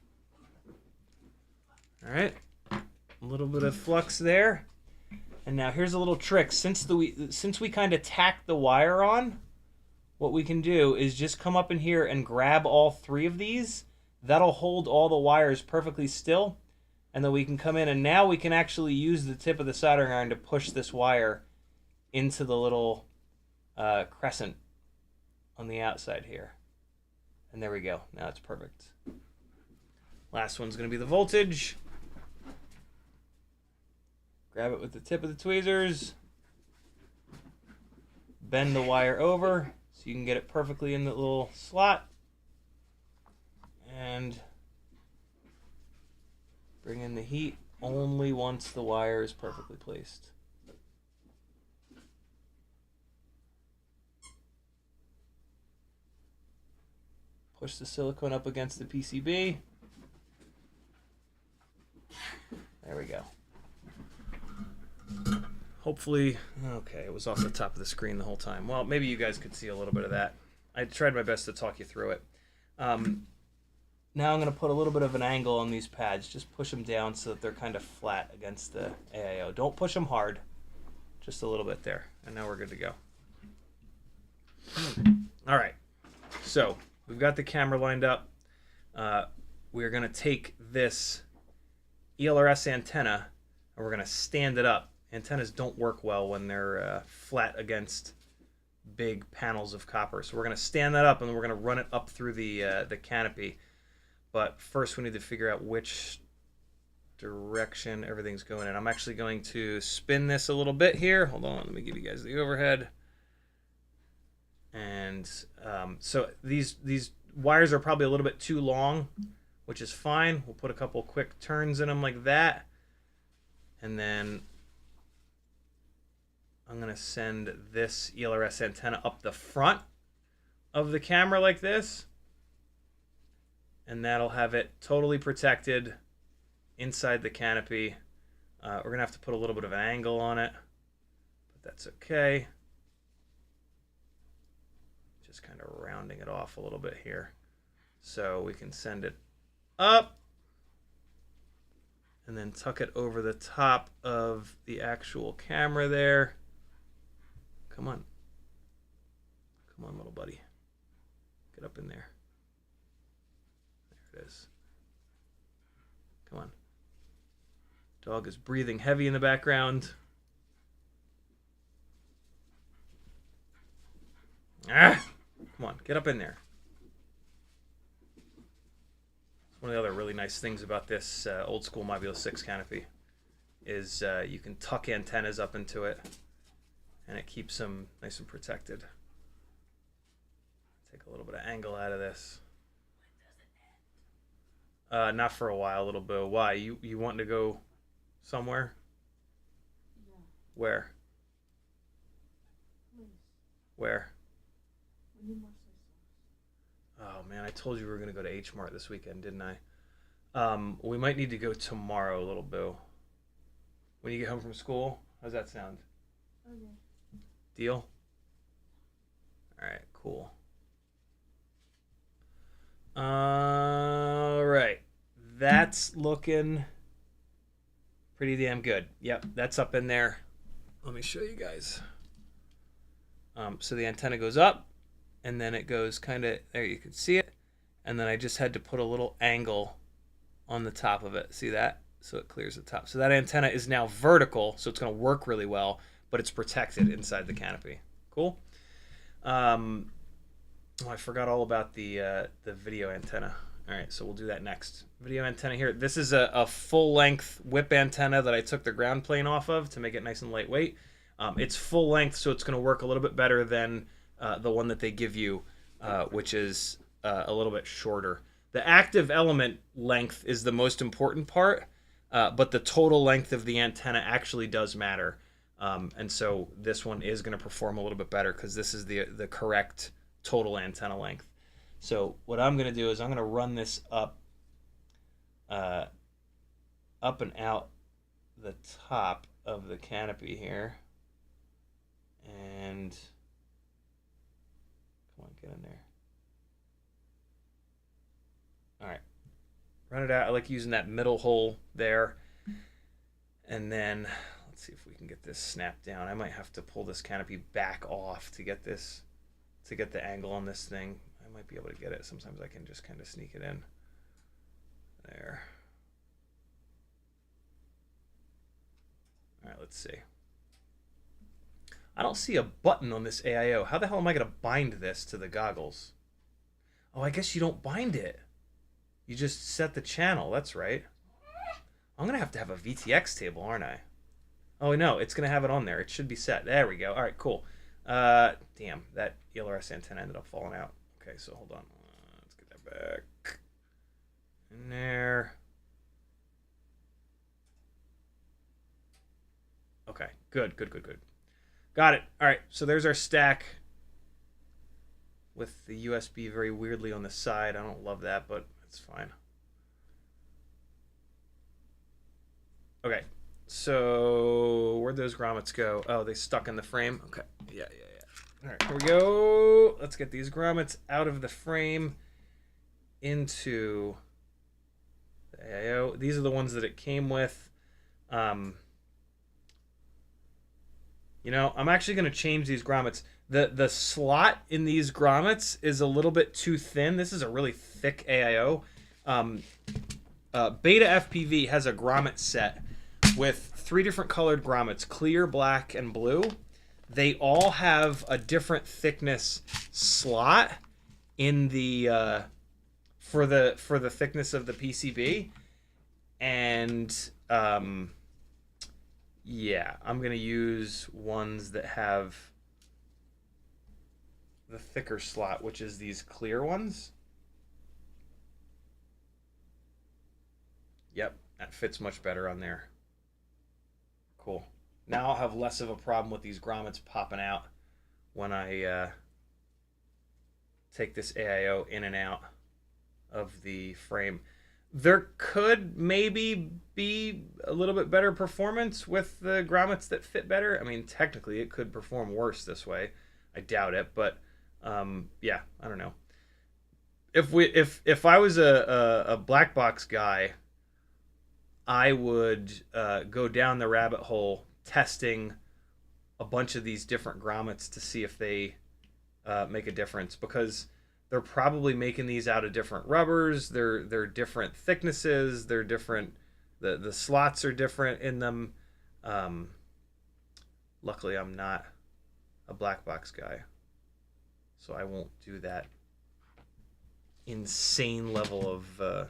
All right, a little bit of flux there. And now here's a little trick. Since we kind of tacked the wire on, what we can do is just come up in here and grab all 3 of these. That'll hold all the wires perfectly still. And then we can come in, and now we can actually use the tip of the soldering iron to push this wire into the little crescent on the outside here. And there we go. Now it's perfect. Last one's going to be the voltage. Grab it with the tip of the tweezers. Bend the wire over so you can get it perfectly in the little slot. And bring in the heat only once the wire is perfectly placed. Push the silicone up against the PCB. There we go. Hopefully, okay, it was off the top of the screen the whole time. Well, maybe you guys could see a little bit of that. I tried my best to talk you through it. Now I'm going to put a little bit of an angle on these pads. Just push them down so that they're kind of flat against the AIO. Don't push them hard. Just a little bit there. And now we're good to go. All right. So we've got the camera lined up. We're going to take this ELRS antenna and we're going to stand it up. Antennas don't work well when they're flat against big panels of copper. So we're going to stand that up and we're going to run it up through the canopy. But first we need to figure out which direction everything's going in. I'm actually going to spin this a little bit here. Hold on, let me give you guys the overhead. And so these wires are probably a little bit too long, which is fine. We'll put a couple quick turns in them like that. And then I'm going to send this ELRS antenna up the front of the camera like this. And that'll have it totally protected inside the canopy. We're going to have to put a little bit of an angle on it, but that's okay. Just kind of rounding it off a little bit here. So we can send it up and then tuck it over the top of the actual camera there. Come on. Come on, little buddy. Get up in there. There it is. Come on. Dog is breathing heavy in the background. Ah! Come on, get up in there. One of the other really nice things about this old school Mobula 6 canopy is you can tuck antennas up into it and it keeps them nice and protected. Take a little bit of angle out of this. Not for a while, little bit. Why? You want to go somewhere? Yeah. Where? Please. Where? Oh man, I told you we were gonna go to H Mart this weekend, didn't I? We might need to go tomorrow, little boo. When you get home from school, how's that sound? Okay. Deal? All right, cool. All right, that's looking pretty damn good. Yep, that's up in there. Let me show you guys. So the antenna goes up, and then it goes kind of, there you can see it, and then I just had to put a little angle on the top of it. See that? So it clears the top. So that antenna is now vertical, so it's going to work really well, but it's protected inside the canopy. Cool. Oh, I forgot all about the video antenna. All right, so we'll do that next. Video antenna here. This is a full-length whip antenna that I took the ground plane off of to make it nice and lightweight. It's full length, so it's going to work a little bit better than the one that they give you, which is a little bit shorter. The active element length is the most important part, but the total length of the antenna actually does matter. And so this one is going to perform a little bit better because this is the correct total antenna length. So what I'm going to do is I'm going to run this up and out the top of the canopy here. And come on, get in there. All right, run it out. I like using that middle hole there. And then let's see if we can get this snapped down. I might have to pull this canopy back off to get this, to get the angle on this thing. I might be able to get it. Sometimes I can just kind of sneak it in. There. All right, let's see. I don't see a button on this AIO. How the hell am I going to bind this to the goggles? Oh, I guess you don't bind it. You just set the channel. That's right. I'm going to have a VTX table, aren't I? Oh, no, it's going to have it on there. It should be set. There we go. All right, cool. Damn, that ELRS antenna ended up falling out. Okay, so hold on. Let's get that back. In there. Okay, good. Got it. All right, so there's our stack with the USB very weirdly on the side. I don't love that, but it's fine. Okay, so where'd those grommets go? Oh, they stuck in the frame. Okay, yeah. All right, here we go. Let's get these grommets out of the frame into the AIO. These are the ones that it came with. You know, I'm actually going to change these grommets. The slot in these grommets is a little bit too thin. This is a really thick AIO. BetaFPV has a grommet set with 3 different colored grommets: clear, black, and blue. They all have a different thickness slot in the for the thickness of the PCB, and yeah, I'm gonna use ones that have the thicker slot, which is these clear ones. Yep, that fits much better on there. Cool. Now I'll have less of a problem with these grommets popping out when I take this AIO in and out of the frame. There could maybe be a little bit better performance with the grommets that fit better. I mean, technically it could perform worse this way. I doubt it, but yeah, I don't know. If I was a black box guy, I would go down the rabbit hole testing a bunch of these different grommets to see if they make a difference, because they're probably making these out of different rubbers. They're different thicknesses. They're different. The slots are different in them. Luckily, I'm not a black box guy, so I won't do that insane level of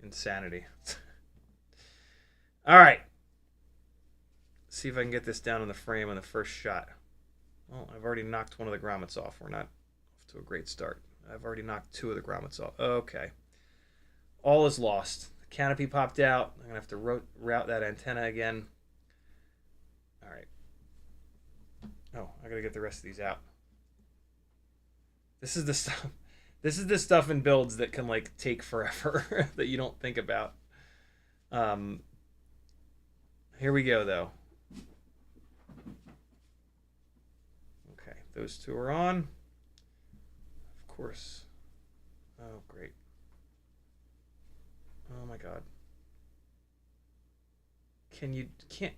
insanity. All right. See if I can get this down on the frame on the first shot. Well, I've already knocked one of the grommets off. We're not off to a great start. I've already knocked 2 of the grommets off. Okay. All is lost. The canopy popped out. I'm going to have to route that antenna again. All right. Oh, I got to get the rest of these out. This is the stuff. This is the stuff in builds that can like take forever that you don't think about. Here we go though. Okay, those 2 are on. Of course. Oh, great. Oh my God. Can't. Okay.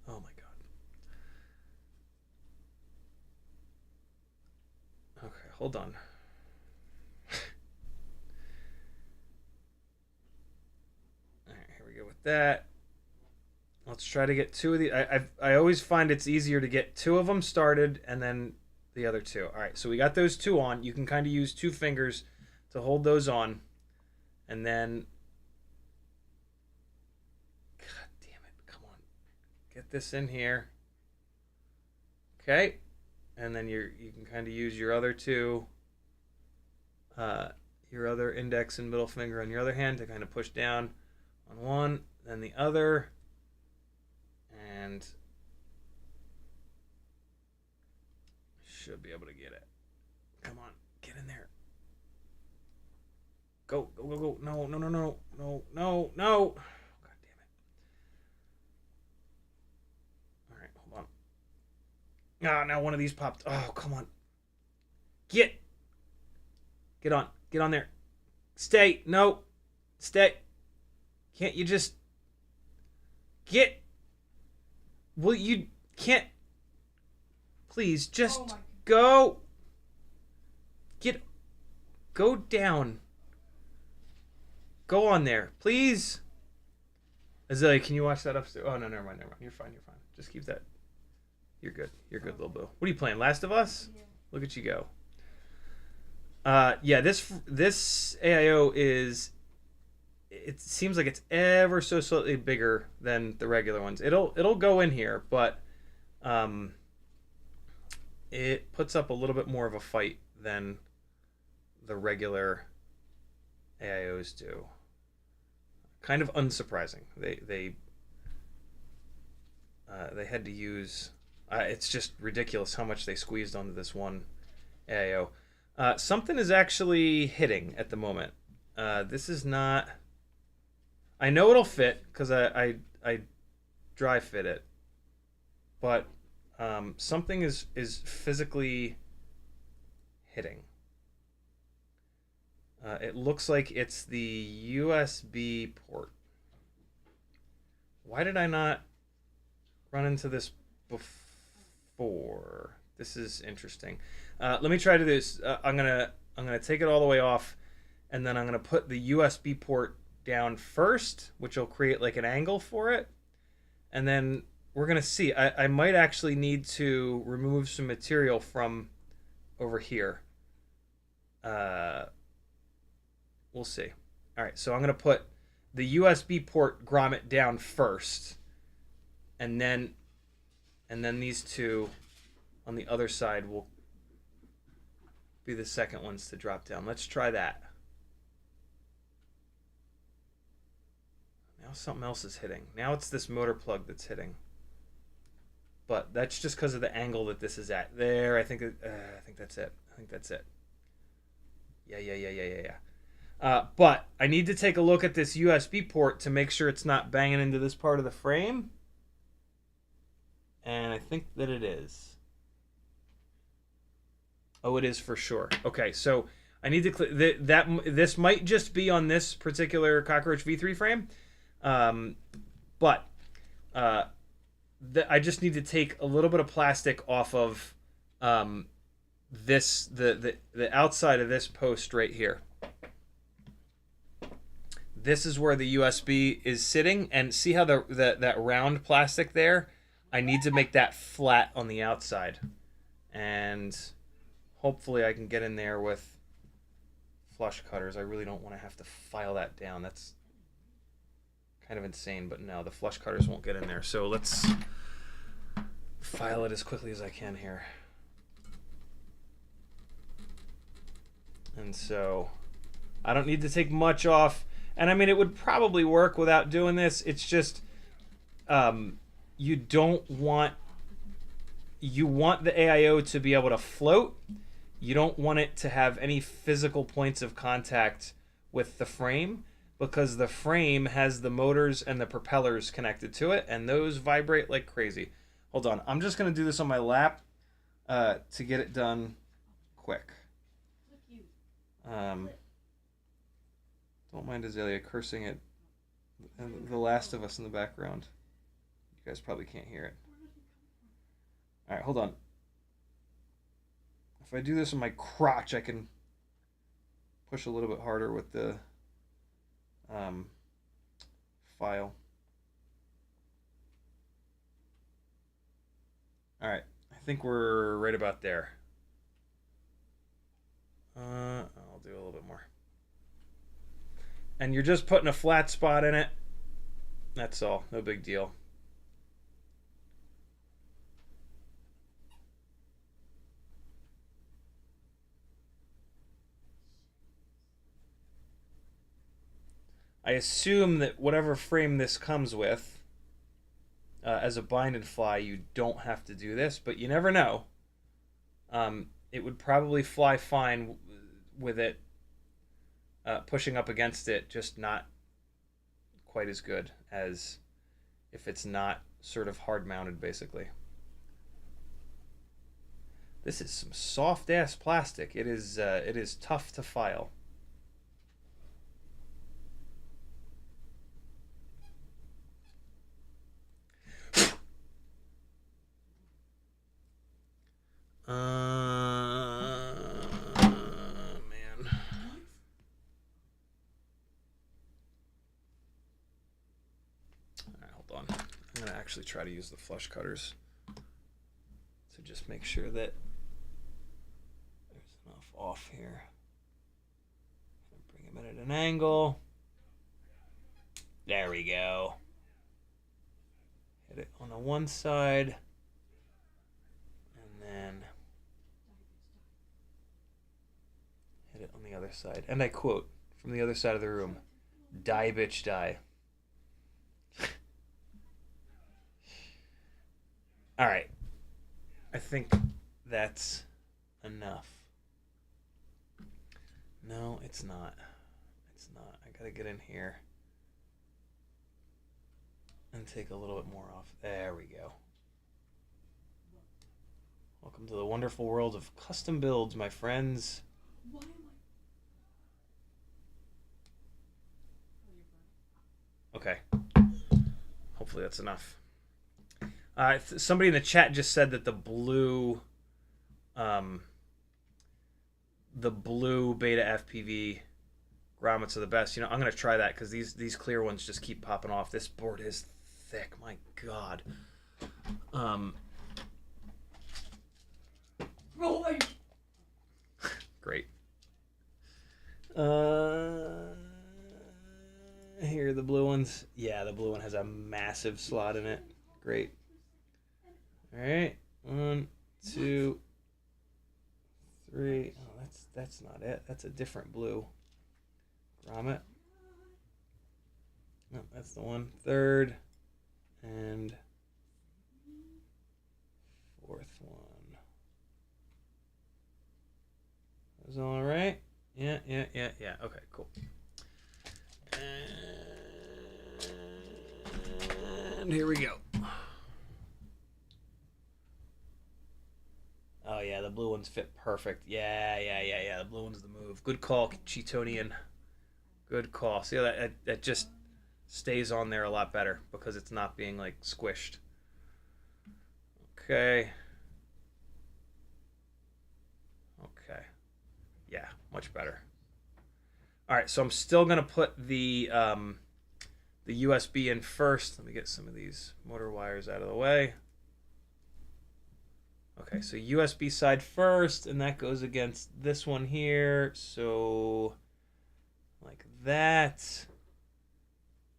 Oh my God. Okay, hold on. All right, here we go with that. Let's try to get 2 of the. I always find it's easier to get 2 of them started and then the other 2. All right, so we got those 2 on. You can kind of use 2 fingers to hold those on, and then. God damn it! Come on, get this in here. Okay. And then you can kind of use your other 2, your other index and middle finger on your other hand to kind of push down on one, then the other, and should be able to get it. Come on, get in there. Go, go, go, go. No, no, no, no, no, no, no. Ah, now one of these popped. Oh, come on. Get on. Get on there. Stay. No. Stay. Can't you just get? Well, you can't. Please, just go. Go down. Go on there, please. Azalea, can you watch that upstairs? Oh, no, never mind. You're fine. Just keep that. You're good. You're good, little boo. What are you playing? Last of Us? Yeah. Look at you go. Yeah, this AIO is. It seems like it's ever so slightly bigger than the regular ones. It'll go in here, but it puts up a little bit more of a fight than the regular AIOs do. Kind of unsurprising. They had to use. It's just ridiculous how much they squeezed onto this one AIO. Something is actually hitting at the moment. This is not. I know it'll fit because I dry fit it, but Something is physically hitting. It looks like it's the USB port. Why did I not run into this before? This is interesting. Let me try to do this. I'm gonna take it all the way off, and then I'm gonna put the USB port down first, which will create like an angle for it, and then we're gonna see. I might actually need to remove some material from over here. We'll see. All right, so I'm gonna put the USB port grommet down first, and then these two on the other side will be the second ones to drop down. Let's try that. Now something else is hitting. Now it's this motor plug that's hitting. But that's just because of the angle that this is at. There, I think that's it. I think that's it. Yeah. But I need to take a look at this USB port to make sure it's not banging into this part of the frame. And I think that it is. Oh, it is for sure. Okay, so I need to this might just be on this particular Cockroach V3 frame, but I just need to take a little bit of plastic off of the outside of this post right here. This is where the USB is sitting, and see how that round plastic there? I need to make that flat on the outside, and hopefully I can get in there with flush cutters. I really don't want to have to file that down. That's kind of insane, but no, the flush cutters won't get in there. So let's file it as quickly as I can here. And so I don't need to take much off. And I mean, it would probably work without doing this. It's just you want the AIO to be able to float. You don't want it to have any physical points of contact with the frame, because the frame has the motors and the propellers connected to it, and those vibrate like crazy. Hold on, I'm just going to do this on my lap to get it done quick. Don't mind Azalea cursing at The Last of Us in the background. You guys probably can't hear it. All right, hold on. If I do this on my crotch, I can push a little bit harder with the file. All right, I think we're right about there. I'll do a little bit more. And you're just putting a flat spot in it. That's all, no big deal. I assume that whatever frame this comes with, as a bind and fly, you don't have to do this, but you never know. It would probably fly fine with it pushing up against it, just not quite as good as if it's not sort of hard mounted, basically. This is some soft ass plastic. It is tough to file. Man. Alright, hold on. I'm going to actually try to use the flush cutters to just make sure that there's enough off here. Bring them in at an angle. There we go. Hit it on the one side. And then hit it on the other side. And I quote from the other side of the room, "Die, bitch, die." All right. I think that's enough. No, it's not. It's not. I gotta get in here and take a little bit more off. There we go. Welcome to the wonderful world of custom builds, my friends. Why am I? Okay. Hopefully that's enough. Somebody in the chat just said that the blue BetaFPV grommets are the best. You know, I'm gonna try that because these clear ones just keep popping off. This board is thick. My God. Rolling. Great. Here are the blue ones. Yeah, the blue one has a massive slot in it. Great. All right. 1, 2, 3. Oh, that's not it. That's a different blue grommet. No, that's the one. Third and fourth one. Is all right? Yeah. Okay, cool. And here we go. Oh yeah, the blue ones fit perfect. Yeah. The blue one's the move. Good call, Cheetonian. Good call. See how that just stays on there a lot better because it's not being like squished. Okay. Yeah, much better. All right, so I'm still gonna put the USB in first. Let me get some of these motor wires out of the way. Okay, so USB side first, and that goes against this one here. So like that.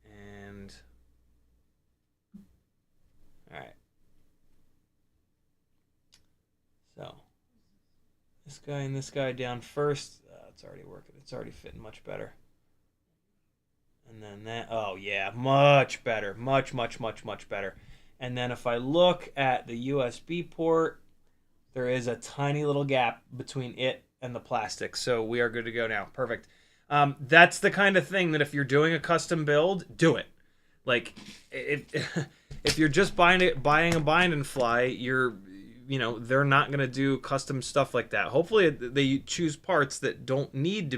And all right. So this guy and this guy down first. It's already working. It's already fitting much better. And then that. Oh yeah, much better. Much better. And then if I look at the USB port, there is a tiny little gap between it and the plastic. So we are good to go now. Perfect. That's the kind of thing that if you're doing a custom build, do it. Like if you're just buying a bind and fly, they're not going to do custom stuff like that. Hopefully they choose parts that don't need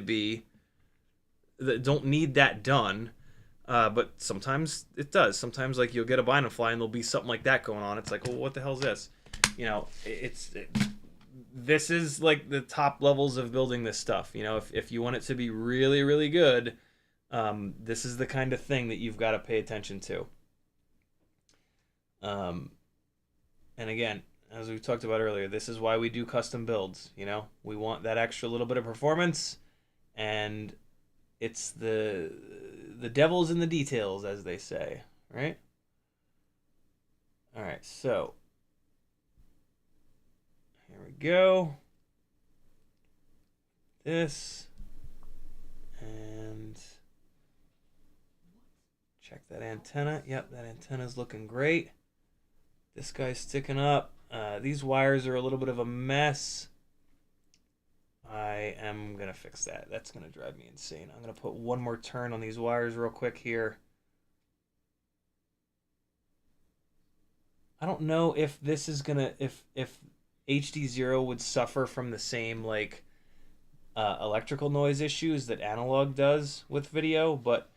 that done. But sometimes it does. Sometimes like you'll get a bind and fly and there'll be something like that going on. It's like, well, what the hell is this? This is like the top levels of building this stuff. If you want it to be really, really good, this is the kind of thing that you've got to pay attention to. And again, as we talked about earlier, this is why we do custom builds. We want that extra little bit of performance, and it's the devil's in the details, as they say, right? All right, so here we go. This, and check that antenna. Yep, that antenna's looking great. This guy's sticking up. These wires are a little bit of a mess. I am going to fix that. That's going to drive me insane. I'm going to put one more turn on these wires real quick here. I don't know if this is going to, if HDZero would suffer from the same like electrical noise issues that Analog does with video, but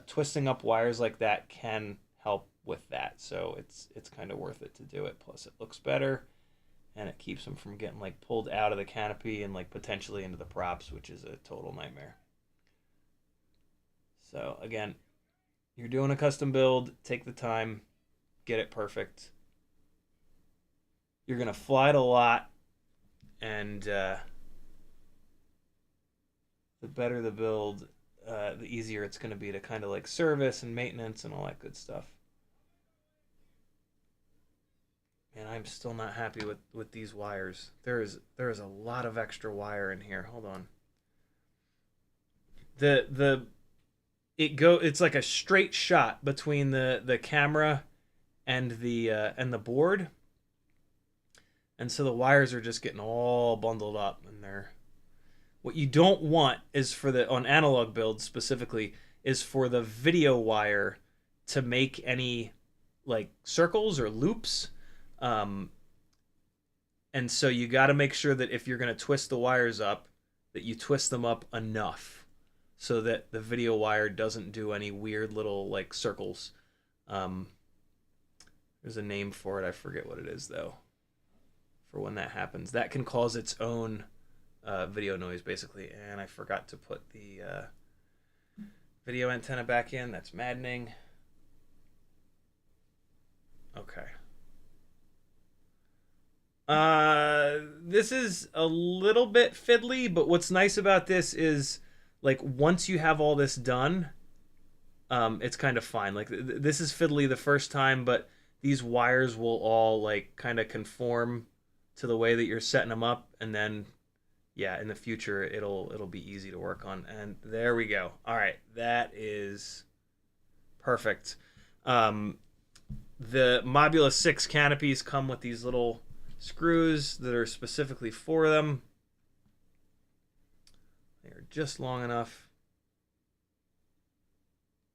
twisting up wires like that can help with that, so it's kind of worth it to do it. Plus it looks better and it keeps them from getting like pulled out of the canopy and like potentially into the props, which is a total nightmare. So again, you're doing a custom build, take the time, get it perfect. You're gonna fly it a lot, and the better the build, the easier it's gonna be to kind of like service and maintenance and all that good stuff. And I'm still not happy with these wires. There is a lot of extra wire in here. Hold on. It's like a straight shot between the camera and the board. And so the wires are just getting all bundled up, and what you don't want is on analog builds specifically is for the video wire to make any like circles or loops. And so you got to make sure that if you're going to twist the wires up, that you twist them up enough so that the video wire doesn't do any weird little like circles. There's a name for it. I forget what it is though. For when that happens, that can cause its own video noise basically. And I forgot to put the video antenna back in. That's maddening. Okay. This is a little bit fiddly, but what's nice about this is, like, once you have all this done, it's kind of fine. Like, this is fiddly the first time, but these wires will all, like, kind of conform to the way that you're setting them up, and then, yeah, in the future, it'll be easy to work on. And there we go. All right, that is perfect. The Mobula 6 canopies come with these little screws that are specifically for them. They are just long enough.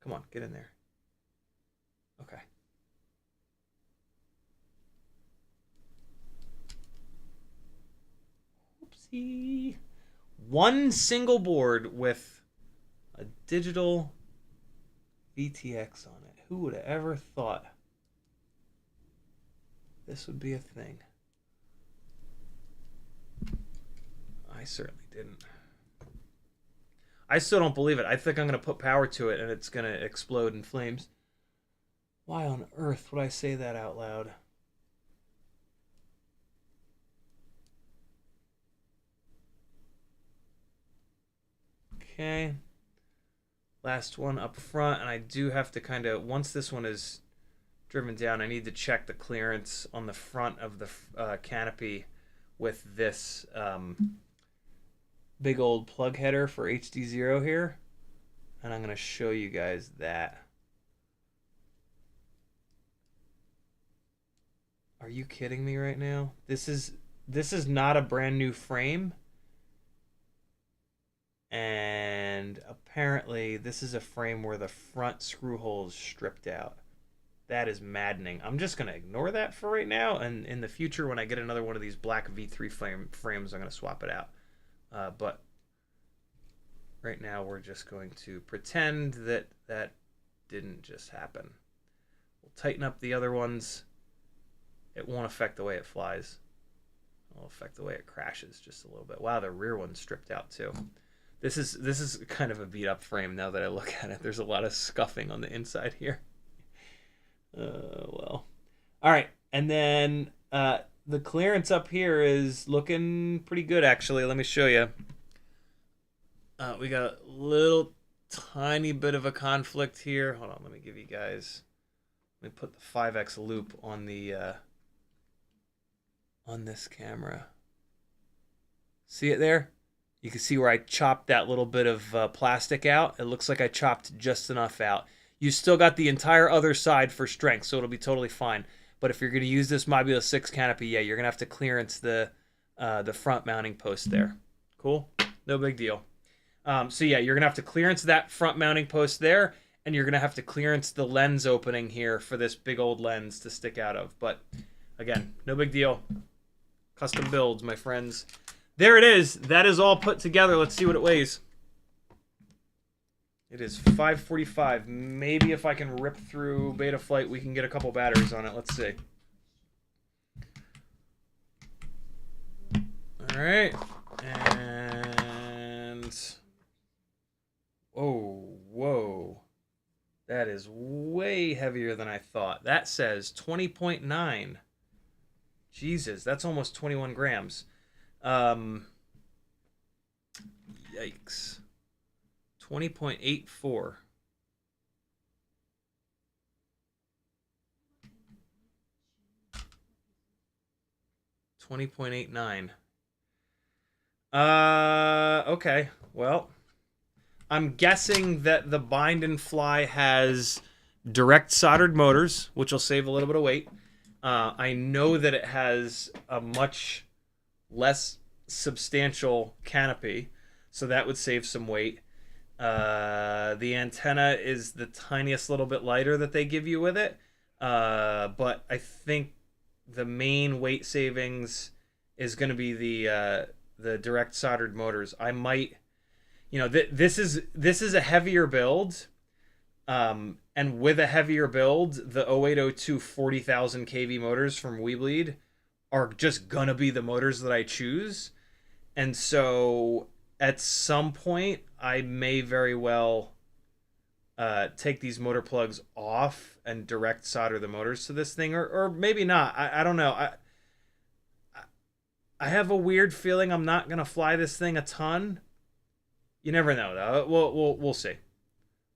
Come on, get in there. Okay. Oopsie. One single board with a digital VTX on it. Who would have ever thought this would be a thing? I certainly didn't. I still don't believe it. I think I'm going to put power to it and it's going to explode in flames. Why on earth would I say that out loud? Okay. Last one up front, and I do have to kind of, once this one is driven down, I need to check the clearance on the front of the canopy with this big old plug header for HDZero here, and I'm going to show you guys that. Are you kidding me right now? This is not a brand new frame, and apparently this is a frame where the front screw hole is stripped out. That is maddening. I'm just going to ignore that for right now, and in the future when I get another one of these black V3 frames, I'm going to swap it out. But right now we're just going to pretend that that didn't just happen. We'll tighten up the other ones. It won't affect the way it flies. It'll affect the way it crashes just a little bit. Wow, the rear one's stripped out too. This is kind of a beat up frame now that I look at it. There's a lot of scuffing on the inside here. Well. All right, and then the clearance up here is looking pretty good, actually. Let me show you. We got a little tiny bit of a conflict here. Hold on, let me give you guys. Let me put the 5x loop on the on this camera. See it there? You can see where I chopped that little bit of plastic out. It looks like I chopped just enough out. You still got the entire other side for strength, so it'll be totally fine. But if you're going to use this Mobula 6 canopy, yeah, you're going to have to clearance the front mounting post there. Cool? No big deal. So yeah, you're going to have to clearance that front mounting post there, and you're going to have to clearance the lens opening here for this big old lens to stick out of. But again, no big deal. Custom builds, my friends. There it is. That is all put together. Let's see what it weighs. It is 545. Maybe if I can rip through Betaflight, we can get a couple batteries on it. Let's see. All right. And... whoa. That is way heavier than I thought. That says 20.9. Jesus, that's almost 21 grams. Yikes. 20.84. $20.89. Okay. Well, I'm guessing that the bind and fly has direct soldered motors, which will save a little bit of weight. I know that it has a much less substantial canopy, so that would save some weight. The antenna is the tiniest little bit lighter that they give you with it, but I think the main weight savings is going to be the direct soldered motors. I might, you know, this is a heavier build, and with a heavier build, the 0802 40,000 kV motors from Weebleed are just gonna be the motors that I choose, and so at some point I may very well take these motor plugs off and direct solder the motors to this thing, or maybe not. I don't know. I have a weird feeling I'm not gonna fly this thing a ton. You never know though. We'll see.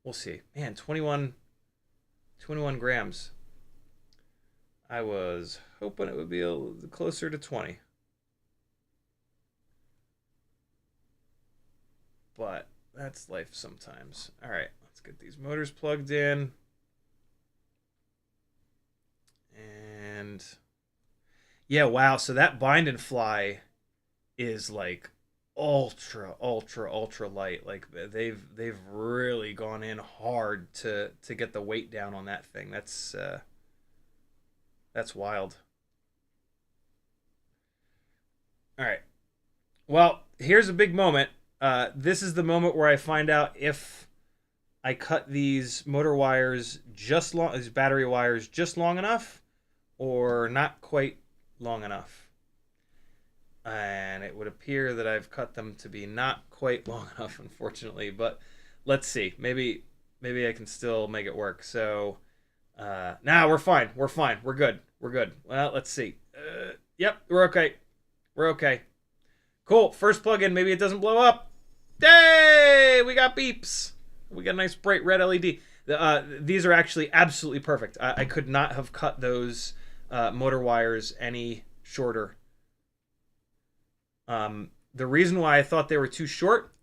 We'll see. Man, 21 grams. I was hoping it would be a little closer to 20. But that's life sometimes. All right, let's get these motors plugged in. And yeah, wow. So that bind and fly is like ultra light. Like they've really gone in hard to get the weight down on that thing. That's wild. All right. Well, here's a big moment. This is the moment where I find out if I cut these motor wires these battery wires just long enough, or not quite long enough. And it would appear that I've cut them to be not quite long enough, unfortunately. But let's see. Maybe I can still make it work. So, nah, we're fine. We're fine. We're good. We're good. Well, let's see. Yep, we're okay. We're okay. Cool. First plug-in. Maybe it doesn't blow up. Hey, we got beeps. We got a nice bright red LED. These are actually absolutely perfect. I could not have cut those motor wires any shorter. The reason why I thought they were too short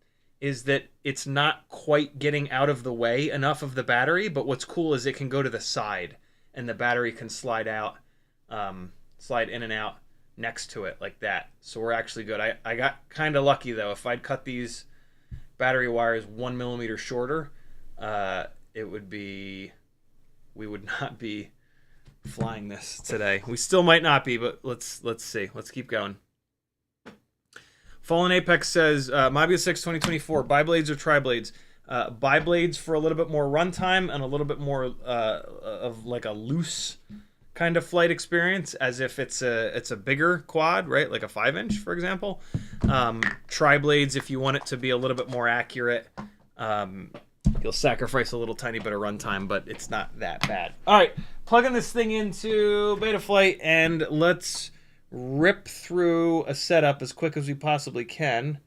is that it's not quite getting out of the way enough of the battery, but what's cool is it can go to the side and the battery can slide out, slide in and out next to it like that. So we're actually good. I got kind of lucky though. If I'd cut these battery wires 1 millimeter shorter, it would be, we would not be flying this today. We still might not be, but let's see. Let's keep going. Fallen Apex says, Mobile 6 2024, bi-blades or tri-blades? Bi-blades for a little bit more runtime and a little bit more of like a loose kind of flight experience, as if it's a bigger quad, right? Like a 5-inch, for example. Tri-blades, if you want it to be a little bit more accurate, you'll sacrifice a little tiny bit of runtime, but it's not that bad. All right, plugging this thing into Betaflight, and let's rip through a setup as quick as we possibly can.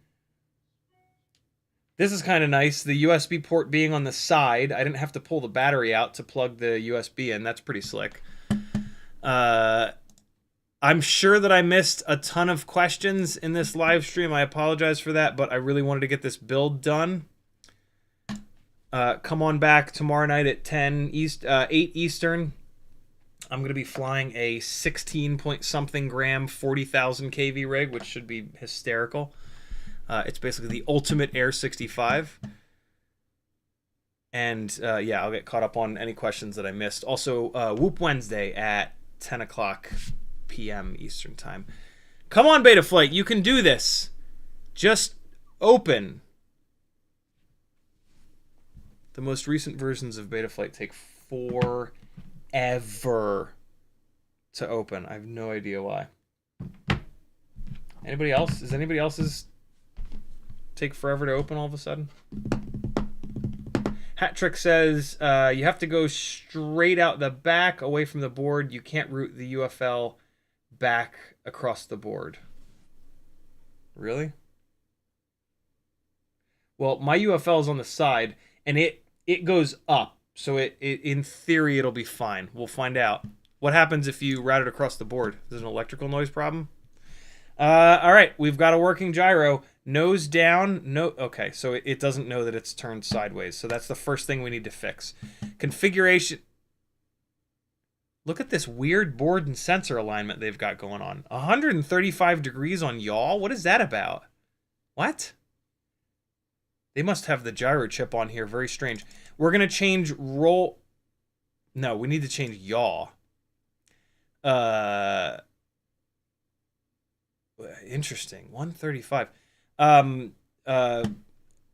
This is kind of nice, the USB port being on the side. I didn't have to pull the battery out to plug the USB in. That's pretty slick. I'm sure that I missed a ton of questions in this live stream. I apologize for that, but I really wanted to get this build done. Come on back tomorrow night at 8 Eastern. I'm going to be flying a 16-point-something gram 40,000 kV rig, which should be hysterical. It's basically the ultimate Air 65. And yeah, I'll get caught up on any questions that I missed. Also, Whoop Wednesday at 10 o'clock p.m. Eastern Time. Come on, Betaflight, you can do this. Just open. The most recent versions of Betaflight take forever to open. I have no idea why. Anybody else? Is anybody else's take forever to open all of a sudden? Hat Trick says you have to go straight out the back away from the board. You can't route the UFL back across the board. Really? Well, my UFL is on the side, and it goes up. So it in theory, it'll be fine. We'll find out. What happens if you route it across the board? Is there an electrical noise problem? All right, we've got a working gyro. Nose down. No, okay, so it doesn't know that it's turned sideways. So that's the first thing we need to fix. Configuration. Look at this weird board and sensor alignment they've got going on. 135 degrees on yaw? What is that about? What? They must have the gyro chip on here. Very strange. We're going to change roll. No, we need to change yaw. Interesting. 135.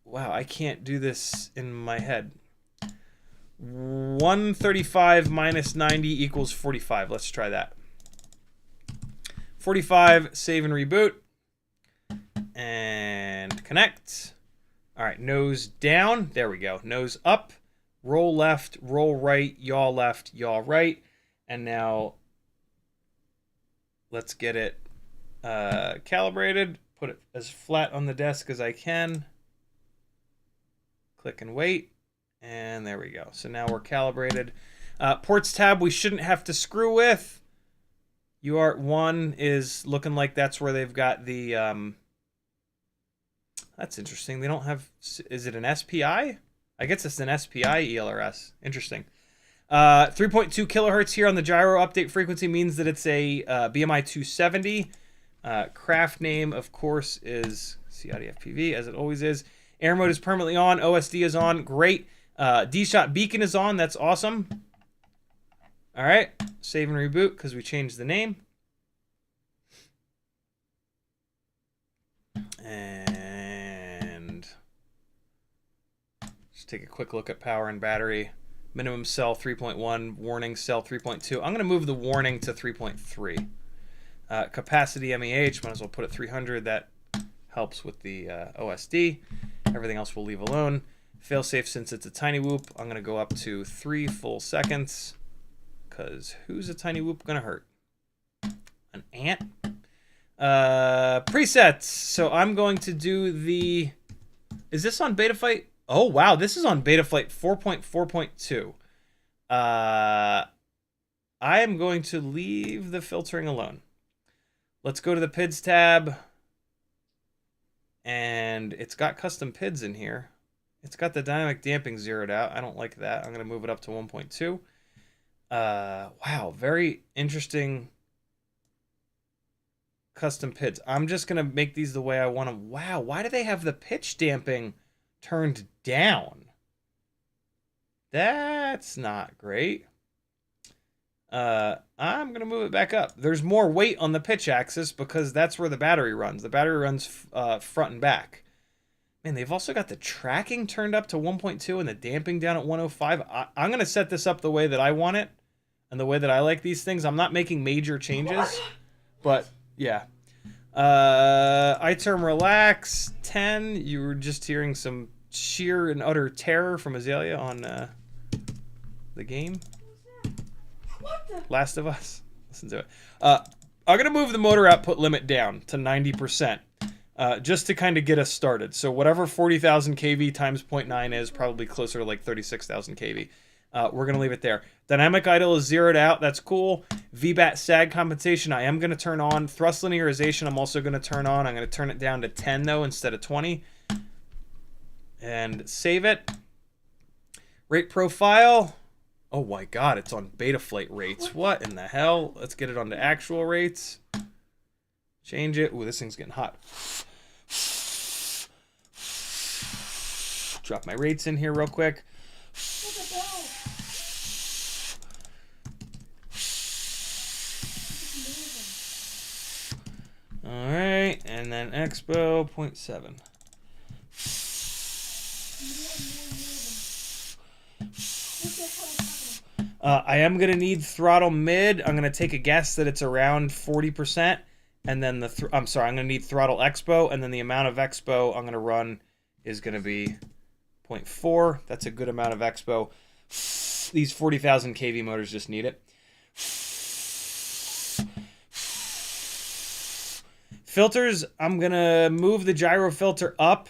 Wow, I can't do this in my head. 135 minus 90 equals 45. Let's try that. 45, save and reboot. And connect. All right, nose down. There we go. Nose up. Roll left, roll right, yaw left, yaw right. And now let's get it calibrated. Put it as flat on the desk as I can. Click and wait. And there we go. So now we're calibrated. Ports tab we shouldn't have to screw with. UART 1 is looking like that's where they've got the... that's interesting. They don't have... Is it an SPI? I guess it's an SPI ELRS. Interesting. 3.2 kilohertz here on the gyro update frequency means that it's a BMI 270. Craft name, of course, is CiottiFPV, as it always is. Air mode is permanently on. OSD is on. Great. D-Shot beacon is on. That's awesome. All right. Save and reboot because we changed the name. And just take a quick look at power and battery. Minimum cell 3.1, warning cell 3.2. I'm going to move the warning to 3.3. Capacity MEH, might as well put it 300. That helps with the OSD. Everything else we'll leave alone. Failsafe, since it's a TinyWhoop, I'm going to go up to 3 full seconds. Because who's a TinyWhoop going to hurt? An ant? Presets. So I'm going to do the... Is this on Betaflight? Oh, wow. This is on Betaflight 4.4.2. I am going to leave the filtering alone. Let's go to the PIDs tab. And it's got custom PIDs in here. It's got the dynamic damping zeroed out. I don't like that. I'm going to move it up to 1.2. Wow, very interesting custom PIDs. I'm just going to make these the way I want them. Wow, why do they have the pitch damping turned down? That's not great. I'm going to move it back up. There's more weight on the pitch axis because that's where the battery runs. The battery runs front and back. Man, they've also got the tracking turned up to 1.2 and the damping down at 105. I'm going to set this up the way that I want it and the way that I like these things. I'm not making major changes, but yeah. iTerm relax 10. You were just hearing some sheer and utter terror from Azalea on the game. What the? Last of Us. Listen to it. I'm going to move the motor output limit down to 90%. Just to kind of get us started. So whatever 40,000 kV times 0.9 is, probably closer to like 36,000 kV. We're going to leave it there. Dynamic idle is zeroed out. That's cool. VBAT sag compensation, I am going to turn on. Thrust linearization, I'm also going to turn on. I'm going to turn it down to 10, though, instead of 20. And save it. Rate profile. Oh, my God. It's on Betaflight rates. What in the hell? Let's get it onto actual rates. Change it. Ooh, this thing's getting hot. Drop my rates in here real quick. All right, and then Expo 0.7. I am going to need throttle mid. I'm going to take a guess that it's around 40%. And then I'm going to need throttle expo, and then the amount of expo I'm going to run is going to be 0.4. That's a good amount of expo. These 40,000 kV motors just need it. Filters, I'm going to move the gyro filter up,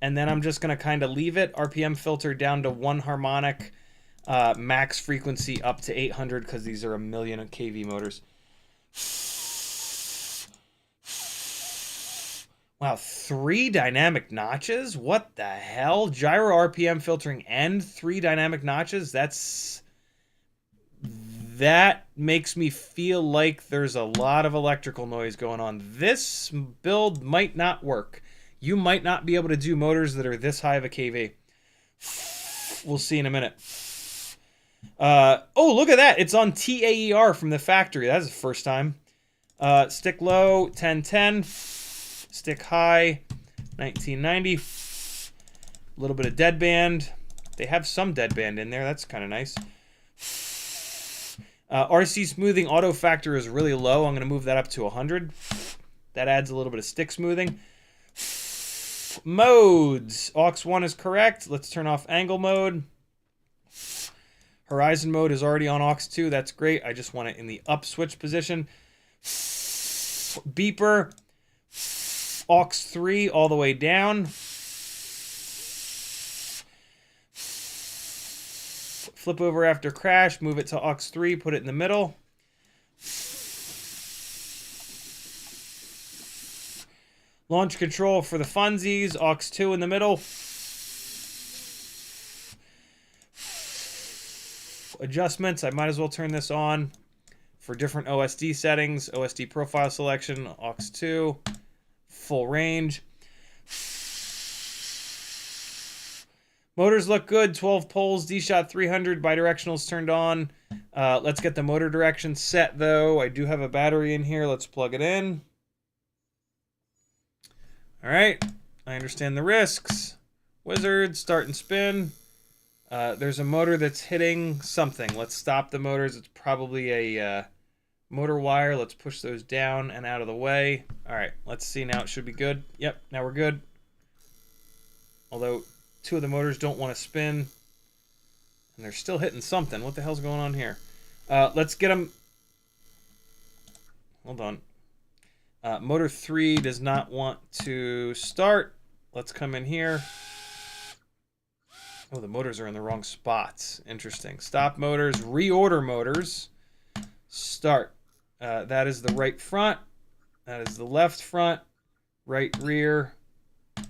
and then I'm just going to kind of leave it. RPM filter down to 1 harmonic, max frequency up to 800 because these are 1,000,000 kV motors. Wow, 3 dynamic notches? What the hell? Gyro RPM filtering and 3 dynamic notches? That makes me feel like there's a lot of electrical noise going on. This build might not work. You might not be able to do motors that are this high of a kV. We'll see in a minute. Oh, look at that. It's on TAER from the factory. That's the first time. Stick low, 1010. Stick high, 1990. A little bit of deadband. They have some deadband in there. That's kind of nice. RC smoothing auto factor is really low. I'm going to move that up to 100. That adds a little bit of stick smoothing. Modes. Aux 1 is correct. Let's turn off angle mode. Horizon mode is already on aux 2. That's great. I just want it in the up switch position. Beeper. Aux 3 all the way down. Flip over after crash. Move it to aux 3. Put it in the middle. Launch control for the funsies. Aux 2 in the middle. Adjustments. I might as well turn this on for different OSD settings. OSD profile selection. Aux 2. Full range. Motors look good. 12 poles. D-Shot 300. Bidirectionals turned on. Let's get the motor direction set, though. I do have a battery in here. Let's plug it in. All right. I understand the risks. Wizard. Start and spin. There's a motor that's hitting something. Let's stop the motors. It's probably a motor wire. Let's push those down and out of the way. All right. Let's see now. It should be good. Yep. Now we're good. Although 2 of the motors don't want to spin. And they're still hitting something. What the hell's going on here? Let's get them. Hold on. Motor 3 does not want to start. Let's come in here. Oh, the motors are in the wrong spots. Interesting. Stop motors. Reorder motors. Start. That is the right front. That is the left front. Right rear.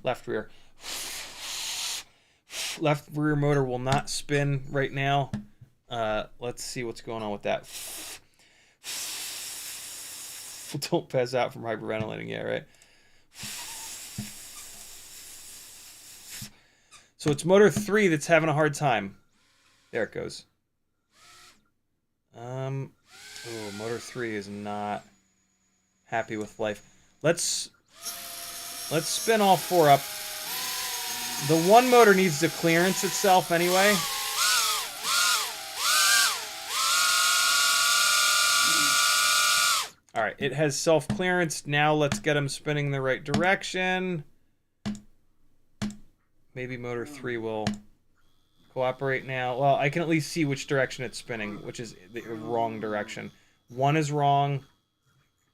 Left rear. Left rear motor will not spin right now. Let's see what's going on with that. Don't pass out from hyperventilating yet, right? So it's motor 3 that's having a hard time. There it goes. Oh, motor 3 is not happy with life. Let's spin all 4 up. The one motor needs to clearance itself anyway. All right, it has self-clearance. Now let's get them spinning the right direction. Maybe motor 3 will cooperate now. Well, I can at least see which direction it's spinning, which is the wrong direction. 1 is wrong.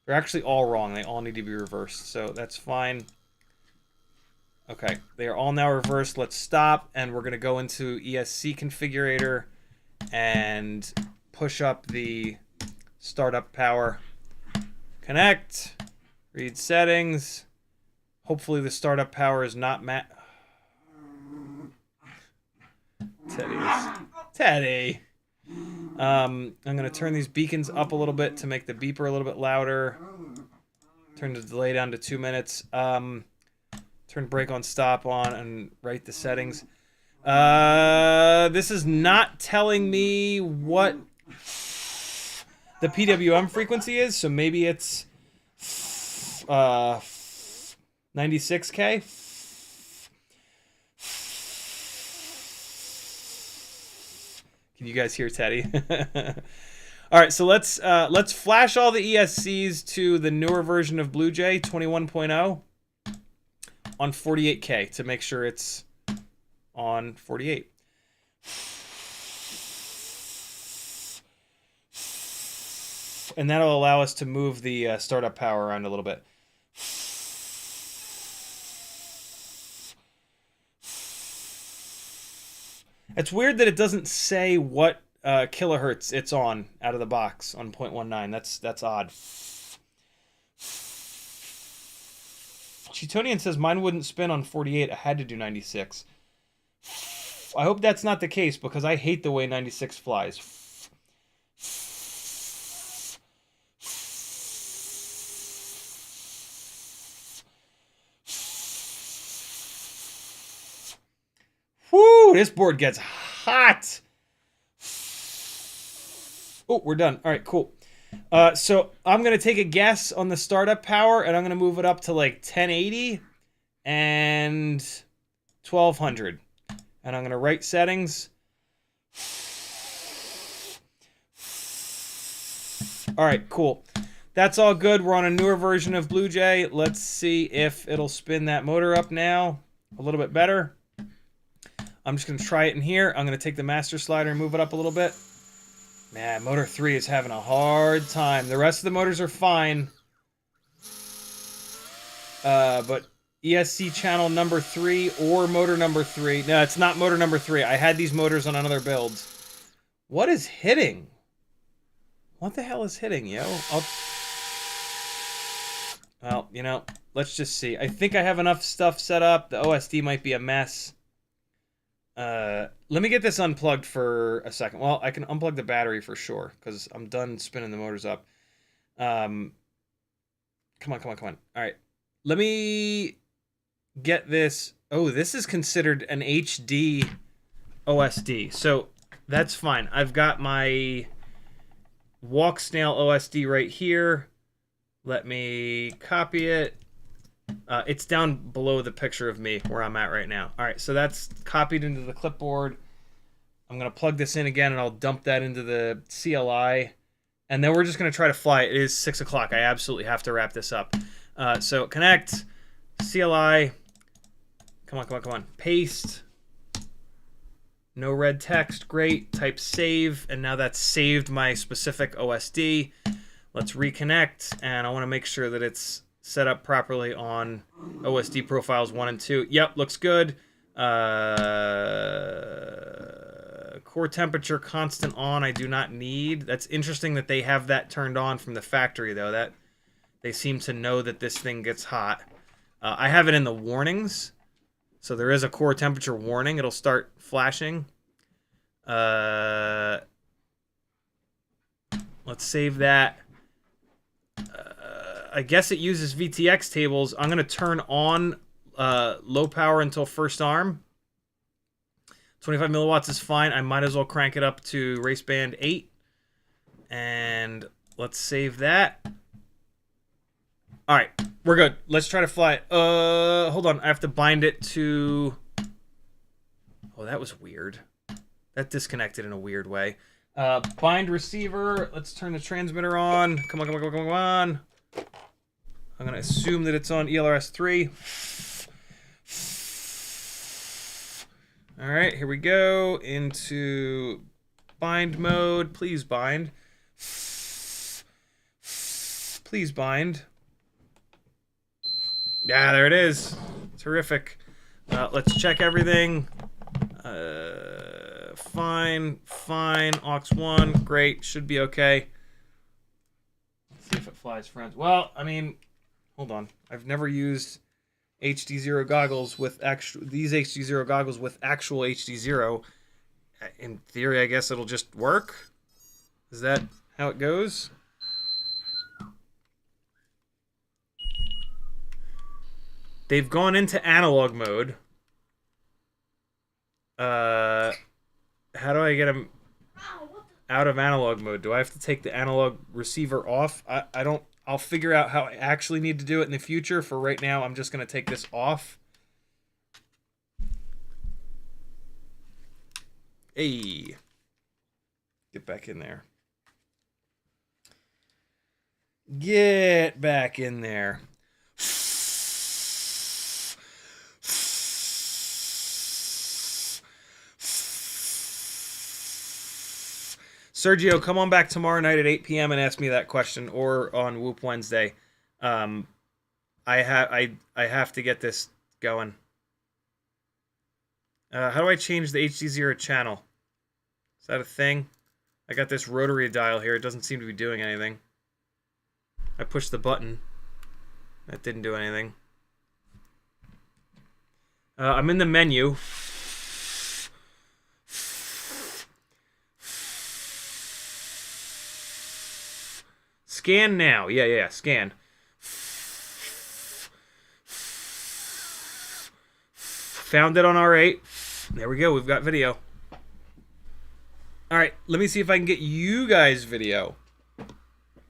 They're actually all wrong. They all need to be reversed, so that's fine. Okay, they are all now reversed. Let's stop, and we're going to go into ESC configurator and push up the startup power. Connect. Read settings. Hopefully the startup power is not Teddy. I'm going to turn these beacons up a little bit to make the beeper a little bit louder. Turn the delay down to 2 minutes. Turn brake on, stop on, and write the settings. This is not telling me what the PWM frequency is, so maybe it's 96K. Can you guys hear Teddy? All right, so let's flash all the ESCs to the newer version of BlueJay 21.0 on 48K to make sure it's on 48. And that'll allow us to move the startup power around a little bit. It's weird that it doesn't say what kilohertz it's on out of the box on 0.19. That's odd. Cheatonian says mine wouldn't spin on 48. I had to do 96. I hope that's not the case because I hate the way 96 flies. Woo! This board gets hot. Oh, we're done. All right, cool. So I'm going to take a guess on the startup power, and I'm going to move it up to like 1080 and 1200. And I'm going to write settings. All right, cool. That's all good. We're on a newer version of Blue Jay. Let's see if it'll spin that motor up now a little bit better. I'm just going to try it in here. I'm going to take the master slider and move it up a little bit. Man, motor 3 is having a hard time. The rest of the motors are fine. But ESC channel number 3 or motor number 3. No, it's not motor number 3. I had these motors on another build. What is hitting? What the hell is hitting, yo? Well, you know, let's just see. I think I have enough stuff set up. The OSD might be a mess. Let me get this unplugged for a second. Well, I can unplug the battery for sure, because I'm done spinning the motors up. Come on. All right. Let me get this. Oh, this is considered an HD OSD. So that's fine. I've got my Walksnail OSD right here. Let me copy it. It's down below the picture of me where I'm at right now. All right, so that's copied into the clipboard. I'm going to plug this in again, and I'll dump that into the CLI. And then we're just going to try to fly. It is 6 o'clock. I absolutely have to wrap this up. So connect, CLI. Come on. Paste. No red text. Great. Type save. And now that's saved my specific OSD. Let's reconnect. And I want to make sure that it's set up properly on OSD profiles 1 and 2. Yep, looks good. Core temperature constant on, I do not need. That's interesting that they have that turned on from the factory, though. That they seem to know that this thing gets hot. I have it in the warnings, so there is a core temperature warning. It'll start flashing. Let's save that. I guess it uses VTX tables. I'm going to turn on low power until first arm. 25 milliwatts is fine. I might as well crank it up to race band 8. And let's save that. All right, we're good. Let's try to fly it. Hold on. I have to bind it to... Oh, that was weird. That disconnected in a weird way. Bind receiver. Let's turn the transmitter on. Come on. I'm going to assume that it's on ELRS 3. All right, here we go. Into bind mode. Please bind. Please bind. Yeah, there it is. Terrific. Let's check everything. Fine. Aux 1. Great. Should be okay. Let's see if it flies, friends. Well, I mean... Hold on. I've never used HDZero goggles with these HDZero goggles with actual HDZero. In theory, I guess it'll just work. Is that how it goes? They've gone into analog mode. How do I get them out of analog mode? Do I have to take the analog receiver off? I don't... I'll figure out how I actually need to do it in the future. For right now, I'm just going to take this off. Hey. Get back in there. Get back in there. Sergio, come on back tomorrow night at 8 p.m. and ask me that question, or on Whoop Wednesday. I have to get this going. How do I change the HDZero channel? Is that a thing? I got this rotary dial here. It doesn't seem to be doing anything. I pushed the button. That didn't do anything. I'm in the menu. Scan now. Yeah, scan. Found it on R8. There we go. We've got video. All right, let me see if I can get you guys video.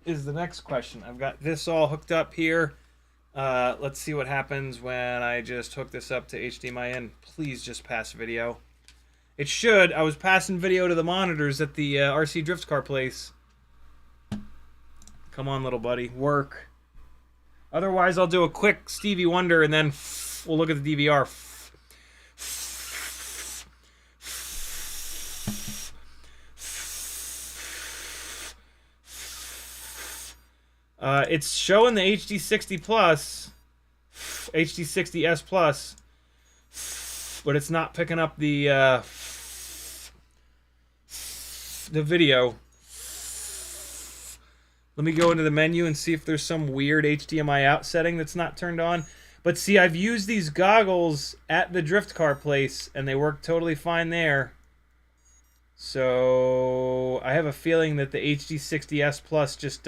is the next question. I've got this all hooked up here. Let's see what happens when I just hook this up to HDMI in. Please just pass video. It should. I was passing video to the monitors at the RC Drift Car place. Come on, little buddy. Work. Otherwise, I'll do a quick Stevie Wonder and then we'll look at the DVR. It's showing the HD60 Plus, HD60S Plus, but it's not picking up the video. Let me go into the menu and see if there's some weird HDMI out setting that's not turned on. But see, I've used these goggles at the drift car place, and they work totally fine there. So I have a feeling that the HD60S Plus just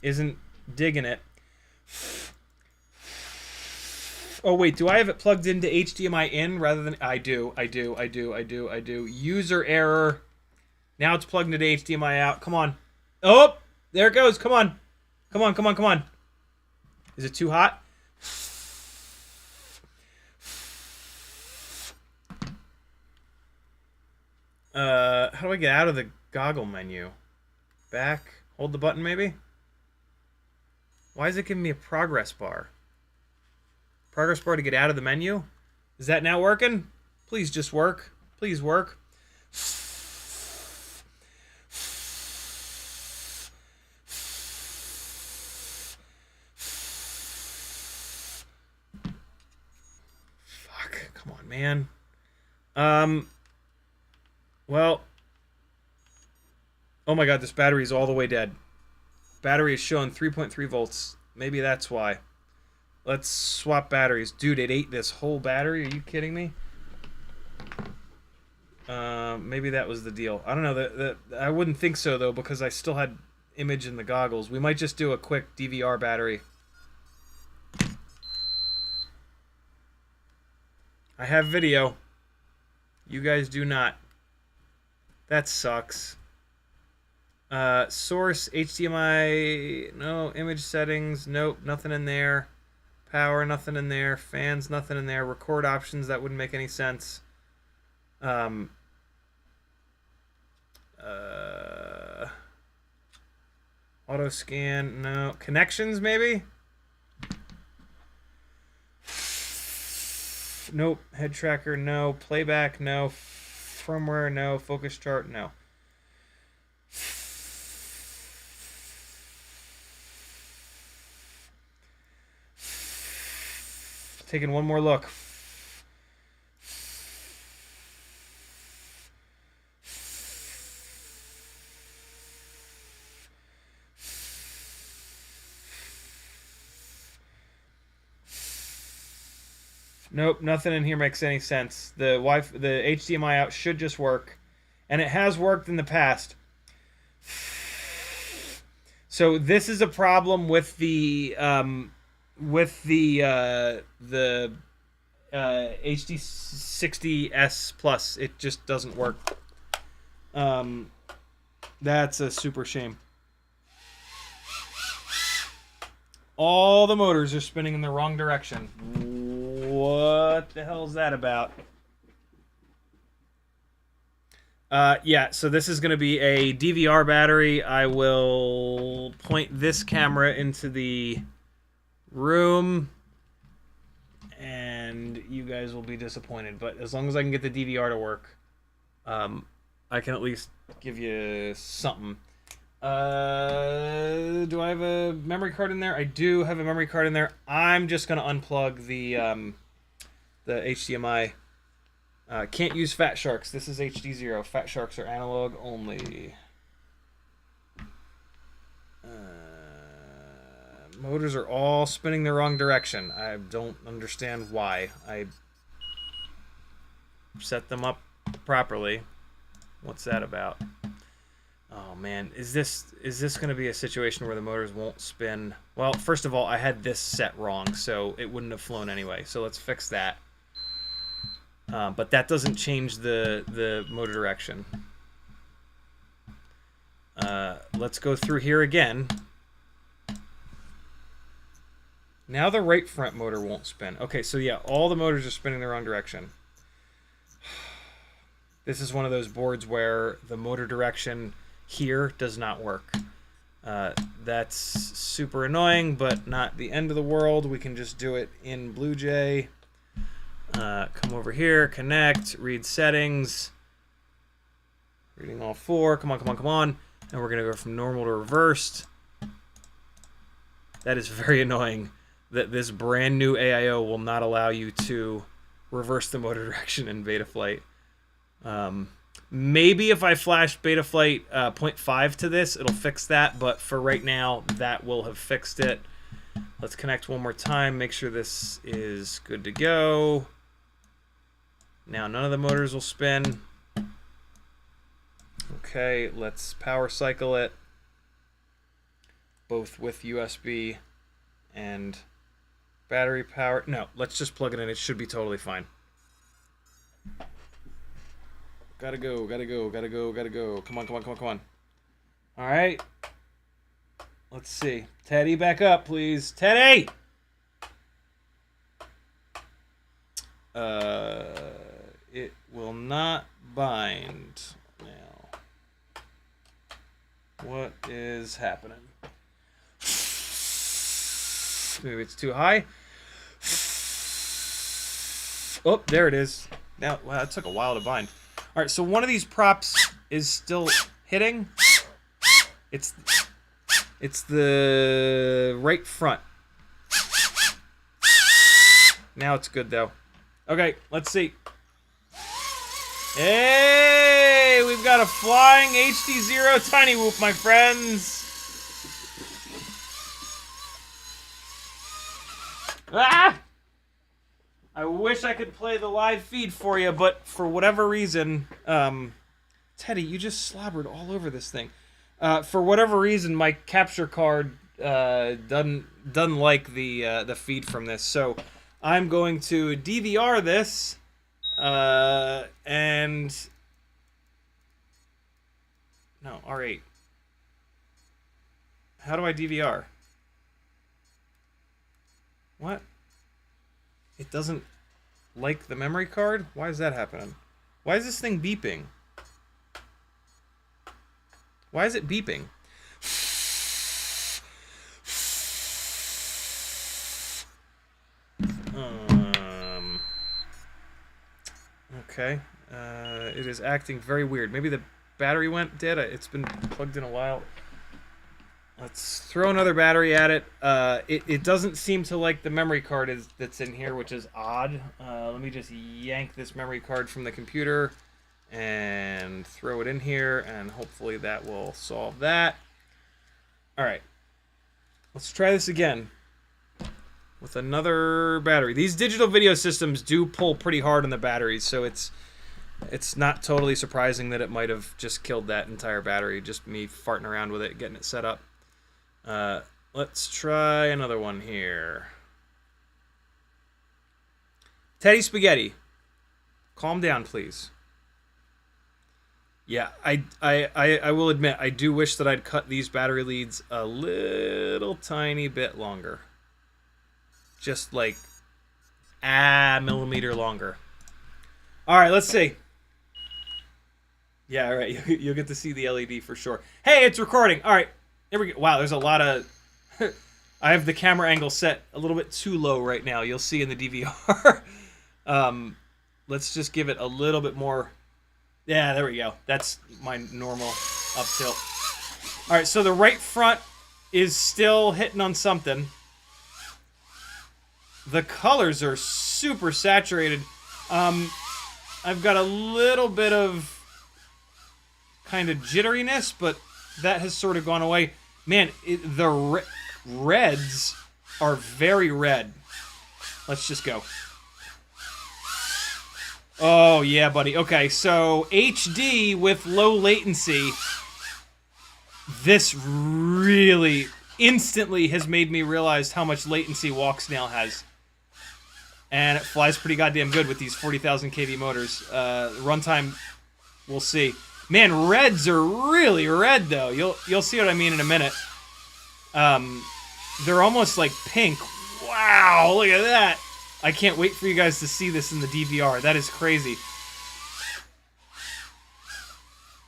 isn't digging it. Oh wait, do I have it plugged into HDMI in rather than... I do. User error. Now it's plugged into HDMI out. Come on. Oh, there it goes. Come on. Come on. Is it too hot? How do I get out of the goggle menu? Back. Hold the button, maybe? Why is it giving me a progress bar? Progress bar to get out of the menu? Is that now working? Please just work. Please work. Fuck. Come on, man. Well. Oh my god, this battery is all the way dead. Battery is showing 3.3 volts. Maybe that's why. Let's swap batteries. Dude, it ate this whole battery. Are you kidding me? Maybe that was the deal. I don't know. I wouldn't think so, though, because I still had image in the goggles. We might just do a quick DVR battery. I have video. You guys do not. That sucks. Source, HDMI, no. Image settings, nope, nothing in there. Power, nothing in there. Fans, nothing in there. Record options, that wouldn't make any sense. Auto scan, no. Connections, maybe? Nope. Head tracker, no. Playback, no. Firmware, no. Focus chart, no. Taking one more look. Nope, nothing in here makes any sense. The HDMI out should just work, and it has worked in the past. So this is a problem with the HD60S Plus. It just doesn't work. That's a super shame. All the motors are spinning in the wrong direction. What the hell is that about? Yeah, so this is going to be a DVR battery. I will point this camera into the room, and you guys will be disappointed. But as long as I can get the DVR to work, I can at least give you something. Do I have a memory card in there? I do have a memory card in there. I'm just going to unplug the HDMI. Can't use Fat Sharks. This is HDZero. Fat Sharks are analog only. Motors are all spinning the wrong direction. I don't understand why. I set them up properly. What's that about? Oh man, is this going to be a situation where the motors won't spin? Well, first of all, I had this set wrong, so it wouldn't have flown anyway. So let's fix that. But that doesn't change the motor direction. Let's go through here again. Now the right front motor won't spin. Okay, so yeah, all the motors are spinning the wrong direction. This is one of those boards where the motor direction here does not work. That's super annoying, but not the end of the world. We can just do it in BlueJ. Come over here, connect, read settings. Reading all four. Come on, come on, come on. And we're going to go from normal to reversed. That is very annoying that this brand new AIO will not allow you to reverse the motor direction in Betaflight. Maybe if I flash Betaflight 0.5 to this, it'll fix that. But for right now, that will have fixed it. Let's connect one more time. Make sure this is good to go. Now none of the motors will spin. Okay, let's power cycle it. Both with USB and battery power. No, let's just plug it in. It should be totally fine. Gotta go, gotta go, gotta go, gotta go. Come on, come on, come on, come on. All right. Let's see. Teddy, back up, please. Teddy! It will not bind now. What is happening? Maybe it's too high. Oh, there it is. Now, wow, that took a while to bind. All right, so one of these props is still hitting. It's the right front. Now it's good though. Okay, let's see. Hey, we've got a flying HDZero TinyWhoop, my friends. Ah! I wish I could play the live feed for you, but for whatever reason, Teddy, you just slobbered all over this thing. For whatever reason, my capture card doesn't like the feed from this, so I'm going to DVR this, and no, R8. How do I DVR? What? It doesn't like the memory card? Why is that happening? Why is this thing beeping? Why is it beeping? Okay. It is acting very weird. Maybe the battery went dead. It's been plugged in a while. Let's throw another battery at it. It doesn't seem to like the memory card that's in here, which is odd. Let me just yank this memory card from the computer and throw it in here, and hopefully that will solve that. All right. Let's try this again with another battery. These digital video systems do pull pretty hard on the batteries, so it's not totally surprising that it might have just killed that entire battery, just me farting around with it, getting it set up. Let's try another one here. Teddy Spaghetti, calm down, please. Yeah, I will admit, I do wish that I'd cut these battery leads a little tiny bit longer. Just like a millimeter longer. All right, let's see. Yeah, all right, you'll get to see the LED for sure. Hey, it's recording. All right, here we go. Wow, there's a lot of... I have the camera angle set a little bit too low right now. You'll see in the DVR. Let's just give it a little bit more... Yeah, there we go. That's my normal up tilt. All right, so the right front is still hitting on something. The colors are super saturated. I've got a little bit of kind of jitteriness, but that has sort of gone away. Man, the reds are very red. Let's just go. Oh, yeah, buddy. Okay, so HD with low latency. This really instantly has made me realize how much latency Walksnail has. And it flies pretty goddamn good with these 40,000 kV motors. Runtime, we'll see. Man, reds are really red though. You'll see what I mean in a minute. They're almost like pink. Wow, look at that. I can't wait for you guys to see this in the DVR. That is crazy.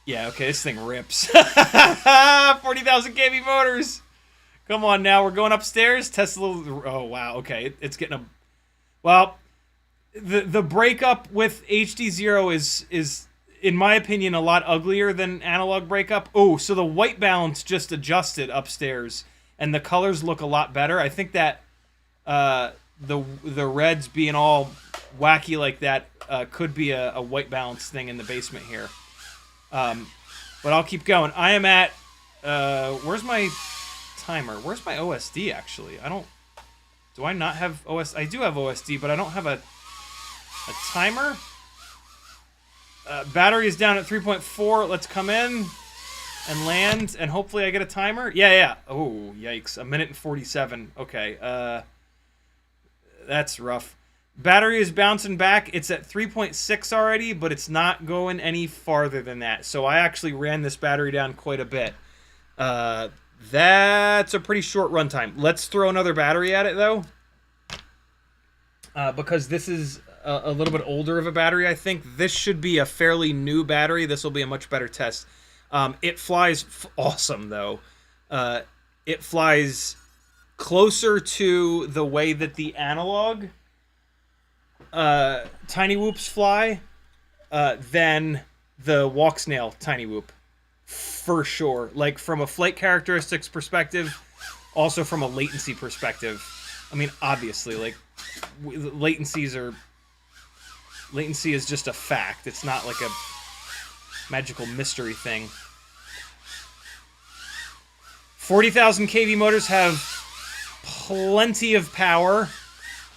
Yeah, okay, this thing rips. 40,000 kV motors. Come on now, we're going upstairs. Test a little. Oh wow, okay, it's getting a. Well, the breakup with HDZero is in my opinion a lot uglier than analog breakup. Oh, so the white balance just adjusted upstairs, and the colors look a lot better. I think that the reds being all wacky like that could be a white balance thing in the basement here. But I'll keep going. I am at, where's my timer? Where's my OSD, actually? Do I not have OSD? I do have OSD, but I don't have a timer. Battery is down at 3.4. Let's come in and land, and hopefully I get a timer. Yeah. Oh, yikes. 1:47. Okay, that's rough. Battery is bouncing back. It's at 3.6 already, but it's not going any farther than that. So I actually ran this battery down quite a bit. That's a pretty short runtime. Let's throw another battery at it, though. Because this is a little bit older of a battery, I think. This should be a fairly new battery. This will be a much better test. It flies awesome, though. It flies closer to the way that the analog TinyWhoops fly than the Walksnail TinyWhoop, for sure. Like, from a flight characteristics perspective, also from a latency perspective. I mean, obviously, like, latency is just a fact. It's not like a magical mystery thing. 40,000 kV motors have plenty of power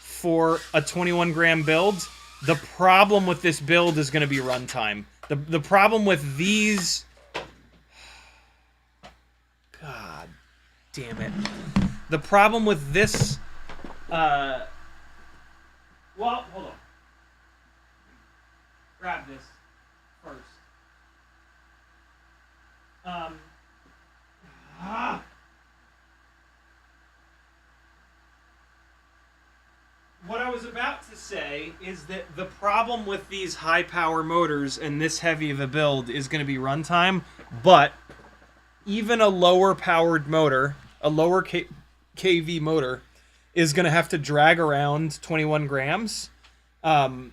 for a 21 gram build. The problem with this build is going to be runtime. The problem with these... God damn it. The problem with this... Well, hold on. Grab this first. What I was about to say is that the problem with these high power motors and this heavy of a build is going to be runtime, but even a lower powered motor, a lower kV motor, is going to have to drag around 21 grams. And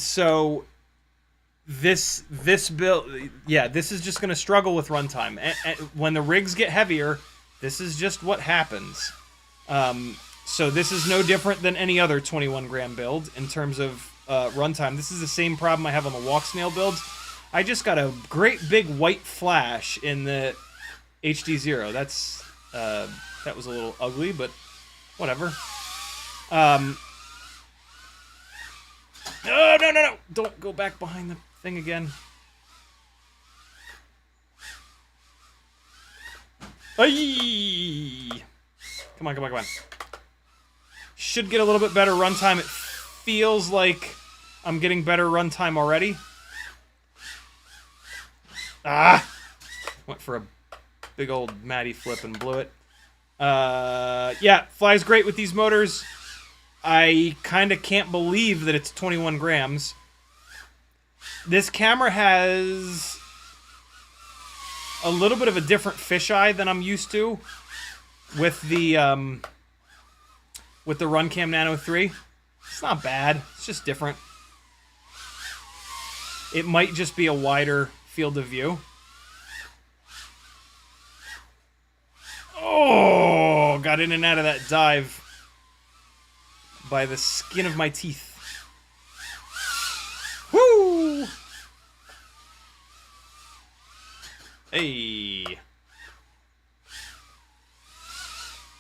so this build, yeah, this is just going to struggle with runtime. And when the rigs get heavier, this is just what happens. So this is no different than any other 21 gram build in terms of runtime. This is the same problem I have on the Walksnail builds. I just got a great big white flash in the HDZero. That was a little ugly, but whatever. No! Don't go back behind the thing again. Aye! Come on. Should get a little bit better runtime. It feels like I'm getting better runtime already. Went for a big old Matty flip and blew it. Yeah, flies great with these motors. I kind of can't believe that it's 21 grams. This camera has a little bit of a different fisheye than I'm used to with the Runcam Nano 3. It's not bad. It's just different. It might just be a wider field of view. Oh, got in and out of that dive by the skin of my teeth. Woo! Hey.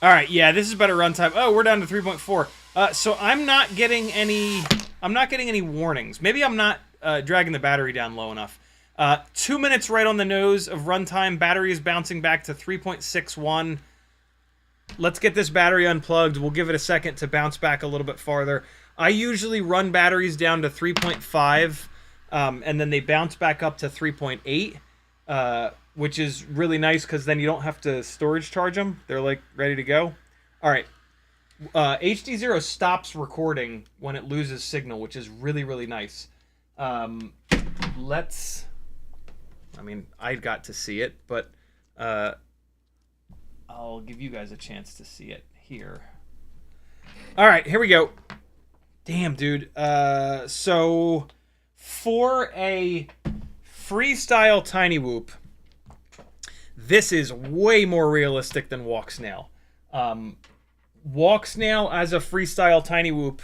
Alright, yeah, this is better runtime. Oh, we're down to 3.4. So I'm not getting any warnings. Maybe I'm not dragging the battery down low enough. 2 minutes right on the nose of runtime. Battery is bouncing back to 3.61. Let's get this battery unplugged. We'll give it a second to bounce back a little bit farther. I usually run batteries down to 3.5 and then they bounce back up to 3.8, which is really nice because then you don't have to storage charge them. They're like ready to go. All right. HDZero stops recording when it loses signal, which is really, really nice. Let's... I mean, I got to see it, but I'll give you guys a chance to see it here. All right, here we go. Damn, dude. So for a freestyle TinyWhoop, this is way more realistic than Walksnail. Walksnail as a freestyle TinyWhoop,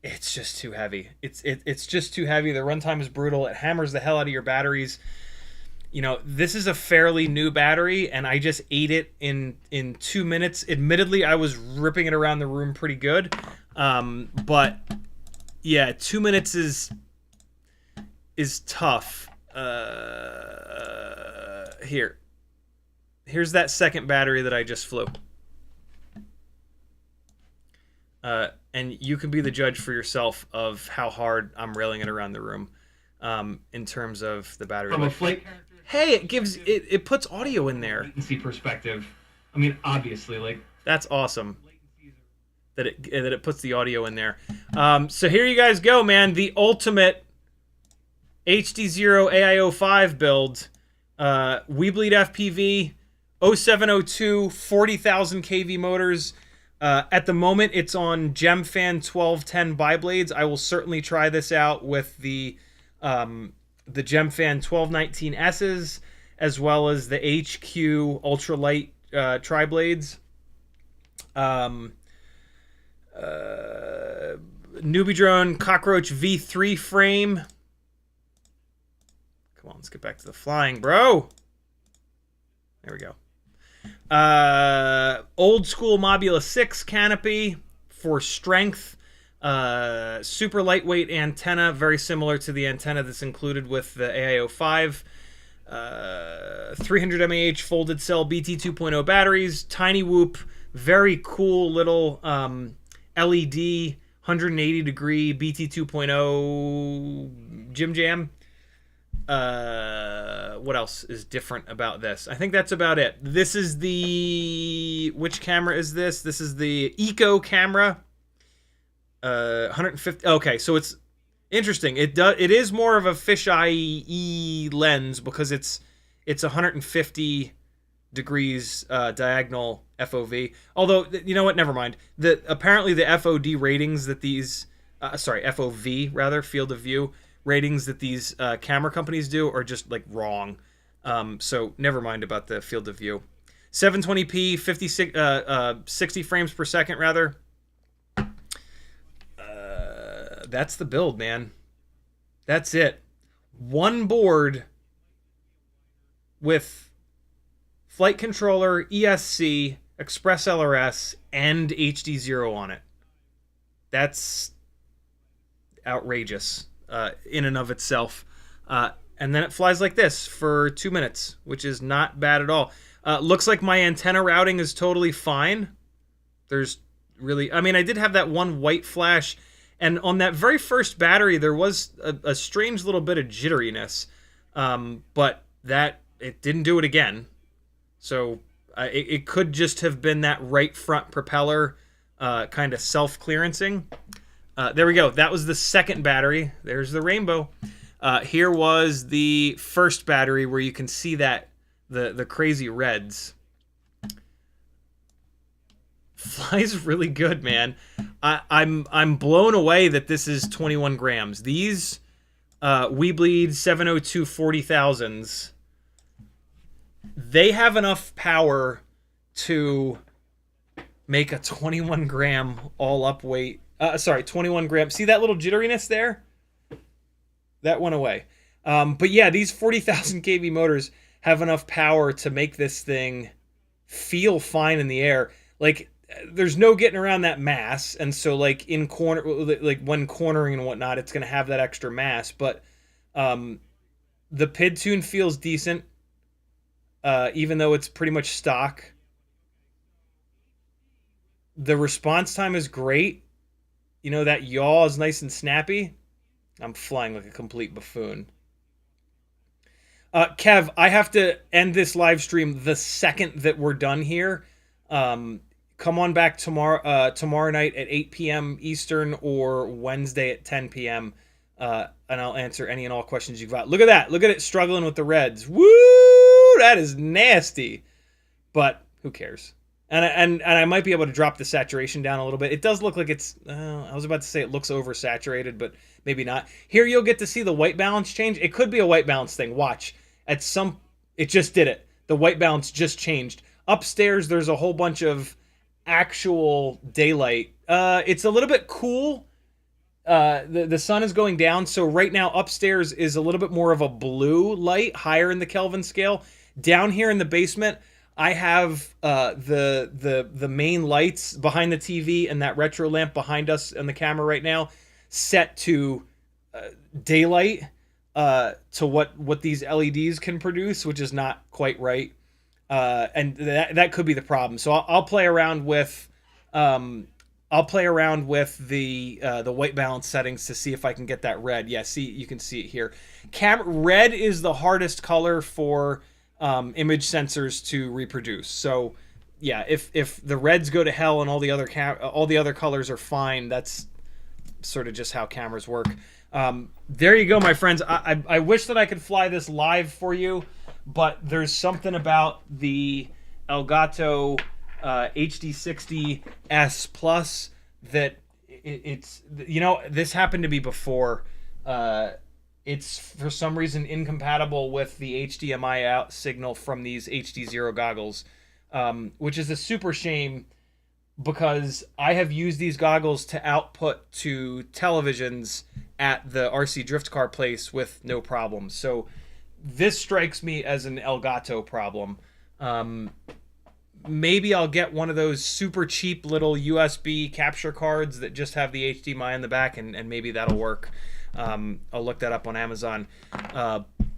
it's just too heavy. It's just too heavy. The runtime is brutal. It hammers the hell out of your batteries. You know, this is a fairly new battery, and I just ate it in 2 minutes. Admittedly, I was ripping it around the room pretty good. But yeah, 2 minutes is tough. Here's that second battery that I just flew. And you can be the judge for yourself of how hard I'm railing it around the room, in terms of the battery. From a flight, hey, it puts audio in there. Latency perspective, I mean, obviously, like, that's awesome that it puts the audio in there. So here you guys go, man. The ultimate HDZero AIO 5 build. Weebleed FPV 0702 40,000 kV motors. At the moment, it's on GemFan 1210 biblades. I will certainly try this out with the GemFan 1219S's, as well as the HQ ultralight tri-blades. Newbie Drone Cockroach V3 frame. Come on, let's get back to the flying, bro. There we go. Old school Mobula 6 canopy for strength. Super lightweight antenna, very similar to the antenna that's included with the AIO 5. 300 mAh folded cell BT 2.0 batteries. TinyWhoop, very cool little LED 180 degree BT 2.0 Jim Jam. What else is different about this? I think that's about it. This is the... Which camera is this? This is the Eco camera. 150... Okay, so it's interesting. It is more of a fisheye lens because it's 150 degrees diagonal FOV. Although, you know what? Never mind. Apparently the FOD ratings that these... FOV, rather, field of view ratings that these camera companies do are just like wrong. So never mind about the field of view. 720p, 60 frames per second rather. That's the build, man. That's it. One board with flight controller, ESC, Express LRS, and HDZero on it. That's outrageous. In and of itself. And then it flies like this for 2 minutes, which is not bad at all. Looks like my antenna routing is totally fine. There's really... I mean, I did have that one white flash, and on that very first battery, there was a strange little bit of jitteriness, but it didn't do it again. So it could just have been that right front propeller kind of self-clearancing. There we go. That was the second battery. There's the rainbow. Here was the first battery where you can see that the crazy reds. Flies really good, man. I'm blown away that this is 21 grams. These Weebleed 702 40,000s, they have enough power to make a 21 gram all up weight. 21 grams. See that little jitteriness there? That went away. But yeah, these 40,000 kV motors have enough power to make this thing feel fine in the air. Like, there's no getting around that mass, and so like when cornering and whatnot, it's gonna have that extra mass. But the PID tune feels decent, even though it's pretty much stock. The response time is great. You know, that yaw is nice and snappy. I'm flying like a complete buffoon. Kev, I have to end this live stream the second that we're done here. Come on back tomorrow night at 8 p.m. Eastern or Wednesday at 10 p.m. And I'll answer any and all questions you've got. Look at that. Look at it struggling with the reds. Woo! That is nasty. But who cares? And I might be able to drop the saturation down a little bit. It does look like it's... I was about to say it looks oversaturated, but maybe not. Here you'll get to see the white balance change. It could be a white balance thing. Watch. It just did it. The white balance just changed. Upstairs, there's a whole bunch of actual daylight. It's a little bit cool. The sun is going down, so right now upstairs is a little bit more of a blue light, higher in the Kelvin scale. Down here in the basement, I have the main lights behind the TV and that retro lamp behind us and the camera right now set to daylight, to what these LEDs can produce, which is not quite right. And that could be the problem. So I'll play around with the white balance settings to see if I can get that red. Yeah, see, you can see it here. Red is the hardest color for image sensors to reproduce. So yeah, if the reds go to hell and all the other colors are fine, that's sort of just how cameras work. There you go, my friends. I wish that I could fly this live for you, but there's something about the Elgato HD60S Plus that it's, this happened to me before. It's for some reason incompatible with the HDMI out signal from these HDZero goggles, which is a super shame because I have used these goggles to output to televisions at the RC Drift Car place with no problems. So this strikes me as an Elgato problem. Maybe I'll get one of those super cheap little USB capture cards that just have the HDMI in the back, and maybe that'll work. I'll look that up on Amazon.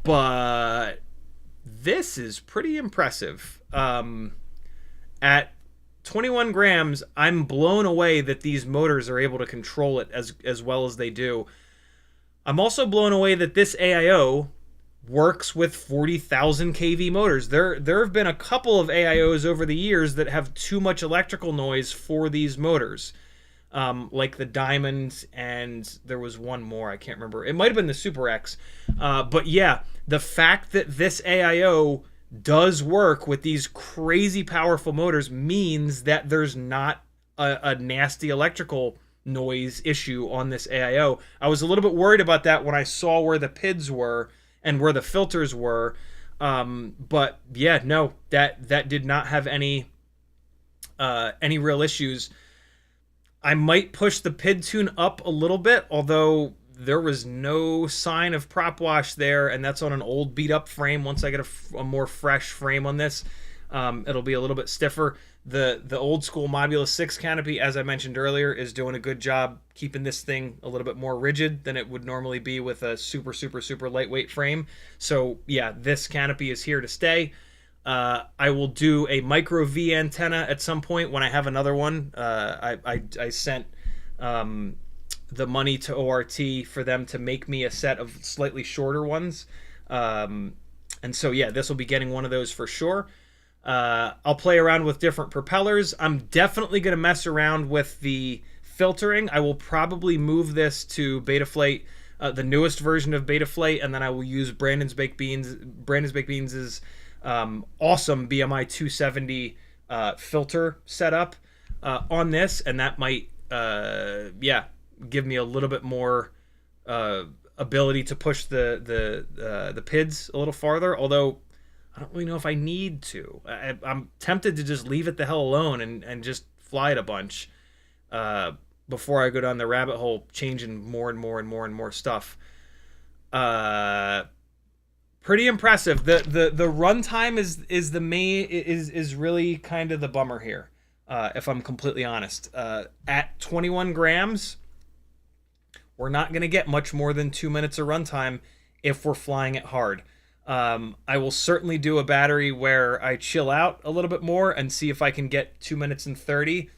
But this is pretty impressive. At 21 grams, I'm blown away that these motors are able to control it as well as they do. I'm also blown away that this AIO works with 40,000 kV motors. There have been a couple of AIOs over the years that have too much electrical noise for these motors. Like the Diamond, and there was one more, I can't remember. It might have been the Super X. But yeah, the fact that this AIO does work with these crazy powerful motors means that there's not a nasty electrical noise issue on this AIO. I was a little bit worried about that when I saw where the PIDs were and where the filters were. But yeah, no, that did not have any real issues. I might push the PID tune up a little bit, although there was no sign of prop wash there, and that's on an old beat up frame. Once I get a more fresh frame on this, it'll be a little bit stiffer. The old school Mobula 6 canopy, as I mentioned earlier, is doing a good job keeping this thing a little bit more rigid than it would normally be with a super lightweight frame. So yeah, this canopy is here to stay. I will do a micro V antenna at some point when I have another one. I sent the money to ORT for them to make me a set of slightly shorter ones. And so yeah, this will be getting one of those for sure. I'll play around with different propellers. I'm definitely going to mess around with the filtering. I will probably move this to Betaflight, the newest version of Betaflight, and then I will use Brandon's Baked Beans' awesome BMI 270 filter setup on this, and that might give me a little bit more ability to push the PIDs a little farther, although I don't really know if I need to. I'm tempted to just leave it the hell alone and just fly it a bunch before I go down the rabbit hole changing more and more stuff. Pretty impressive. The runtime is really kind of the bummer here, if I'm completely honest. At 21 grams, we're not going to get much more than 2 minutes of runtime if we're flying it hard. I will certainly do a battery where I chill out a little bit more and see if I can get 2 minutes and 30.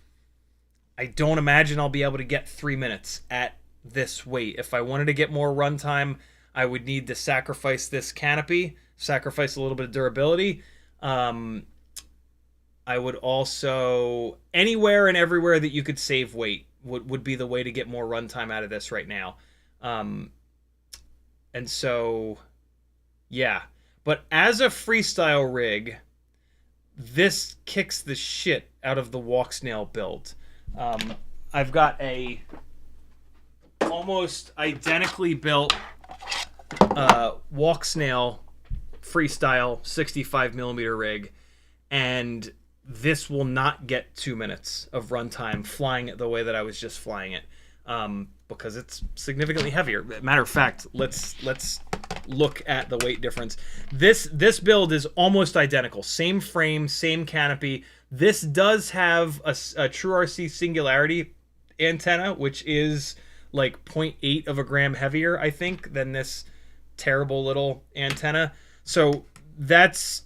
I don't imagine I'll be able to get 3 minutes at this weight. If I wanted to get more runtime, I would need to sacrifice this canopy, sacrifice a little bit of durability. I would also, anywhere and everywhere that you could save weight would be the way to get more runtime out of this right now. And so, yeah. But as a freestyle rig, this kicks the shit out of the Walksnail build. I've got a almost identically built Walksnail freestyle 65mm rig, and this will not get 2 minutes of runtime flying it the way that I was just flying it, because it's significantly heavier. Matter of fact, let's look at the weight difference. This build is almost identical. Same frame, same canopy. This does have a True RC Singularity antenna, which is like 0.8 of a gram heavier, I think, than this terrible little antenna. So that's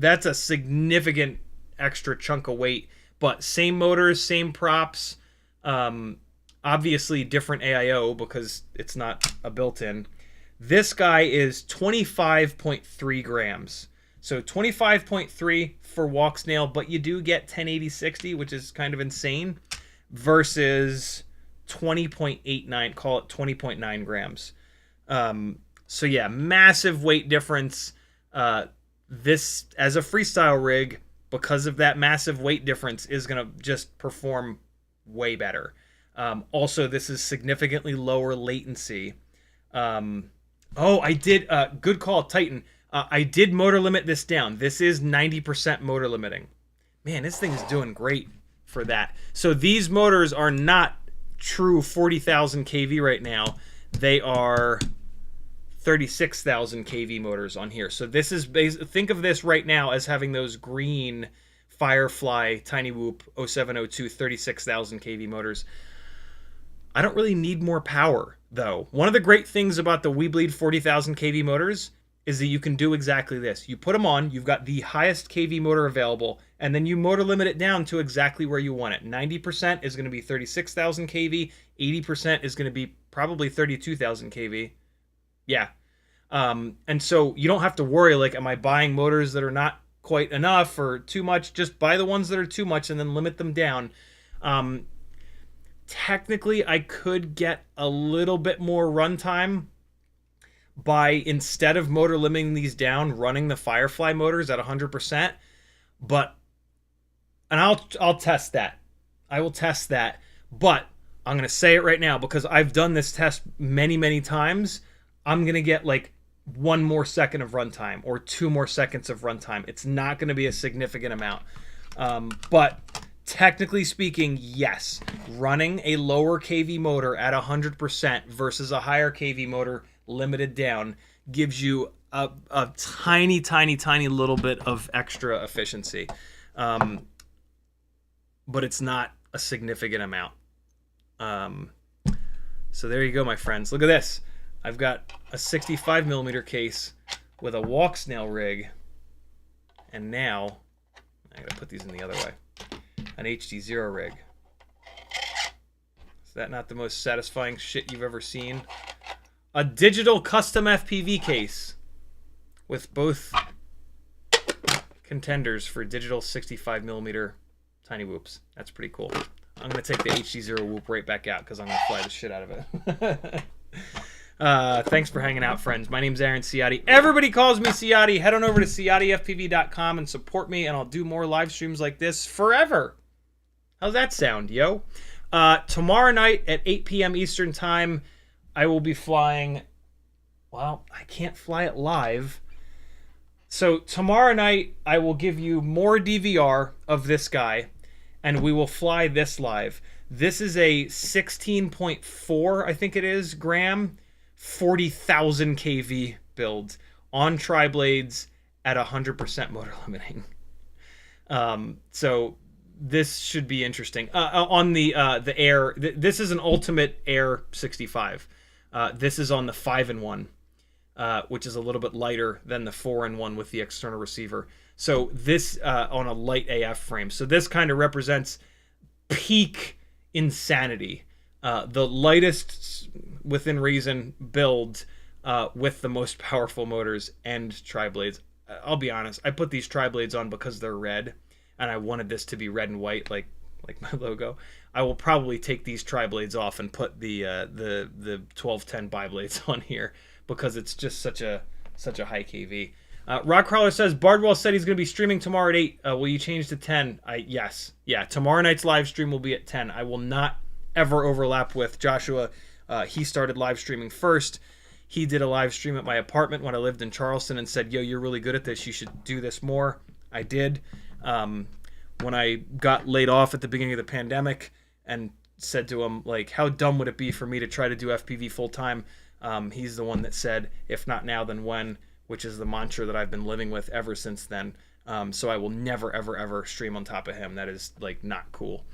a significant extra chunk of weight. But same motors, same props. Obviously different AIO because it's not a built-in. This guy is 25.3 grams. So 25.3 for Walksnail, but you do get 1080/60, which is kind of insane, versus 20.89, call it 20.9 grams. So yeah, massive weight difference. This, as a freestyle rig, because of that massive weight difference, is going to just perform way better. Also, this is significantly lower latency. Oh, I did, good call, Titan. I did motor limit this down. This is 90% motor limiting. Man, this thing's doing great for that. So these motors are not true 40,000 kV right now. They are 36,000 kV motors on here. So this is think of this right now as having those green Firefly TinyWhoop 0702 36,000 kV motors. I don't really need more power, though. One of the great things about the Weebleed 40,000 kV motors is that you can do exactly this. You put them on, you've got the highest kV motor available, and then you motor limit it down to exactly where you want it. 90% is going to be 36,000 kV, 80% is going to be probably 32,000 kV. Yeah. And so you don't have to worry, like, am I buying motors that are not quite enough or too much? Just buy the ones that are too much and then limit them down. Technically, I could get a little bit more runtime by, instead of motor limiting these down, running the Firefly motors at 100%. But, and I'll test that. I will test that. But I'm going to say it right now because I've done this test many, many times. I'm going to get like 1 more second of runtime or 2 more seconds of runtime. It's not going to be a significant amount. But technically speaking, yes, running a lower kV motor at 100% versus a higher kV motor limited down gives you a tiny, tiny, tiny little bit of extra efficiency. But it's not a significant amount. So there you go, my friends. Look at this. I've got a 65mm case with a Walksnail rig. And now, I gotta put these in the other way. An HDZero rig. Is that not the most satisfying shit you've ever seen? A digital custom FPV case with both contenders for digital 65mm TinyWhoops. That's pretty cool. I'm going to take the HDZero Whoop right back out because I'm going to fly the shit out of it. Thanks for hanging out, friends. My name's Aaron Ciotti. Everybody calls me Ciotti. Head on over to CiottiFPV.com and support me, and I'll do more live streams like this forever. How's that sound, yo? Tomorrow night at 8 p.m. Eastern Time, I will be flying... Well, I can't fly it live. So tomorrow night, I will give you more DVR of this guy, and we will fly this live. This is a 16.4, I think it is, gram, 40,000 kV build on tri-blades at 100% motor limiting. So this should be interesting. On the Air, this is an Ultimate Air 65. This is on the 5-in-1, which is a little bit lighter than the 4-in-1 with the external receiver. So this on a light AF frame. So this kind of represents peak insanity. the lightest within reason build with the most powerful motors and tri-blades. I'll be honest, I put these tri-blades on because they're red, and I wanted this to be red and white like my logo. I will probably take these tri-blades off and put the 1210 bi-blades on here because it's just such a high KV. Rockcrawler says Bardwell said he's going to be streaming tomorrow at 8. Will you change to 10? Yes. Yeah, tomorrow night's live stream will be at 10. I will not ever overlap with Joshua. He started live streaming first. He did a live stream at my apartment when I lived in Charleston and said, yo, you're really good at this. You should do this more. I did. When I got laid off at the beginning of the pandemic and said to him, like, how dumb would it be for me to try to do FPV full time? He's the one that said, if not now, then when, which is the mantra that I've been living with ever since then. So I will never, ever, ever stream on top of him. That is, like, not cool.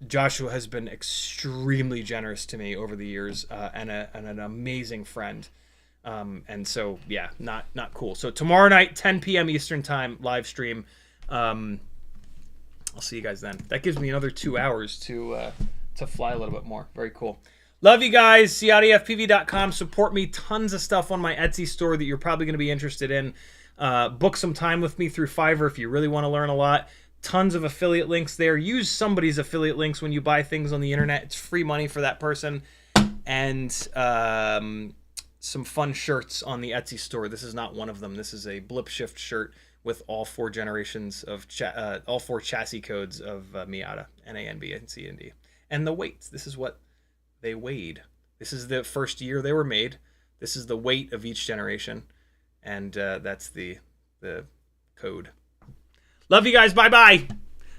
Joshua has been extremely generous to me over the years and an amazing friend. And so, yeah, not cool. So tomorrow night, 10 p.m. Eastern time, live stream. I'll see you guys then. That gives me another 2 hours to fly a little bit more. Very cool. Love you guys. CiottiFPV.com. Support me. Tons of stuff on my Etsy store that you're probably going to be interested in. Book some time with me through Fiverr if you really want to learn a lot. Tons of affiliate links there. Use somebody's affiliate links when you buy things on the internet. It's free money for that person. And some fun shirts on the Etsy store. This is not one of them. This is a blip shift shirt with all 4 generations of all 4 chassis codes of Miata, N, A, N, B, and C, and D. And the weights. This is what they weighed. This is the first year they were made. This is the weight of each generation. And that's the code. Love you guys. Bye-bye.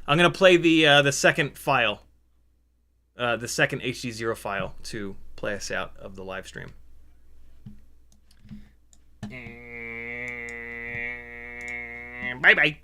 I'm going to play the second file. The second HDZero file to play us out of the live stream. Bye-bye.